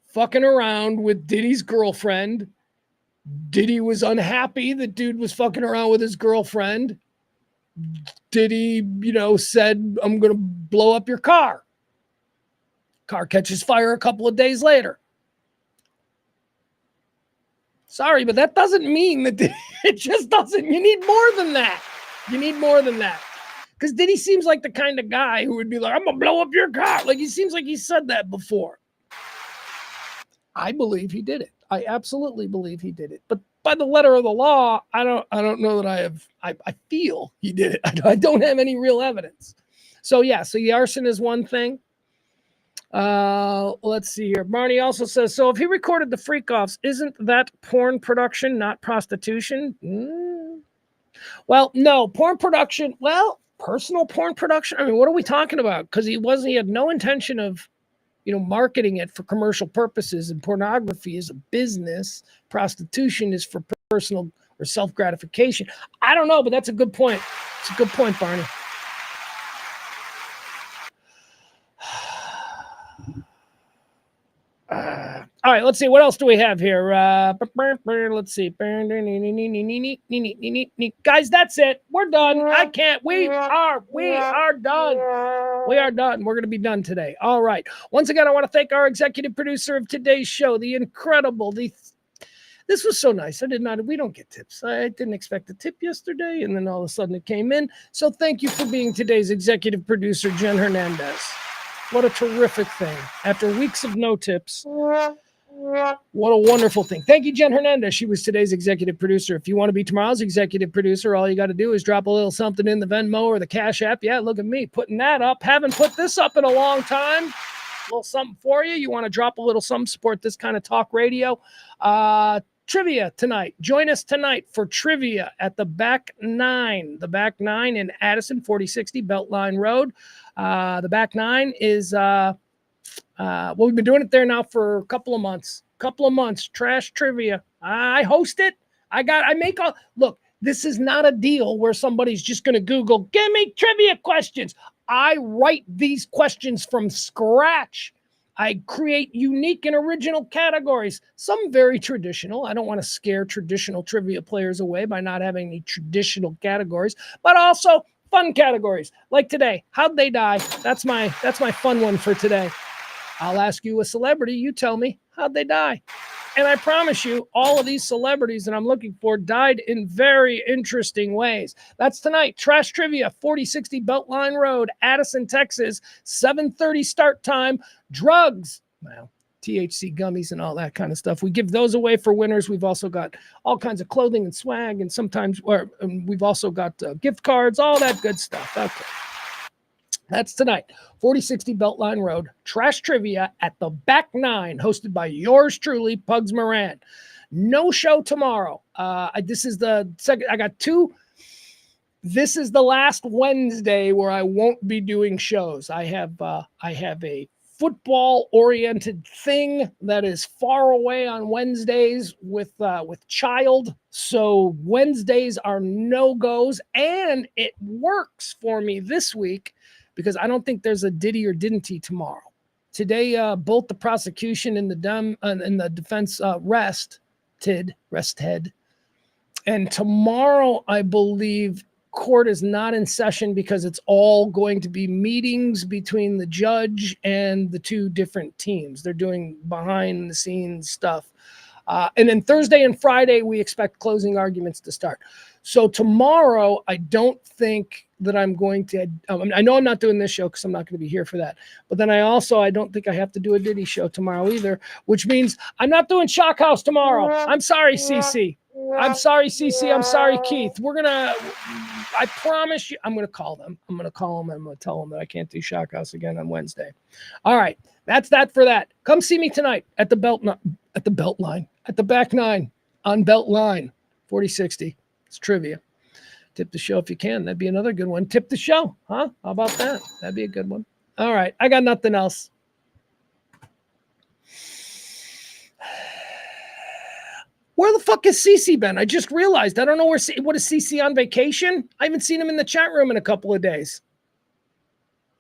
fucking around with Diddy's girlfriend. Diddy was unhappy that dude was fucking around with his girlfriend. Diddy, said, I'm going to blow up your car. Car catches fire a couple of days later. Sorry, but that doesn't mean that it just doesn't. You need more than that. Because Diddy seems like the kind of guy who would be like, I'm going to blow up your car. Like, he seems like he said that before. I believe he did it. I absolutely believe he did it. But by the letter of the law, I don't know that I feel he did it. I don't have any real evidence. So, yeah, so the arson is one thing. Let's see here. Marnie also says, so if he recorded the freak-offs, isn't that porn production, not prostitution? Well, no, porn production. Well, personal porn production. I mean, what are we talking about? Because he had no intention of, marketing it for commercial purposes, and pornography is a business. Prostitution is for personal or self-gratification. I don't know, but that's a good point. It's a good point, Barney. All right, let's see. What else do we have here? Let's see. Guys, that's it. We're done. I can't. We are done. We are done. We're going to be done today. All right. Once again, I want to thank our executive producer of today's show, the incredible, this was so nice. We don't get tips. I didn't expect a tip yesterday, and then all of a sudden it came in. So thank you for being today's executive producer, Jen Hernandez. What a terrific thing. After weeks of no tips, what a wonderful thing. Thank you, Jen Hernandez. She was today's executive producer. If you want to be tomorrow's executive producer, all you got to do is drop a little something in the Venmo or the Cash App. Yeah, look at me putting that up. Haven't put this up in a long time. A little something for you. You want to drop a little something, support this kind of talk radio. Trivia tonight. Join us tonight for trivia at the Back Nine. The Back Nine in Addison, 4060 Beltline Road. The Back Nine is, we've been doing it there now for a couple of months. Trash trivia. I host it. Look, this is not a deal where somebody's just going to Google, give me trivia questions. I write these questions from scratch. I create unique and original categories, some very traditional. I don't want to scare traditional trivia players away by not having any traditional categories, but also fun categories. Like today, how'd they die? That's my fun one for today. I'll ask you a celebrity, you tell me how'd they die. And I promise you, all of these celebrities that I'm looking for died in very interesting ways. That's tonight. Trash Trivia, 4060 Beltline Road, Addison, Texas, 7:30 start time. Drugs, well, THC gummies and all that kind of stuff. We give those away for winners. We've also got all kinds of clothing and swag, and sometimes we've also got gift cards, all that good stuff. Okay. That's tonight, 4060 Beltline Road, Trash Trivia at the Back Nine, hosted by yours truly, Pugs Moran. No show tomorrow. This is the second. I got two. This is the last Wednesday where I won't be doing shows. I have a football-oriented thing that is far away on Wednesdays with child. So Wednesdays are no-goes, and it works for me this week because I don't think there's a diddy or didn't-y tomorrow. Today, both the prosecution and the defense rested. And tomorrow, I believe, court is not in session because it's all going to be meetings between the judge and the two different teams. They're doing behind-the-scenes stuff. And then Thursday and Friday, we expect closing arguments to start. So tomorrow, I don't think that I'm going to, I know I'm not doing this show because I'm not going to be here for that. But then I don't think I have to do a Diddy show tomorrow either, which means I'm not doing Shock House tomorrow. I'm sorry, CC. I'm sorry, CC. I'm sorry, Keith. I promise you, I'm going to call them. I'm going to call them and I'm going to tell them that I can't do Shock House again on Wednesday. All right. That's that for that. Come see me tonight at the Back Nine on Beltline, 4060. It's trivia. Tip the show if you can. That'd be another good one. Tip the show, huh? How about that? That'd be a good one. All right. I got nothing else. Where the fuck is CC been? I just realized. I don't know what is CC on vacation? I haven't seen him in the chat room in a couple of days.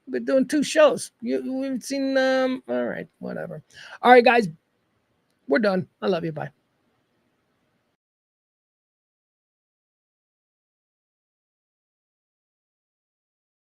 We've been doing two shows. We haven't seen all right, whatever. All right, guys. We're done. I love you. Bye.